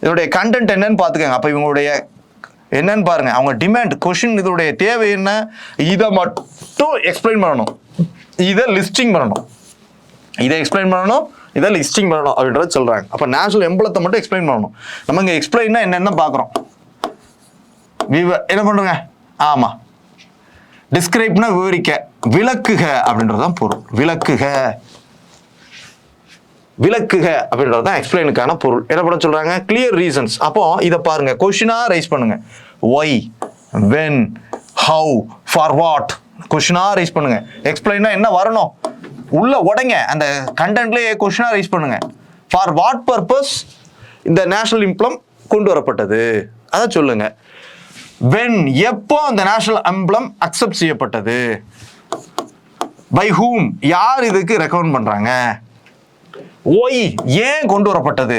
இதனுடைய கண்டென்ட் என்னன்னு பார்த்துக்கங்க. அப்போ இவங்களுடைய என்னன்னு பாருங்க, அவங்க டிமாண்ட் கொஷின், இதனுடைய தேவை என்ன, இதை மட்டும் எக்ஸ்பிளைன் பண்ணணும், இதை லிஸ்டிங் பண்ணணும், இதை எக்ஸ்பிளைன் பண்ணணும், இதை லிஸ்டிங் பண்ணணும் அப்படின்றத சொல்றாங்க. அப்போ நேஷனல் எம்பளத்தை மட்டும் எக்ஸ்பிளைன் பண்ணணும். நம்ம இங்கே எக்ஸ்பிளைன்னா என்னென்ன பார்க்குறோம், என்ன பண்ணுங்க, ஆமா, டிஸ்கிரைப்னா விவரிக்க, விளக்குக அப்படின்றதான் பொருள். விளக்குக, விளக்குக அப்படின்றது தான் எக்ஸ்பிளைனுக்கான பொருள். என்ன பண்ண சொல்றாங்க? Clear reasons. அப்போ இதை பாருங்க, கொஸ்டினா ரைஸ் பண்ணுங்க. Why, when, how, for what, கொஸ்டினா ரைஸ் பண்ணுங்க. எக்ஸ்பிளைனா என்ன வரணும், உள்ள உடைங்க, அந்த கண்டென்ட்லேயே கொஸ்டினா ரைஸ் பண்ணுங்க. ஃபார் வாட் பர்பஸ் இந்த நேஷனல் எம்ப்ளம் கொண்டு வரப்பட்டது அதை சொல்லுங்க. வென், எப்போ அந்த நேஷனல் எம்ப்ளம் அக்செப்ட் செய்யப்பட்டது. பை ஹூம், யார் இதுக்கு ரெக்கமெண்ட் பண்றாங்க. ஒய், ஏன் கொண்டு வரப்பட்டது,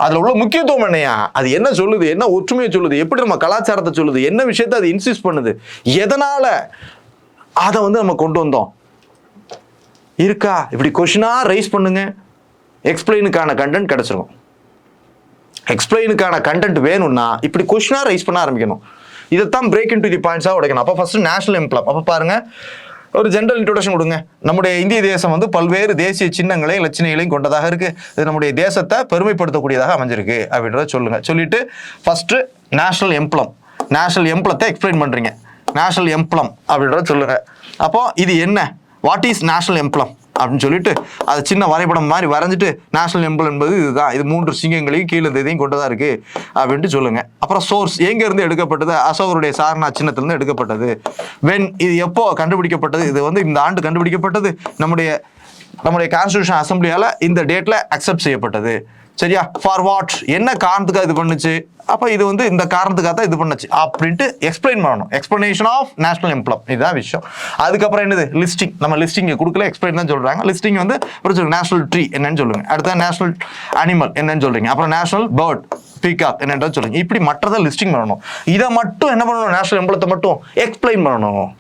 அதுல உள்ள முக்கியத்துவம் என்னையா, அது என்ன சொல்லுது, என்ன ஒற்றுமையை சொல்லுது, எப்படி நம்ம கலாச்சாரத்தை சொல்லுது, என்ன விஷயத்தை அது இன்சிஸ்ட் பண்ணுது, எதனால அதை நம்ம கொண்டு வந்தோம் இருக்கா. இப்படி கொஸ்டினா ரைஸ் பண்ணுங்க, எக்ஸ்பிளைனுக்கான கண்டென்ட் கிடைச்சிருக்கும். எக்ஸ்பிளைனுக்கான கண்டென்ட் வேணும்னா இப்படி கொஸ்டினா ரைஸ் பண்ண ஆரம்பிக்கணும். இதைத்தான் பிரேக் இன் டு தி பாயிண்ட்ஸாக உடைக்கணும். அப்போ ஃபர்ஸ்ட் நேஷனல் எம்ப்ளம், அப்போ பாருங்க, ஒரு ஜென்ரல் இன்ட்ரோடக்ஷன் கொடுங்க. நம்முடைய இந்திய தேசம் பல்வேறு தேசிய சின்னங்களையும் இலச்சினைகளையும் கொண்டதாக இருக்கு. இது நம்முடைய தேசத்தை பெருமைப்படுத்தக்கூடியதாக அமைஞ்சிருக்கு அப்படின்றத சொல்லுங்க. சொல்லிட்டு ஃபர்ஸ்ட் நேஷனல் எம்ப்ளம், நேஷனல் எம்ப்ளத்தை எக்ஸ்பிளைன் பண்றீங்க. நேஷனல் எம்ப்ளம் அப்படின்றத சொல்லுங்க. அப்போ இது என்ன, வாட் இஸ் நேஷனல் எம்ப்ளம் அப்படின்னு சொல்லிட்டு அது சின்ன வரைபடம் மாதிரி வரைஞ்சிட்டு, நேஷனல் எம்ப்ளம் என்பது இதுதான், இது 3 சிங்கங்களையும் கீழே இதையும் கொண்டதா இருக்கு அப்படின்ட்டு சொல்லுங்க. அப்புறம் சோர்ஸ், எங்க இருந்து எடுக்கப்பட்டது, அசோகருடைய சாரணா சின்னத்திலிருந்து எடுக்கப்பட்டது. வென், இது எப்போ கண்டுபிடிக்கப்பட்டது, இது இந்த ஆண்டு கண்டுபிடிக்கப்பட்டது, நம்முடைய கான்ஸ்டிடியூஷன் அசம்பிளியால இந்த டேட்ல அக்செப்ட் செய்யப்பட்டது. சரியா. ஃபார் வாட், என்ன காரணத்துக்காக இது பண்ணுச்சு, அப்போ இது இந்த காரணத்துக்காக தான் இது பண்ணுச்சு அப்படின்ட்டு எக்ஸ்பிளைன் பண்ணணும். எக்ஸ்பிளனேஷன் ஆஃப் நேஷனல் எம்ப்ளம், இதுதான் விஷயம். அதுக்கப்புறம் என்னது, லிஸ்டிங். நம்ம லிஸ்டிங் கொடுக்கல, எக்ஸ்பிளைன் தான் சொல்றாங்க. லிஸ்டிங் நேஷனல் ட்ரீ என்னன்னு சொல்லுங்க, அடுத்த நேஷனல் அனிமல் என்னன்னு சொல்றீங்க, அப்புறம் நேஷனல் பேர்ட் பீகாக் என்னன்றது சொல்லுங்க. இப்படி மற்றதை லிஸ்டிங் பண்ணணும். இதை மட்டும் என்ன பண்ணணும், நேஷனல் எம்ப்ளத்தை மட்டும் எக்ஸ்பிளைன் பண்ணணும்.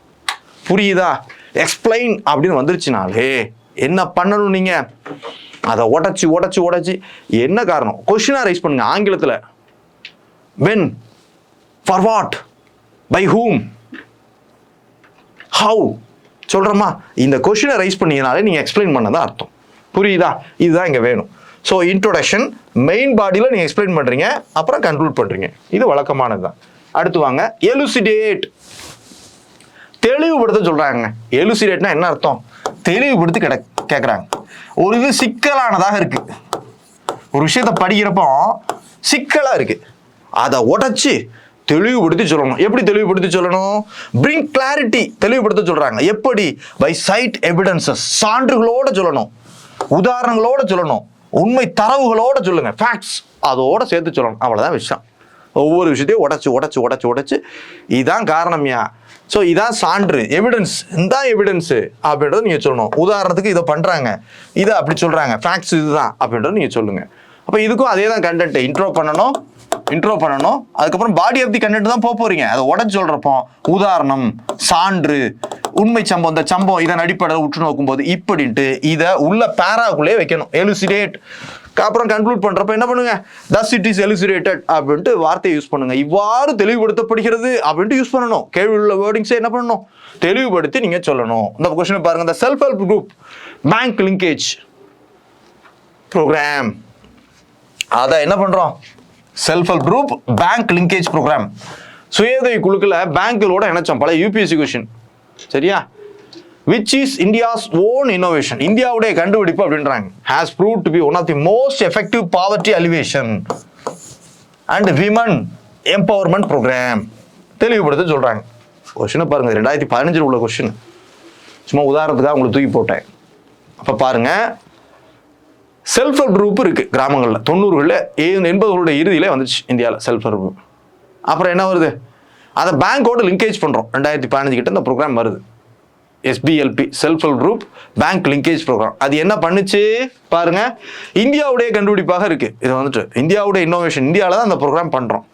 புரியுதா? எக்ஸ்பிளைன் அப்படின்னு வந்துருச்சுனாலே என்ன பண்ணணும், நீங்க அதை உடைச்சு என்ன காரணம், கொஸ்டினா ரைஸ் பண்ணுங்க. ஆங்கிலத்தில் when, for what, by whom, how சொல்றோமா, இந்த கொஸ்டினை ரைஸ் பண்ணீங்கனாலே நீங்க எக்ஸ்பிளைன் பண்ணதான் அர்த்தம். புரியுதா? இதுதான் இங்க வேணும். ஸோ இன்ட்ரோடக்ஷன், மெயின் பாடியில் நீங்க எக்ஸ்பிளைன் பண்றீங்க, அப்புறம் கன்க்ளூட் பண்றீங்க. இது வழக்கமானது தான். அடுத்து வாங்க, எலுசிடேட், தெளிவுபடுத்த சொல்றாங்க. எலுசிடேட்னா என்ன அர்த்தம், தெளிவுபடுத்தி கேட்குறாங்க. ஒரு இது சிக்கலானதாக இருக்கு, ஒரு விஷயத்தை படிக்கிறப்போ சிக்கலா இருக்கு, அதை உடைச்சு தெளிவுபடுத்தி சொல்லணும். எப்படி தெளிவுபடுத்தி சொல்லணும், பிரிங் கிளாரிட்டி, தெளிவுபடுத்த சொல்றாங்க. எப்படி, பை சைட் எவிடன்சஸ், சான்றுகளோட சொல்லணும், உதாரணங்களோட சொல்லணும், உண்மை தரவுகளோட சொல்லுங்க, ஃபேக்ட்ஸ் அதோட சேர்த்து சொல்லணும். அவ்வளவுதான் விஷயம். ஒவ்வொரு விஷயத்தையும் உடைச்சு இதான் காரணம்யா, ஸோ இதான் சான்று, எவிடன்ஸ், இந்த எவிடன்ஸ் அப்படின்றத நீங்க சொல்லணும். உதாரணத்துக்கு இதை பண்றாங்க, இதை அப்படி சொல்றாங்க, ஃபேக்ட்ஸ் இதுதான் அப்படின்றத நீங்க சொல்லுங்க. அப்போ இதுக்கும் அதே தான் கண்டென்ட். இன்ட்ரோ பண்ணணும், அதுக்கப்புறம் பாடி ஆஃப் தி கண்டென்ட் தான் போறீங்க. அதை உடச்சு சொல்றப்போ உதாரணம், சான்று, உண்மை சம்பவம், இந்த சம்பவம் இதன் அடிப்படையில் உற்று நோக்கும் போது இப்படின்ட்டு இதை உள்ள பேராக்குள்ளே வைக்கணும். எலுசிடேட். அப்புறம் கன்க்ளூட் பண்றப்ப என்ன பண்ணுங்க, thus it is elucidated அப்படின்ட்டு வார்த்தையை யூஸ் பண்ணுங்க. இவ்வாறு தெளிவுபடுத்தப்படுகிறது அப்படின்ட்டு யூஸ் பண்ணணும். கேள்வி உள்ள வேர்டிங்ஸை என்ன பண்ணணும், தெளிவுபடுத்தி நீங்க சொல்லணும். இந்த கொஸ்டின் பாருங்க, இந்த self help group bank linkage programme, அதை என்ன பண்றோம், self help group bank linkage programme, சுயஉதவி குழுக்களை பேங்க்களோட இணைச்சோம். பல யூபிஎஸ்சி கொஸ்டின். சரியா. which is India's own innovation, இந்தியாவுடைய கண்டுபிடிப்பு அப்படின்றாங்க. has proved to be one of the most effective poverty alleviation and women empowerment program, தெளிவுபடுத்த சொல்றாங்க. கொஸ்டினை பாருங்க, 2015 உள்ள கொஸ்டின், சும்மா உதாரணத்துக்காக உங்களுக்கு தூக்கி போட்டேன். அப்ப பாருங்க, செல்ஃப் ஹெல்ப் குரூப் இருக்கு கிராமங்களில் 90களில் 80களுடைய இறுதியிலே வந்துச்சு இந்தியாவில் செல்ஃப் ஹெல்ப் குரூப். அப்புறம் என்ன வருது, அதை பேங்கோட லிங்கேஜ் பண்றோம். 2015 கிட்ட இந்த ப்ரோக்ராம் வருது, SBLP self help group bank linkage programme. அது என்ன பண்ணுச்சு பாருங்க, இந்தியாவுடைய கண்டுபிடிப்பாக இருக்கு. இது வந்துட்டு இந்தியாவுடைய இன்னோவேஷன், இந்தியாவில் தான் அந்த ப்ரோக்ராம் பண்றோம்.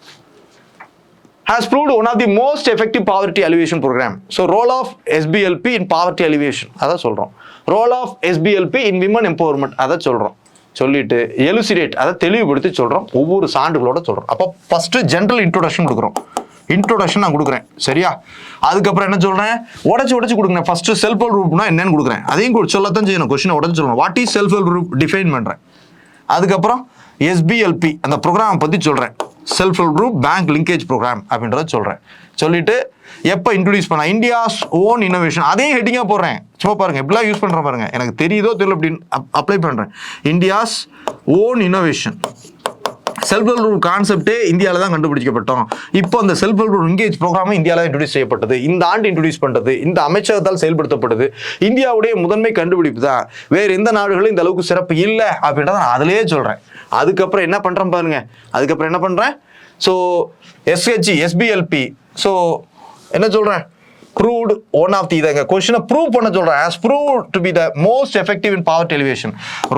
has proved one of the most effective poverty alleviation program. So role of SBLP in poverty alleviation அத சொல்றோம். Role of SBLP in women empowerment அத சொல்றோம். சொல்லிட்டு elucidate அத தெளிவுபடுத்தி சொல்றோம், ஒவ்வொரு சான்றுகளோட சொல்றோம். அப்ப ஃபர்ஸ்ட் ஜெனரல் இன்ட்ரோடக்ஷன் கொடுக்குறோம். இன்ட்ரோடக்ஷன் நான் கொடுக்குறேன், சரியா? அதுக்கப்புறம் என்ன சொல்றேன், உடச்சு கொடுக்குறேன். ஃபர்ஸ்ட் செல்ஃப் ஹெல்ப் குரூப்னா என்னன்னு கொடுக்குறேன், அதையும் சொல்லத்தான் செய்யணும். கொஸ்டினை உடச்சு சொல்லணும். What is self help group define பண்றேன். அதுக்கப்புறம் SBLP அந்த ப்ரோக்ராம் பத்தி சொல்றேன், self help group bank linkage programme அப்படின்றத சொல்றேன். சொல்லிட்டு எப்போ இன்ட்ரோடியூஸ் பண்ண, இந்தியாஸ் ஓன் இன்னோவேஷன், அதையும் ஹெட்டிங்காக போடுறேன். சும்மா பாருங்க எப்படிலாம் யூஸ் பண்றேன் பாருங்க, எனக்கு தெரியுதோ தெரியல அப்படின்னு அப்ளை பண்றேன். India's own innovation, self help group கான்செப்டே இந்தியாவில் தான் கண்டுபிடிக்கப்பட்டோம். இப்போ அந்த self help group engage programme இந்தியாவில் இன்ட்ரோடியூஸ் செய்யப்பட்டது, இந்த ஆண்டு இன்ட்ரோடியூஸ் பண்றது, இந்த அமைச்சகத்தால் செயல்படுத்தப்பட்டது, இந்தியாவுடைய முதன்மை கண்டுபிடிப்பு தான், வேறு எந்த நாடுகளும் இந்த அளவுக்கு சிறப்பு இல்லை அப்படின்றத நான் அதிலேயே சொல்றேன். அதுக்கப்புறம் என்ன பண்றேன் பாருங்க, அதுக்கப்புறம் என்ன பண்றேன், ஸோ SBLP, ஸோ என்ன சொல்றேன், proved one of the இதை கொஸ்டினை ப்ரூவ் பண்ண சொல்றேன், as proved to be the most effective in poverty alleviation.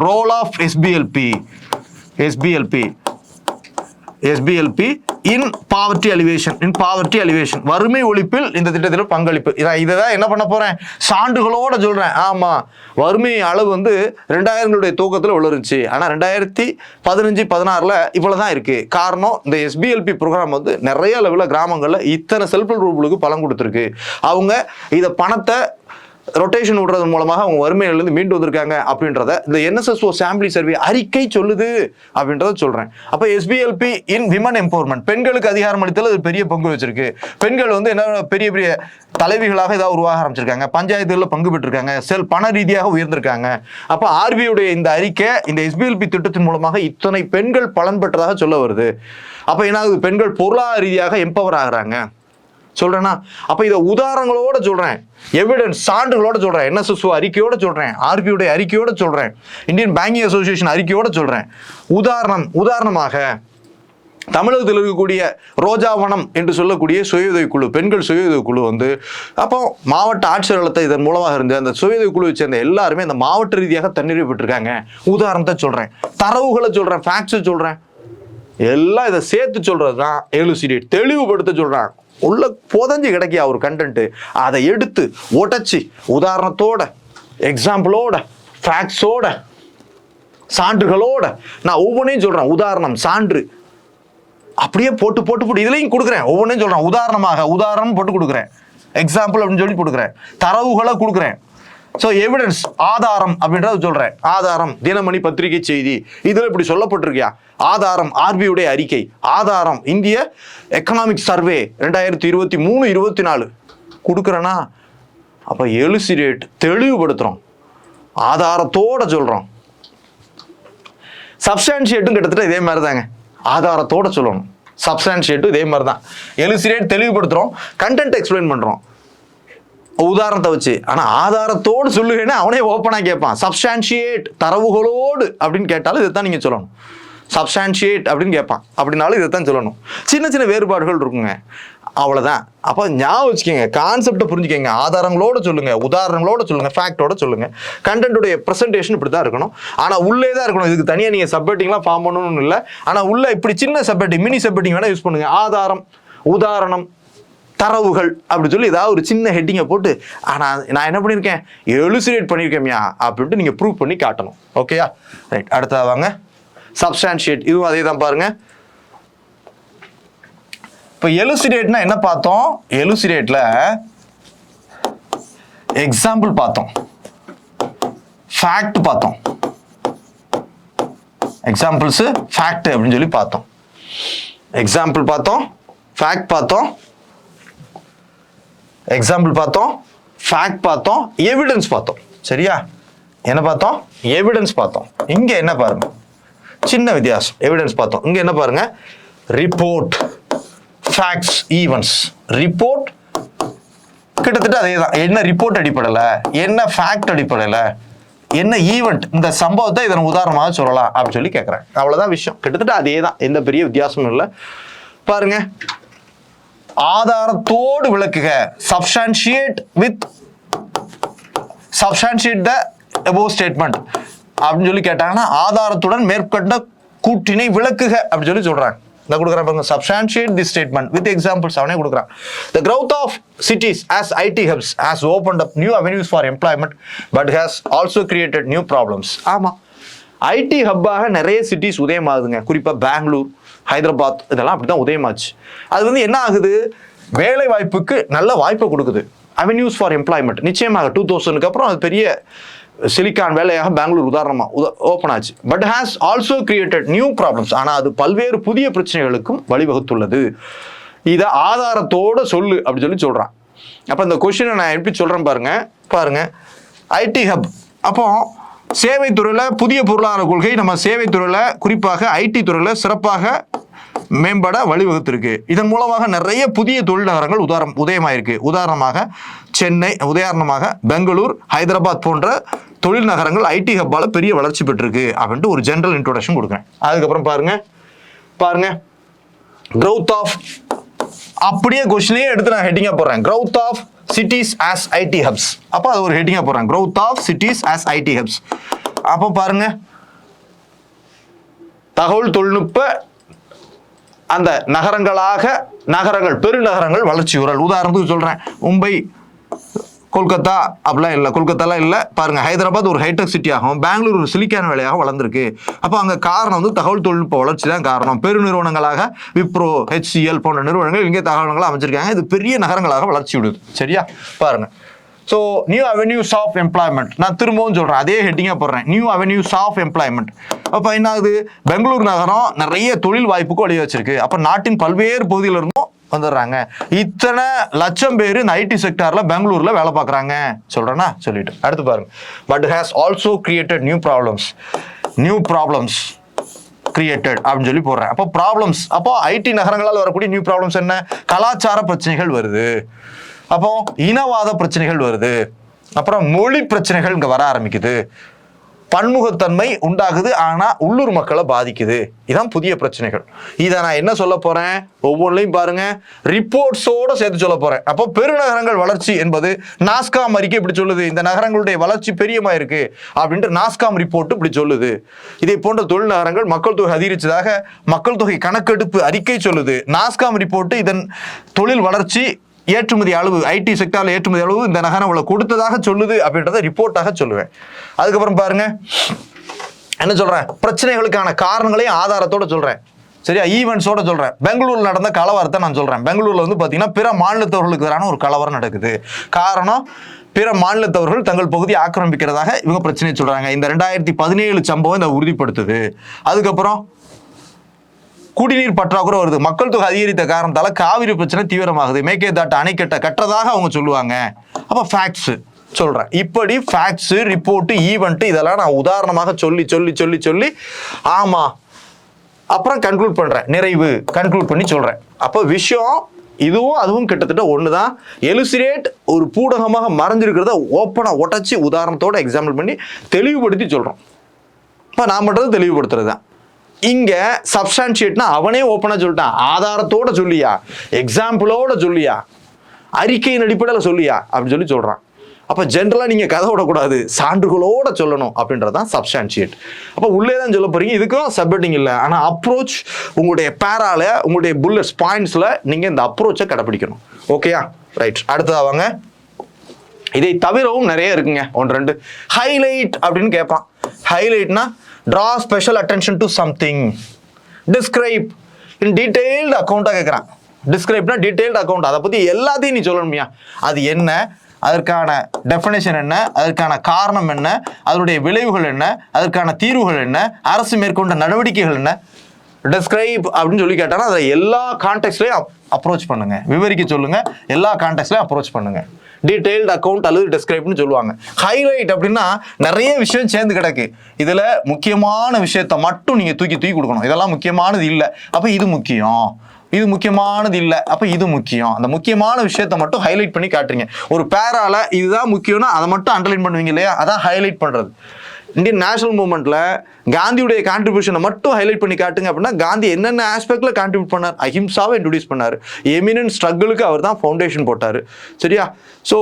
Role of SBLP in poverty alleviation, வறுமை ஒழிப்பில் இந்த திட்டத்தில் பங்களிப்பு. இதை தான் என்ன பண்ண போறேன், சான்றுகளோட சொல்றேன். ஆமா, வறுமை அளவு வந்து 2000களுடைய துவக்கத்தில் வளருச்சு, ஆனா 2015-16 இவ்வளவுதான் இருக்கு. காரணம் இந்த SBLP ப்ரோக்ராம் வந்து நிறைய லெவலில் கிராமங்கள்ல இத்தனை செல்ஃப் ஹெல்ப் குரூப்புகளுக்கு பலன் கொடுத்துருக்கு. அவங்க இதை பணத்தை ரொட்டேஷன் விடுறது மூலமாக அவங்க வறுமையிலிருந்து மீண்டு வந்திருக்காங்க அப்படின்றத இந்த NSSO சாம்பிள் சர்வே அறிக்கை சொல்லுது அப்படின்றத சொல்றேன். அப்ப SBLP இன் விமன் எம்பவர்மெண்ட், பெண்களுக்கு அதிகாரம் அளித்தல் அது பெரிய பங்கு வச்சிருக்கு. பெண்கள் வந்து என்ன பெரிய பெரிய தலைவிகளாக ஏதாவது உருவாக ஆரம்பிச்சிருக்காங்க, பஞ்சாயத்துகளில் பங்கு பெற்றிருக்காங்க, பண ரீதியாக உயர்ந்திருக்காங்க. அப்ப RBIயுடைய இந்த அறிக்கை இந்த SBLP திட்டத்தின் மூலமாக இத்தனை பெண்கள் பலன் பெற்றதாக சொல்ல வருது. அப்ப என்ன ஆகுது, பெண்கள் பொருளாதார ரீதியாக எம்பவர் ஆகுறாங்க சொல்றேன்னா. அப்ப இதை உதாரணங்களோட சொல்றேன், எவிடன்ஸ் சான்றுகளோட சொல்றேன், NSSO அறிக்கையோட சொல்றேன், RBIயுடைய அறிக்கையோட சொல்றேன், இந்தியன் பேங்கிங் அசோசியேஷன் அறிக்கையோட சொல்றேன். உதாரணமாக தமிழகத்தில் இருக்கக்கூடிய ரோஜாவனம் என்று சொல்லக்கூடிய சுயஉதவி குழு, பெண்கள் சுயஉதவி குழு வந்து அப்போ மாவட்ட ஆட்சியரகத்தை இதன் மூலமாக இருந்து அந்த சுயஉதவி குழுவை சேர்ந்த எல்லாருமே அந்த மாவட்ட ரீதியாக தன்னிறைவு பெற்றிருக்காங்க. உதாரணத்தை சொல்றேன், தரவுகளை சொல்றேன், ஃபேக்ட்ஸ் சொல்றேன், எல்லாம் இதை சேர்த்து சொல்றது தான் எலுசிடேட், தெளிவுபடுத்த சொல்றான். உள்ள புதஞ்சு கிடைக்கிய ஒரு கண்டென்ட், அதை எடுத்து உடைச்சி உதாரணத்தோட, எக்ஸாம்பிளோட, ஃபேக்ட்ஸோட, சான்றுகளோட நான் ஒவ்வொன்றையும் சொல்றேன். உதாரணம், சான்று அப்படியே போட்டு இதுலையும் கொடுக்குறேன். ஒவ்வொன்றையும் சொல்றேன். உதாரணம் போட்டு கொடுக்குறேன், எக்ஸாம்பிள் அப்படின்னு சொல்லி கொடுக்குறேன், தரவுகளை கொடுக்குறேன். ஸோ எவிடன்ஸ், ஆதாரம் அப்படின்றத சொல்றேன். ஆதாரம் தினமணி பத்திரிகை செய்தி, இதுல இப்படி சொல்லப்பட்டிருக்கியா, ஆதாரம் RBIயுடைய அறிக்கை, ஆதாரம் இந்திய எக்கனாமிக் சர்வே 2023-24 கொடுக்குறேன்னா. அப்ப எலுசிடேட் தெளிவுபடுத்துறோம், ஆதாரத்தோட சொல்றோம். சப்ஸ்டான்ஷியேட்டும் கிட்டத்தட்ட இதே மாதிரி தாங்க, ஆதாரத்தோட சொல்லணும். சப்ஸ்டான்ஷியேட்டும் இதே மாதிரி தான். எலுசிடேட் தெளிவுபடுத்துறோம், கண்டென்ட் எக்ஸ்பிளைன் பண்றோம் உதாரணத்தை வச்சு. ஆனா ஆதாரத்தோடு சொல்லுங்கன்னா அவனே ஓப்பனா கேட்பான். சப்ஸ்டான்ஷியேட் தரவுகளோடு அப்படின்னு கேட்டாலும் இதைத்தான் நீங்க சொல்லணும். சப்ஸ்டான்ஷியேட் அப்படின்னு கேட்பான், அப்படின்னாலும் இதைத்தான் சொல்லணும். சின்ன சின்ன வேறுபாடுகள் இருக்குங்க, அவ்வளவுதான். அப்ப ஞாபகம் வச்சுக்கோங்க, கான்செப்டை புரிஞ்சுக்கங்க. ஆதாரங்களோட சொல்லுங்க, உதாரணங்களோட சொல்லுங்க, ஃபேக்டோட சொல்லுங்க. கண்டென்ட்டுடைய பிரசன்டேஷன் இப்படி தான் இருக்கணும். ஆனா உள்ளே தான் இருக்கணும். இதுக்கு தனியா நீங்க சப்ஹெட்டிங்லாம் ஃபார்ம் பண்ணணும்னு இல்லை. ஆனா உள்ள இப்படி சின்ன சப்ஹெட்டிங், மினி சப்ஹெட்டிங் வேணா யூஸ் பண்ணுங்க. ஆதாரம், உதாரணம், தரவுகள் அப்படி சொல்லி ஏதாவது ஒரு சின்ன ஹெட்டிங்கை போட்டு, ஆனால் நான் என்ன பண்ணியிருக்கேன், எலுசிடேட் பண்ணியிருக்கேன்யா அப்படின்ட்டு நீங்கள் ப்ரூவ் பண்ணி காட்டணும். ஓகேயா, ரைட். அடுத்தது வாங்க, சப்ஸ்டான்ஷியேட். இதுவும் அதே தான் பாருங்க. இப்போ எலுசிடேட்னா என்ன பார்த்தோம், எலுசிடேட்ல எக்ஸாம்பிள் பார்த்தோம், ஃபேக்ட் பார்த்தோம். எக்ஸாம்பிள்ஸ், ஃபேக்ட் அப்படின்னு சொல்லி பார்த்தோம். எக்ஸாம்பிள் பார்த்தோம், ஃபேக்ட் பார்த்தோம், எக்ஸாம்பிள் பார்த்தோம், ஃபேக்ட் பார்த்தோம், எவிடன்ஸ் பார்த்தோம். சரியா, என்ன பார்த்தோம், எவிடன்ஸ் பார்த்தோம். இங்க என்ன பாருங்க, சின்ன வித்தியாசம். எவிடன்ஸ் பார்த்தோம், இங்க என்ன பாருங்க, ரிப்போர்ட், ஃபேக்ட்ஸ், ஈவென்ட்ஸ். ரிப்போர்ட், கிட்டத்தட்ட அதே தான். என்ன ரிப்போர்ட் அடிப்படையில், என்ன ஃபேக்ட் அடிப்படையில், என்ன ஈவெண்ட், இந்த சம்பவத்தை இதன் உதாரணமாக சொல்லலாம் அப்படின்னு சொல்லி கேட்குறேன். அவ்வளோதான் விஷயம். கிட்டத்தட்ட அதே தான், எந்த பெரிய வித்தியாசமும் இல்லை. பாருங்க, ஆதாரத்தோடு விளக்குக, சப்ஸ்டான்ஷியேட் த above ஸ்டேட்மெண்ட் அப்படின்னு சொல்லி கேட்டாங்கன்னா ஆதாரத்துடன் மேற்கொண்ட கூற்றினை விளக்குக அப்படின்னு சொல்லி சொல்றாங்க. இந்த கொடுக்குறாங்க பாருங்க, substantiate this statement with examples. அவனே கொடுக்குறான். The growth of cities as IT hubs has opened up new avenues for employment but has also created new problems. ஆமா, ஐடி ஹப்பாக நிறைய சிட்டிஸ் உதயமாகுதுங்க. குறிப்பா பெங்களூர், ஹைதராபாத் இதெல்லாம் அப்படிதான் உதயமாச்சு. அது வந்து என்ன ஆகுது, வேலை வாய்ப்புக்கு நல்ல வாய்ப்பை கொடுக்குது. அவென்யூஸ் ஃபார் எம்ப்ளாய்மெண்ட் நிச்சயமாக 2000க்கு அப்புறம் அது பெரிய சிலிக்கான் வேலையாக பெங்களூர் உதாரணமாக ஓப்பன் ஆச்சு. But has also created new problems. ஆனால் அது பல்வேறு புதிய பிரச்சனைகளுக்கும் வழிவகுத்துள்ளது. இதை ஆதாரத்தோட சொல்லு அப்படி சொல்லி சொல்கிறான். அப்போ இந்த கொஸ்டினை நான் எப்படி சொல்கிறேன் பாருங்க. ஐடி ஹப், அப்போ சேவைத்துறையில் புதிய பொருளாதார கொள்கை நம்ம சேவைத்துறையில் குறிப்பாக ஐடி துறையில் சிறப்பாக மேம்பட வழிவகுத்திருக்கு. இதன் மூலமாக நிறைய புதிய தொழில் நகரங்கள் உதயமாயிருக்கு. உதாரணமாக சென்னை, உதாரணமாக பெங்களூர், ஹைதராபாத் போன்ற தொழில் நகரங்கள் ஐடி ஹப்பால பெரிய வளர்ச்சி பெற்றிருக்கு அப்படின்ட்டு ஒரு ஜெனரல் இன்ட்ரோடக்ஷன் கொடுக்குறேன். அதுக்கப்புறம் பாருங்க growth of, அப்படியே கொஸ்டினே எடுத்து நான் ஹெட்டிங்கா போடுறேன், growth of cities as IT hubs. அப்போ அது ஒரு ஹெட்டிங்கா போடுறேன், growth of cities as IT hubs. அப்போ பாருங்க, தகவல் தொழில்நுட்ப அந்த நகரங்கள் பெருநகரங்கள் வளர்ச்சியுறல். உதாரணத்துக்கு சொல்றேன், மும்பை, கொல்கத்தா அப்படிலாம் இல்லை, கொல்கத்தாலாம் இல்லை. பாருங்க, ஹைதராபாத் ஒரு ஹைடெக் சிட்டி ஆகும், பெங்களூர் ஒரு சிலிக்கான் வேலையாக வளர்ந்துருக்கு. அப்போ அங்கே காரணம் வந்து தகவல் தொழில்நுட்ப வளர்ச்சி தான் காரணம். பெருநிறுவனங்களாக விப்ரோ, HCL போன்ற நிறுவனங்கள் இங்கே தகவல்களை அமைச்சிருக்காங்க. இது பெரிய நகரங்களாக வளர்ச்சி விடுது. சரியா? பாருங்க. So new avenues of employment, நான் திரும்பவும் சொல்கிறேன், அதே ஹெட்டிங்காக போடுறேன், நியூ அவென்யூஸ் ஆஃப் எம்ப்ளாய்மெண்ட். அப்போ என்ன ஆகுது, பெங்களூர் நகரம் நிறைய தொழில் வாய்ப்புக்கு வழி வச்சிருக்கு. அப்போ நாட்டின் பல்வேறு பகுதியிலிருந்தும் வந்துடுறாங்க. இத்தனை லட்சம் பேர் இந்த ஐடி செக்டார்ல பெங்களூர்ல வேலை பார்க்குறாங்க சொல்றேன்னா சொல்லிட்டு. அடுத்து பாருங்க, but has also created new problems created அப்படின்னு சொல்லி போடுறேன். அப்போ ப்ராப்ளம்ஸ், அப்போ ஐடி நகரங்களால் வரக்கூடிய நியூ ப்ராப்ளம்ஸ் என்ன, கலாச்சார பிரச்சனைகள் வருது, அப்போ இனவாத பிரச்சனைகள் வருது, அப்புறம் மொழி பிரச்சனைகள் இங்க வர ஆரம்பிக்குது, பன்முகத்தன்மை உண்டாகுது, ஆனா உள்ளூர் மக்களை பாதிக்குது. இதான் புதிய பிரச்சனைகள். இதை நான் என்ன சொல்ல போறேன், ஒவ்வொன்றையும் பாருங்க, ரிப்போர்ட்ஸோட சேர்த்து சொல்ல போறேன். அப்போ பெருநகரங்கள் வளர்ச்சி என்பது நாஸ்காம் அறிக்கை இப்படி சொல்லுது, இந்த நகரங்களுடைய வளர்ச்சி பெரியமா இருக்கு அப்படின்ட்டு நாஸ்காம் ரிப்போர்ட் இப்படி சொல்லுது. இதே போன்ற தொழில் நகரங்கள் மக்கள் தொகை அதிகரிச்சதாக மக்கள் தொகை கணக்கெடுப்பு அறிக்கை சொல்லுது. நாஸ்காம் ரிப்போர்ட் இதன் தொழில் வளர்ச்சி ஏற்றுமதி அளவு, ஐடி செக்டார்ல ஏற்றுமதி அளவு இந்த நகரம் அவ்வளவு கொடுத்ததாக சொல்லுது அப்படின்றத ரிப்போர்ட்டாக சொல்லுவேன். அதுக்கப்புறம் பாருங்க என்ன சொல்றேன், பிரச்சனைகளுக்கான காரணங்களையும் ஆதாரத்தோட சொல்றேன். சரியா? ஈவெண்ட்ஸோட சொல்றேன். பெங்களூர்ல நடந்த கலவரத்தை நான் சொல்றேன். பெங்களூர்ல வந்து பாத்தீங்கன்னா பிற மாநிலத்தவர்களுக்கு எதிரான ஒரு கலவரம் நடக்குது. காரணம், பிற மாநிலத்தவர்கள் தங்கள் பகுதியை ஆக்கிரமிக்கிறதாக இவங்க பிரச்சனையை சொல்றாங்க. இந்த 2017 சம்பவம் இதை உறுதிப்படுத்துது. அதுக்கப்புறம் குடிநீர் பற்றாக்குறை வருது, மக்கள் தொகை அதிகரித்த காரணத்தால காவிரி பிரச்சனை தீவிரமாகுது, மேகேதாட்டு அணை கட்டுறதாக அவங்க சொல்லுவாங்க. அப்ப ஃபேக்ட்ஸ் சொல்றேன். இப்படி ஃபேக்ட்ஸ், ரிப்போர்ட், ஈவெண்ட் இதெல்லாம் நான் உதாரணமாக சொல்லி ஆமா அப்புறம் கன்க்ளூட் பண்றேன், கன்க்ளூட் பண்ணி சொல்றேன். அப்போ விஷயம் இதுவும் அதுவும் கிட்டத்தட்ட ஒண்ணுதான். எலுசிரேட் ஒரு பூடகமாக மறைஞ்சிருக்கிறத ஓப்பனா உடைச்சி உதாரணத்தோட எக்ஸாம்பிள் பண்ணி தெளிவுபடுத்தி சொல்றோம். இப்ப நான் பண்றது தெளிவுபடுத்துறது தான். இங்க சப்ஸ்டான்ஷியேட்னா அவனே ஓப்பனா சொல்லிட்டான், ஆதாரத்தோட சொல்லியா, எக்ஸாம்பிளோட சொல்லியா, அறிக்கையின் அடிப்படையில் சொல்லியா அப்படின்னு சொல்லி சொல்றான். அப்ப ஜென்ரலா நீங்க கதை விடக்கூடாது, சான்றுகளோட சொல்லணும் அப்படின்றதான் சப்ஸ்டான்ஷியேட். அப்ப உள்ளே தான் சொல்ல போறீங்க, இதுக்கும் சப்ஹெட்டிங் இல்லை. ஆனா அப்ரோச் உங்களுடைய பேரால, உங்களுடைய புல்லட்ஸ் பாயிண்ட்ஸ்ல நீங்க இந்த அப்ரோச்சை கடைபிடிக்கணும். ஓகேயா? ரைட். அடுத்ததாவாங்க, இதை தவிரவும் நிறைய இருக்குங்க. 1-2 ஹைலைட் அப்படின்னு கேட்பான். ஹைலைட்னா draw special attention to something, describe in detailed account கேட்குறான். டிஸ்கிரைப்னா டீடைல்டு அக்கௌண்ட், அதை பற்றி எல்லாத்தையும் நீ சொல்லணுமியா. அது என்ன, அதற்கான டெஃபினேஷன் என்ன, அதற்கான காரணம் என்ன, அதனுடைய விளைவுகள் என்ன, அதற்கான தீர்வுகள் என்ன, அரசு மேற்கொண்ட நடவடிக்கைகள் என்ன, டிஸ்கிரைப் அப்படின்னு சொல்லி கேட்டாங்கன்னா அதை எல்லா கான்டெக்ட்லையும் அப்ரோச் பண்ணுங்க, விவரிக்க சொல்லுங்க, எல்லா கான்டெக்ட்லையும் அப்ரோச் பண்ணுங்க. டீடைல்டு அக்கௌண்ட் அல்லது டிஸ்கிரைப்னு சொல்லுவாங்க. ஹைலைட் அப்படின்னா நிறைய விஷயம் சேர்ந்து கிடக்கு, இதுல முக்கியமான விஷயத்த மட்டும் நீங்க தூக்கி கொடுக்கணும். இதெல்லாம் முக்கியமானது இல்லை, அப்ப இது முக்கியம். இது முக்கியமானது இல்லை, அப்போ இது முக்கியம். அந்த முக்கியமான விஷயத்த மட்டும் ஹைலைட் பண்ணி காட்டுறீங்க. ஒரு பேரால இதுதான் முக்கியம்னா அதை மட்டும் அண்டர்லைன் பண்ணுவீங்க இல்லையா, அதான் ஹைலைட் பண்ணுறது. இந்தியன் நேஷனல் மூவ்மெண்ட்ல காந்தியுடைய கான்ட்ரிபியூஷனை மட்டும் ஹைலைட் பண்ணி காட்டுங்க அப்படின்னா, காந்தி என்னென்ன ஆஸ்பெக்ட்ல கான்ட்ரிபியூட் பண்ணார், அஹிம்சாவை இன்ட்ரோடியூஸ் பண்ணார், எமினன்ட் ஸ்ட்ரகிளுக்கு அவர் தான் ஃபவுண்டேஷன் போட்டார். சரியா? ஸோ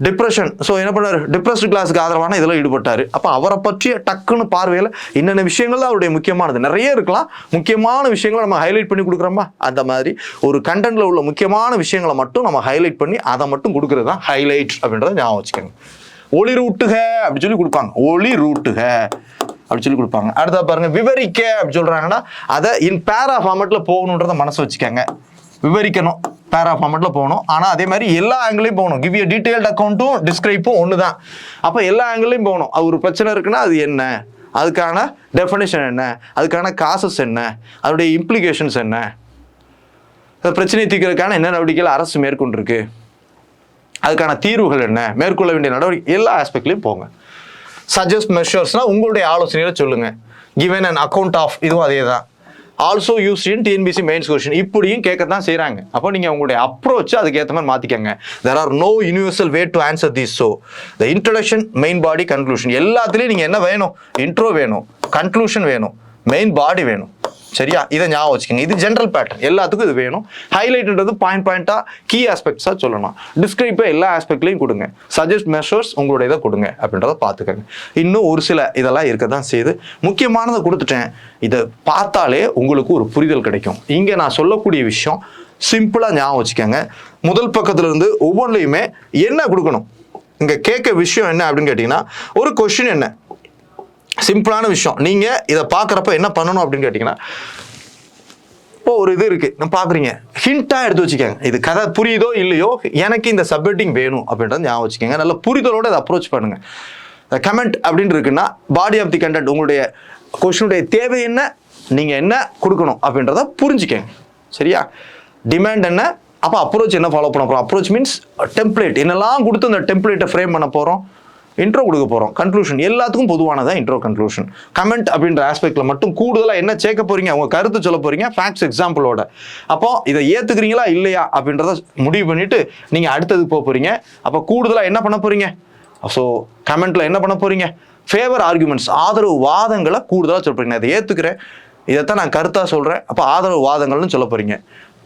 டிப்ரெஷன், ஸோ என்ன பண்ணார், டிப்ரெஸ்டு கிளாஸுக்கு ஆதரவான இதெல்லாம் ஈடுபட்டார். அப்போ அவரை பற்றிய டக்குன்னு பார்வையில் என்னென்ன விஷயங்கள் தான் அவருடைய முக்கியமானது, நிறைய இருக்கலாம், முக்கியமான விஷயங்களை நம்ம ஹைலைட் பண்ணி கொடுக்குறோமா, அந்த மாதிரி ஒரு கண்டென்ட்ல உள்ள முக்கியமான விஷயங்களை மட்டும் நம்ம ஹைலைட் பண்ணி அதை மட்டும் கொடுக்குறது தான் ஹைலைட் அப்படின்றத ஞாபகம் வச்சுக்கோங்க. ஒளி ரூட்டுக அப்படி சொல்லி கொடுப்பாங்க, ஒளி ரூட்டுக அப்படி சொல்லி கொடுப்பாங்க. அடுத்தா பாருங்க, விவரிக்க அப்படி சொல்றாங்கன்னா அதை இன் பேரா ஃபார்மேட்ல போகணுன்றத மனசு வச்சுக்கோங்க. விவரிக்கணும், பேரா ஃபார்மேட்ல போகணும். ஆனால் அதே மாதிரி எல்லா ஆங்கிலையும் போகணும். கிவ் யூ டீடைல்டு அக்கௌண்ட்டும் டிஸ்கிரைப்பும் ஒன்று தான். அப்போ எல்லா ஆங்கிலையும் போகணும். ஒரு பிரச்சனை இருக்குன்னா அது என்ன, அதுக்கான டெஃபினேஷன் என்ன, அதுக்கான காசஸ் என்ன, அதோடைய இம்ப்ளிகேஷன்ஸ் என்ன, பிரச்சனையை தீர்க்கிறதுக்கான என்ன நடவடிக்கைகள் அரசு மேற்கொண்டிருக்கு, அதுக்கான தீர்வுகள் என்ன, மேற்கொள்ள வேண்டிய நடவடிக்கை, எல்லா ஆஸ்பெக்ட்லையும் போங்க. சஜஸ்ட் மெஷர்ஸ்னா உங்களுடைய ஆலோசனையில சொல்லுங்க. கிவன் அன் அக்கௌண்ட் ஆஃப், இதுவும் அதே தான். Also use in TNPSC mains question, இப்படியும் கேட்கத்தான் செய்கிறாங்க. அப்போ நீங்கள் உங்களுடைய அப்ரோச் அதுக்கேற்ற மாதிரி மாற்றிக்கங்க. There are no universal way to answer this. So the introduction, main body, conclusion, எல்லாத்துலேயும் நீங்கள் என்ன வேணும், இன்ட்ரோ வேணும், கன்க்ளூஷன் வேணும், மெயின் பாடி வேணும். சரியா? இதை ஞாபகம் வச்சுக்கோங்க. இது ஜென்ரல் பேட்டர்ன், எல்லாத்துக்கும் இது வேணும். ஹைலைட்ன்றது பாயிண்டா கீ ஆஸ்பெக்ட்ஸாக சொல்லணும். டிஸ்கிரைப்பை எல்லா ஆஸ்பெக்ட்லையும் கொடுங்க. சஜஸ்ட் மெஷர்ஸ் உங்களுடைய இதை கொடுங்க அப்படின்றத பார்த்துக்கோங்க. இன்னும் ஒரு சில இதெல்லாம் இருக்க தான் செய்யுது. முக்கியமானதை கொடுத்துட்டேன். இதை பார்த்தாலே உங்களுக்கு ஒரு புரிதல் கிடைக்கும். இங்கே நான் சொல்லக்கூடிய விஷயம் சிம்பிளாக ஞாபகம் வச்சுக்கோங்க. முதல் பக்கத்துல இருந்து ஒவ்வொன்றிலையுமே என்ன கொடுக்கணும், இங்கே கேட்க விஷயம் என்ன அப்படின்னு கேட்டிங்கன்னா, ஒரு கொஸ்டின் என்ன, சிம்பிளான விஷயம். நீங்கள் இதை பார்க்குறப்ப என்ன பண்ணணும் அப்படின்னு கேட்டிங்கன்னா, இப்போ ஒரு இது இருக்குது, நான் பார்க்குறீங்க, ஹிண்ட்டாக எடுத்து வச்சுக்கோங்க. இது கதை புரியுதோ இல்லையோ, எனக்கு இந்த சப்ஹெட்டிங் வேணும் அப்படின்றத ஞாபகம் வச்சுக்கோங்க. நல்ல புரிதலோடு அதை அப்ரோச் பண்ணுங்கள். கமெண்ட் அப்படின்னு இருக்குன்னா, பாடி ஆஃப் தி கண்டென்ட், உங்களுடைய கொஸ்டினுடைய தேவை என்ன, நீங்கள் என்ன கொடுக்கணும் அப்படின்றத புரிஞ்சுக்கங்க. சரியா? டிமாண்ட் என்ன, அப்போ அப்ரோச் என்ன ஃபாலோ பண்ண போகிறோம். அப்ரோச் மீன்ஸ் டெம்ப்ளேட், என்னெல்லாம் கொடுத்து அந்த டெம்ப்ளேட்டை ஃப்ரேம் பண்ண போகிறோம். இன்ட்ரோ கொடுக்க போகிறோம். கன்க்ளூஷன் எல்லாத்துக்கும் பொதுவானதான் இன்ட்ரோ, கன்க்ளூஷன். கமெண்ட் அப்படின்ற ஆஸ்பெக்டில் மட்டும் கூடுதலாக என்ன சேர்க்க போகிறீங்க, உங்கள் கருத்து சொல்ல போகிறீங்க ஃபேக்ட்ஸ் எக்ஸாம்பிளோட. அப்போ இதை ஏற்றுக்கிறீங்களா இல்லையா அப்படின்றத முடிவு பண்ணிவிட்டு நீங்கள் அடுத்தது போக போகிறீங்க. அப்போ கூடுதலாக என்ன பண்ண போகிறீங்க, ஸோ கமெண்ட்டில் என்ன பண்ண போகிறீங்க, ஃபேவர் ஆர்குமெண்ட்ஸ், ஆதரவு வாதங்களை கூடுதலாக சொல்ல போகிறீங்க. அதை ஏற்றுக்கிறேன், இதைத்தான் நான் கருத்தாக சொல்கிறேன், அப்போ ஆதரவு வாதங்கள்னு சொல்ல போகிறீங்க.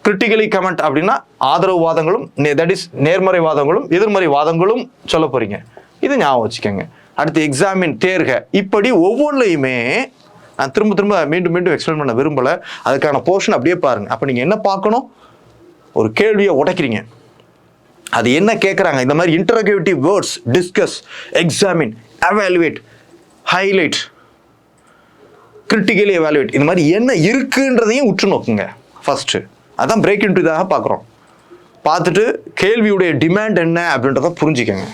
கிரிட்டிக்கலி கமெண்ட் அப்படின்னா ஆதரவு வாதங்களும், தட் இஸ் நேர்மறை வாதங்களும் எதிர்மறை வாதங்களும் சொல்ல போகிறீங்க. இது ஞாபகம் வச்சுக்கோங்க. அடுத்து எக்ஸாமின், தேர்க, இப்படி ஒவ்வொன்றிலையுமே நான் திரும்ப மீண்டும் எக்ஸ்பிளைன் பண்ண விரும்பலை. அதுக்கான போர்ஷன் அப்படியே பாருங்க. அப்போ நீங்கள் என்ன பார்க்கணும், ஒரு கேள்வியை உடைக்கிறீங்க, அது என்ன கேட்குறாங்க, இந்த மாதிரி interrogative words, discuss, examine, evaluate, highlight, critically evaluate, இந்த மாதிரி என்ன இருக்குன்றதையும் உற்று நோக்குங்க ஃபர்ஸ்ட். அதான் பிரேக் இன்டு இதாக பார்க்குறோம். பார்த்துட்டு கேள்வியுடைய டிமாண்ட் என்ன அப்படின்றத புரிஞ்சுக்கங்க.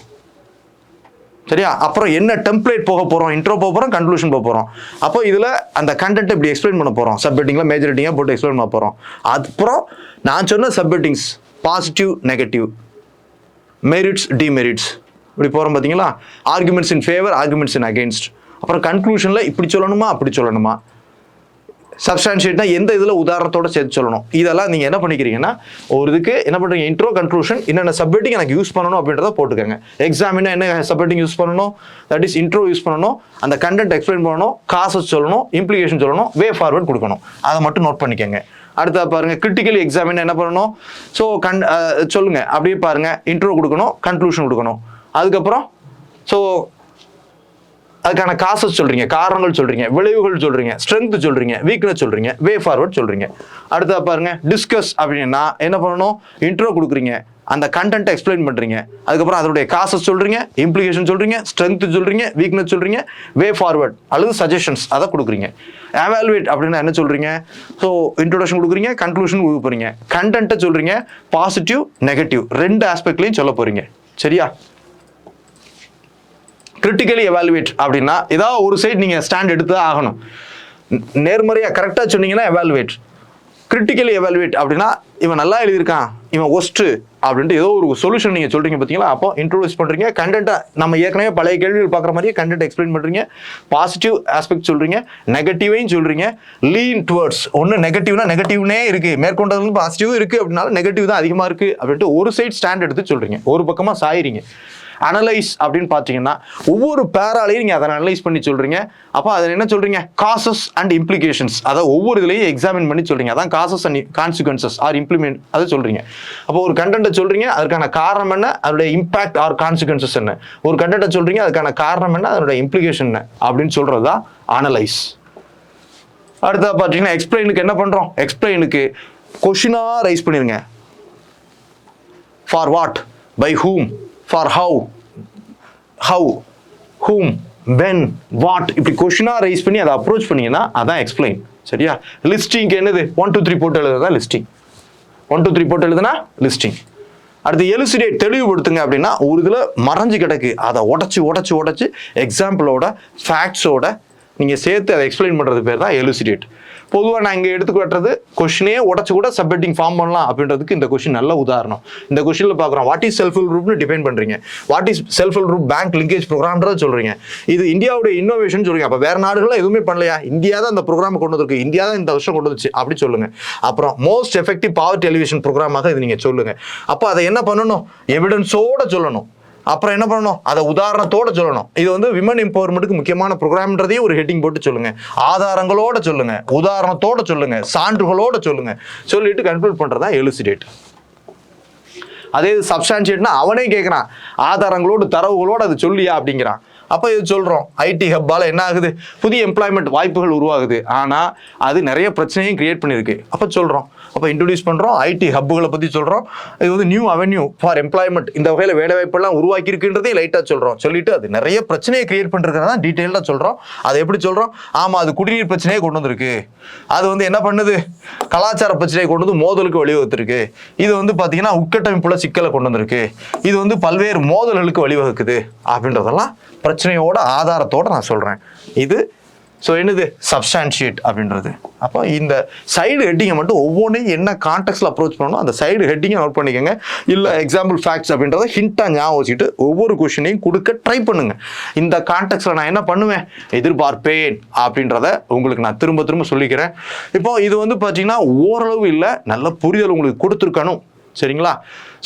சரியா? அப்புறம் என்ன டெம்ப்ளேட் போக போகிறோம், இன்ட்ரோ போக போகிறோம், கன்க்ளூஷன் போக போகிறோம். அப்போ இதில் அந்த கண்டென்ட் இப்படி எக்ஸ்பிளைன் பண்ண போகிறோம். சப்ஹெட்டிங்கில் மேஜர் ஹெட்டிங்காக போட்டு எக்ஸ்பிளைன் பண்ண போகிறோம். அப்புறம் நான் சொன்ன subheadings, positive, negative, merits, demerits, இப்படி போகிறோம் பார்த்தீங்களா. Arguments in favour, arguments in against. அப்புறம் கன்க்ளூஷனில் இப்படி சொல்லணுமா, அப்படி சொல்லணுமா, சப்ஸ்டான்ஷியேட்னா எந்த இதில் உதாரணத்தோட சேர்த்து சொல்லணும். இதெல்லாம் நீங்கள் என்ன பண்ணிக்கிறீங்கன்னா, ஒரு இதுக்கு என்ன பண்ணுறீங்க, இன்ட்ரோ, கன்க்ளூஷன், என்னென்ன சப்ஹெட்டிங் எனக்கு யூஸ் பண்ணணும் அப்படின்றத போட்டுக்கோங்க. எக்ஸாமினா என்ன சப்ஹெட்டிங் யூஸ் பண்ணணும், தட் இஸ் இன்ட்ரோ யூஸ் பண்ணணும், அந்த கண்டென்ட் எக்ஸ்பிளைன் பண்ணணும், காசஸ் சொல்லணும், இம்ப்ளிகேஷன் சொல்லணும், வே ஃபார்வர்ட் கொடுக்கணும். அதை மட்டும் நோட் பண்ணிக்கோங்க. அடுத்த பாருங்க, கிரிட்டிக்கலி எக்ஸாமின் என்ன பண்ணணும், ஸோ சொல்லுங்க, அப்படியே பாருங்க, இன்ட்ரோ கொடுக்கணும், கன்க்ளூஷன் கொடுக்கணும். அதுக்கப்புறம் ஸோ அதுக்கான காசஸ் சொல்றீங்க, காரணங்கள் சொல்றீங்க, விளைவுகள் சொல்றீங்க, ஸ்ட்ரென்த் சொல்றீங்க, வீக்னஸ் சொல்றீங்க, வே ஃபார்வர்ட் சொல்றீங்க. அடுத்தா பாருங்க, டிஸ்கஸ் அப்படின்னா என்ன பண்ணணும், இன்ட்ரோ கொடுக்குறீங்க, அந்த கண்டென்ட் எக்ஸ்பிளைன் பண்றீங்க, அதுக்கப்புறம் அதனுடைய காசஸ் சொல்றீங்க, இம்ப்ளிகேஷன் சொல்றீங்க, ஸ்ட்ரென்த் சொல்றீங்க, வீக்னஸ் சொல்றீங்க, வே ஃபார்வர்ட் அல்லது சஜஷன்ஸ் அதை கொடுக்குறீங்க. எவாலுவேட் அப்படின்னா என்ன சொல்றீங்க, ஸோ இன்ட்ரோடக்ஷன் கொடுக்குறீங்க, கன்க்ளூஷன் கொடுக்க போறீங்க, கண்டென்ட்டை சொல்றீங்க, பாசிட்டிவ், நெகட்டிவ் ரெண்டு ஆஸ்பெக்ட்லையும் சொல்ல போறீங்க. சரியா? கிரிட்டிக்கலி எவாலுவேட் அப்படின்னா ஏதாவது ஒரு சைடு நீங்கள் ஸ்டாண்ட் எடுத்து தான் ஆகணும். நேர்மறையாக கரெக்டாக சொன்னீங்கன்னா எவாலுவேட். கிரிட்டிக்கலி எவாலுவேட் அப்படின்னா இவன் நல்லா எழுதியிருக்கான், இவன் ஒஸ்ட்டு அப்படின்ட்டு ஏதோ ஒரு சொல்யூஷன் நீங்கள் சொல்கிறீங்க பார்த்தீங்களா? அப்போ இன்ட்ரோடியூஸ் பண்ணுறீங்க, கண்டென்ட்டை நம்ம ஏற்கனவே பழைய கேள்விகள் பார்க்குற மாதிரியே கண்டென்ட் எக்ஸ்பிளைன் பண்ணுறீங்க, பாசிட்டிவ் ஆஸ்பெக்ட் சொல்கிறீங்க, நெகட்டிவையும் சொல்கிறீங்க, லீன் டுவர்ட்ஸ். ஒன்று நெகட்டிவ்னா நெகட்டிவ்னே இருக்குது, மேற்கொண்டது பாசிட்டிவும் இருக்குது அப்படின்னால நெகட்டிவ் தான் அதிகமாக இருக்குது அப்படின்ட்டு ஒரு சைட் ஸ்டாண்ட் எடுத்து சொல்கிறீங்க, ஒரு பக்கமாக சாயிறீங்க. அனலைஸ் அப்படின்னு பார்த்தீங்கன்னா ஒவ்வொரு பேராலையும் நீங்கள் அதை அனலைஸ் பண்ணி சொல்கிறீங்க. அப்போ அதை என்ன சொல்கிறீங்க? Causes and implications. அதை ஒவ்வொரு இதுலையும் எக்ஸாமின் பண்ணி சொல்கிறீங்க. அதான் causes and consequences or implement அதை சொல்கிறீங்க. அப்போ ஒரு கண்டென்ட்டை சொல்கிறீங்க, அதுக்கான காரணம் என்ன, அதோடைய இம்பாக்ட் ஆர் கான்சிக்வன்சஸ் என்ன. ஒரு கண்டென்ட்டை சொல்கிறீங்க, அதுக்கான காரணம் என்ன, அதோட இம்ப்ளிகேஷன் என்ன அப்படின்னு சொல்கிறது தான் அனலைஸ். அடுத்தது பார்த்தீங்கன்னா எக்ஸ்பிளைனுக்கு என்ன பண்ணுறோம்? எக்ஸ்பிளைனுக்கு கொஷினாக ரைஸ் பண்ணிடுங்க. For what, by whom, for how, whom, when, what, இப்படி கொஷினாக ரைஸ் பண்ணி அதை அப்ரோச் பண்ணீங்கன்னா அதான் எக்ஸ்பிளைன். சரியா? லிஸ்டிங்க்கு என்னது? 1 2 3 போட்டு எழுதுதான் லிஸ்டிங். 1 2 3 போட்டு எழுதுனா லிஸ்டிங். அடுத்து எலுசிடேட், தெளிவுபடுத்துங்க அப்படின்னா ஒரு இதில் மறைஞ்சு கிடக்கு, அதை உடச்சி எக்ஸாம்பிளோட ஃபேக்ட்ஸோட நீங்கள் சேர்த்து அதை எக்ஸ்பிளைன் பண்ணுறது பேர் தான் எலுசிடேட். பொதுவாக நான் இங்கே எடுத்துக்கிட்டது கொஷினே உடச்சு கூட சப்ஹெட்டிங் ஃபார்ம் பண்ணலாம் அப்படின்றதுக்கு இந்த கொஷின் நல்ல உதாரணம். இந்த கொஷினில் பார்க்குறோம், வாட் இஸ் செல்ஃப் ஹெல்ப் குரூப்னு டிஃபைன் பண்ணுறீங்க, what is self help group bank linkage ப்ரோக்ராம்ன்றதை சொல்கிறீங்க. இது இந்தியாவுடைய இன்னோவேஷன் சொல்கிறீங்க. அப்போ வேறு நாடுகளில் எதுவுமே பண்ணலையா? இந்தியா தான் இந்த ப்ரோக்ராம் கொண்டு வந்திருக்கு, இந்தியா தான் இந்த வருஷம் கொண்டு வந்துச்சு அப்படி சொல்லுங்கள். அப்புறம் மோஸ்ட் எஃபெக்டிவ் பாவர்ட்டி எலிவேஷன் ப்ரோக்ராமாக இது நீங்கள் சொல்லுங்கள். அப்போ அதை என்ன பண்ணணும்? எவிடன்ஸோடு சொல்லணும். அப்புறம் என்ன பண்ணணும்? அதை உதாரணத்தோட சொல்லணும். இது வந்து விமன் எம்பவர்மெண்ட்டுக்கு முக்கியமான ப்ரோக்ராம்ன்றதையும் ஒரு ஹெட்டிங் போட்டு சொல்லுங்க. ஆதாரங்களோட சொல்லுங்க, உதாரணத்தோட சொல்லுங்க, சான்றுகளோட சொல்லுங்க. சொல்லிட்டு கன்க்ளூட் பண்றதா எலுசிடேட். அதே சப்ஸ்டான்ஷியேட்னா அவனே கேட்குறான், ஆதாரங்களோடு தரவுகளோடு அது சொல்லியா அப்படிங்கிறான். அப்போ இது சொல்கிறோம், ஐடி ஹப்பால் என்ன ஆகுது? புதிய எம்ப்ளாய்மெண்ட் வாய்ப்புகள் உருவாகுது, ஆனால் அது நிறைய பிரச்சனையும் கிரியேட் பண்ணியிருக்கு. அப்போ சொல்கிறோம், அப்போ இன்ட்ரடியூஸ் பண்ணுறோம், ஐடி ஹப்புகளை பற்றி சொல்கிறோம். இது வந்து நியூ அவென்யூ ஃபார் எம்ப்ளாய்மெண்ட், இந்த வகையில் வேலை வாய்ப்பெல்லாம் உருவாக்கியிருக்குன்றதையும் லைட்டாக சொல்கிறோம். சொல்லிட்டு அது நிறைய பிரச்சனையை கிரியேட் பண்ணுறதுனால டீட்டெயிலாக சொல்கிறோம். அதை எப்படி சொல்கிறோம்? ஆமாம், அது குடிநீர் பிரச்சனையை கொண்டு வந்திருக்கு, அது வந்து என்ன பண்ணுது? கலாச்சார பிரச்சனையை கொண்டு வந்து மோதலுக்கு வழிவகுத்திருக்கு, இது வந்து பார்த்தீங்கன்னா உட்கட்டமைப்புல சிக்கலை கொண்டு வந்திருக்கு, இது வந்து பல்வேறு மோதல்களுக்கு வழிவகுக்குது அப்படின்றதெல்லாம் பிரச்சனையோட ஆதாரத்தோட நான் சொல்கிறேன். இது ஸோ என்னது? சப்ஸ்டான்ஷியேட் அப்படின்றது. அப்போ இந்த சைடு ஹெட்டிங்கை மட்டும் ஒவ்வொன்றையும் என்ன கான்டெக்ட்ல அப்ரோச் பண்ணணும் அந்த சைடு ஹெட்டிங்கை நோட் பண்ணிக்கோங்க. இல்லை எக்ஸாம்பிள் ஃபேக்ட்ஸ் அப்படின்றத ஹிண்டாக ஞாபகம் வச்சுட்டு ஒவ்வொரு கொஷினையும் கொடுக்க ட்ரை பண்ணுங்க. இந்த கான்டெக்ட்ல நான் என்ன பண்ணுவேன்? எதிர்பார்ப்பேன் அப்படின்றத உங்களுக்கு நான் திரும்ப திரும்ப சொல்லிக்கிறேன். இப்போ இது வந்து பார்த்தீங்கன்னா ஓரளவு இல்லை, நல்ல புரிதல் உங்களுக்கு கொடுத்துருக்கணும். சரிங்களா?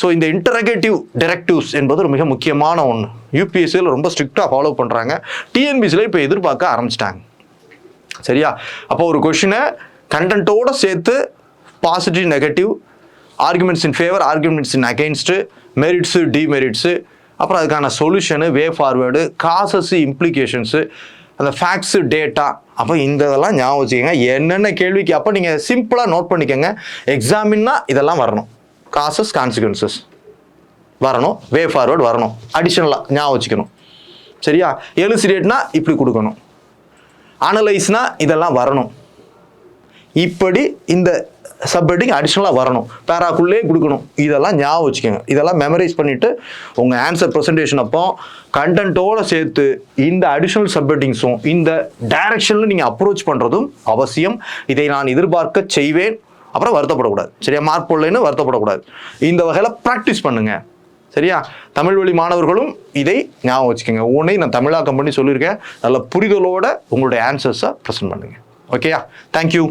ஸோ இந்த இன்டரகேட்டிவ் டைரக்டிவ்ஸ் என்பது ஒரு மிக முக்கியமான ஒன்று. யூபிஎஸ்சியில் ரொம்ப ஸ்ட்ரிக்டாக ஃபாலோ பண்ணுறாங்க, டிஎன்பிசியில் இப்போ எதிர்பார்க்க ஆரம்பிச்சிட்டாங்க. சரியா? அப்போ ஒரு கொஷினை கண்டென்ட்டோடு சேர்த்து positive, negative, arguments in favour, arguments in against, merits, demerits, அப்புறம் அதுக்கான solution, way forward, causes, implications, அந்த ஃபேக்ட்ஸு, டேட்டா. அப்போ இந்த இதெல்லாம் ஞாபகம் வச்சுக்கோங்க. என்னென்ன கேள்விக்கு அப்போ நீங்கள் சிம்பிளாக நோட் பண்ணிக்கோங்க. எக்ஸாமின்னா இதெல்லாம் வரணும், காசஸ், கான்சிக்வன்சஸ் வரணும், வே ஃபார்வர்டு வரணும், அடிஷனலாக ஞாபகம் வச்சுக்கணும். சரியா? எலுசிடேட்னா இப்படி கொடுக்கணும், அனலைஸ்னா இதெல்லாம் வரணும், இப்படி இந்த சப்ஹெட்டிங் அடிஷனலாக வரணும், பேராக்குள்ளே கொடுக்கணும். இதெல்லாம் ஞாபகம் வச்சுக்கோங்க. இதெல்லாம் மெமரைஸ் பண்ணிவிட்டு உங்கள் ஆன்சர் ப்ரெசன்டேஷன் அப்போ கண்டென்ட்டோடு சேர்த்து இந்த அடிஷனல் சப்ஹெட்டிங்ஸும் இந்த டைரக்ஷனில் நீங்கள் அப்ரோச் பண்ணுறதும் அவசியம். இதை நான் எதிர்பார்க்க செய்வேன். அப்புறம் வருத்தப்படக்கூடாது. சரியா? மார்க் போடலைன்னு வருத்தப்படக்கூடாது. இந்த வகையில் ப்ராக்டிஸ் பண்ணுங்க. சரியா? தமிழ் வழி மாணவர்களும் இதை ஞாபகம் வச்சுக்கோங்க. ஒவ்வொன்றையும் நான் தமிழாக்கம் பண்ணி சொல்லியிருக்கேன். நல்ல புரிதலோட உங்களுடைய ஆன்சர்ஸை ப்ரெசென்ட் பண்ணுங்க. ஓகேயா? தேங்க்யூ.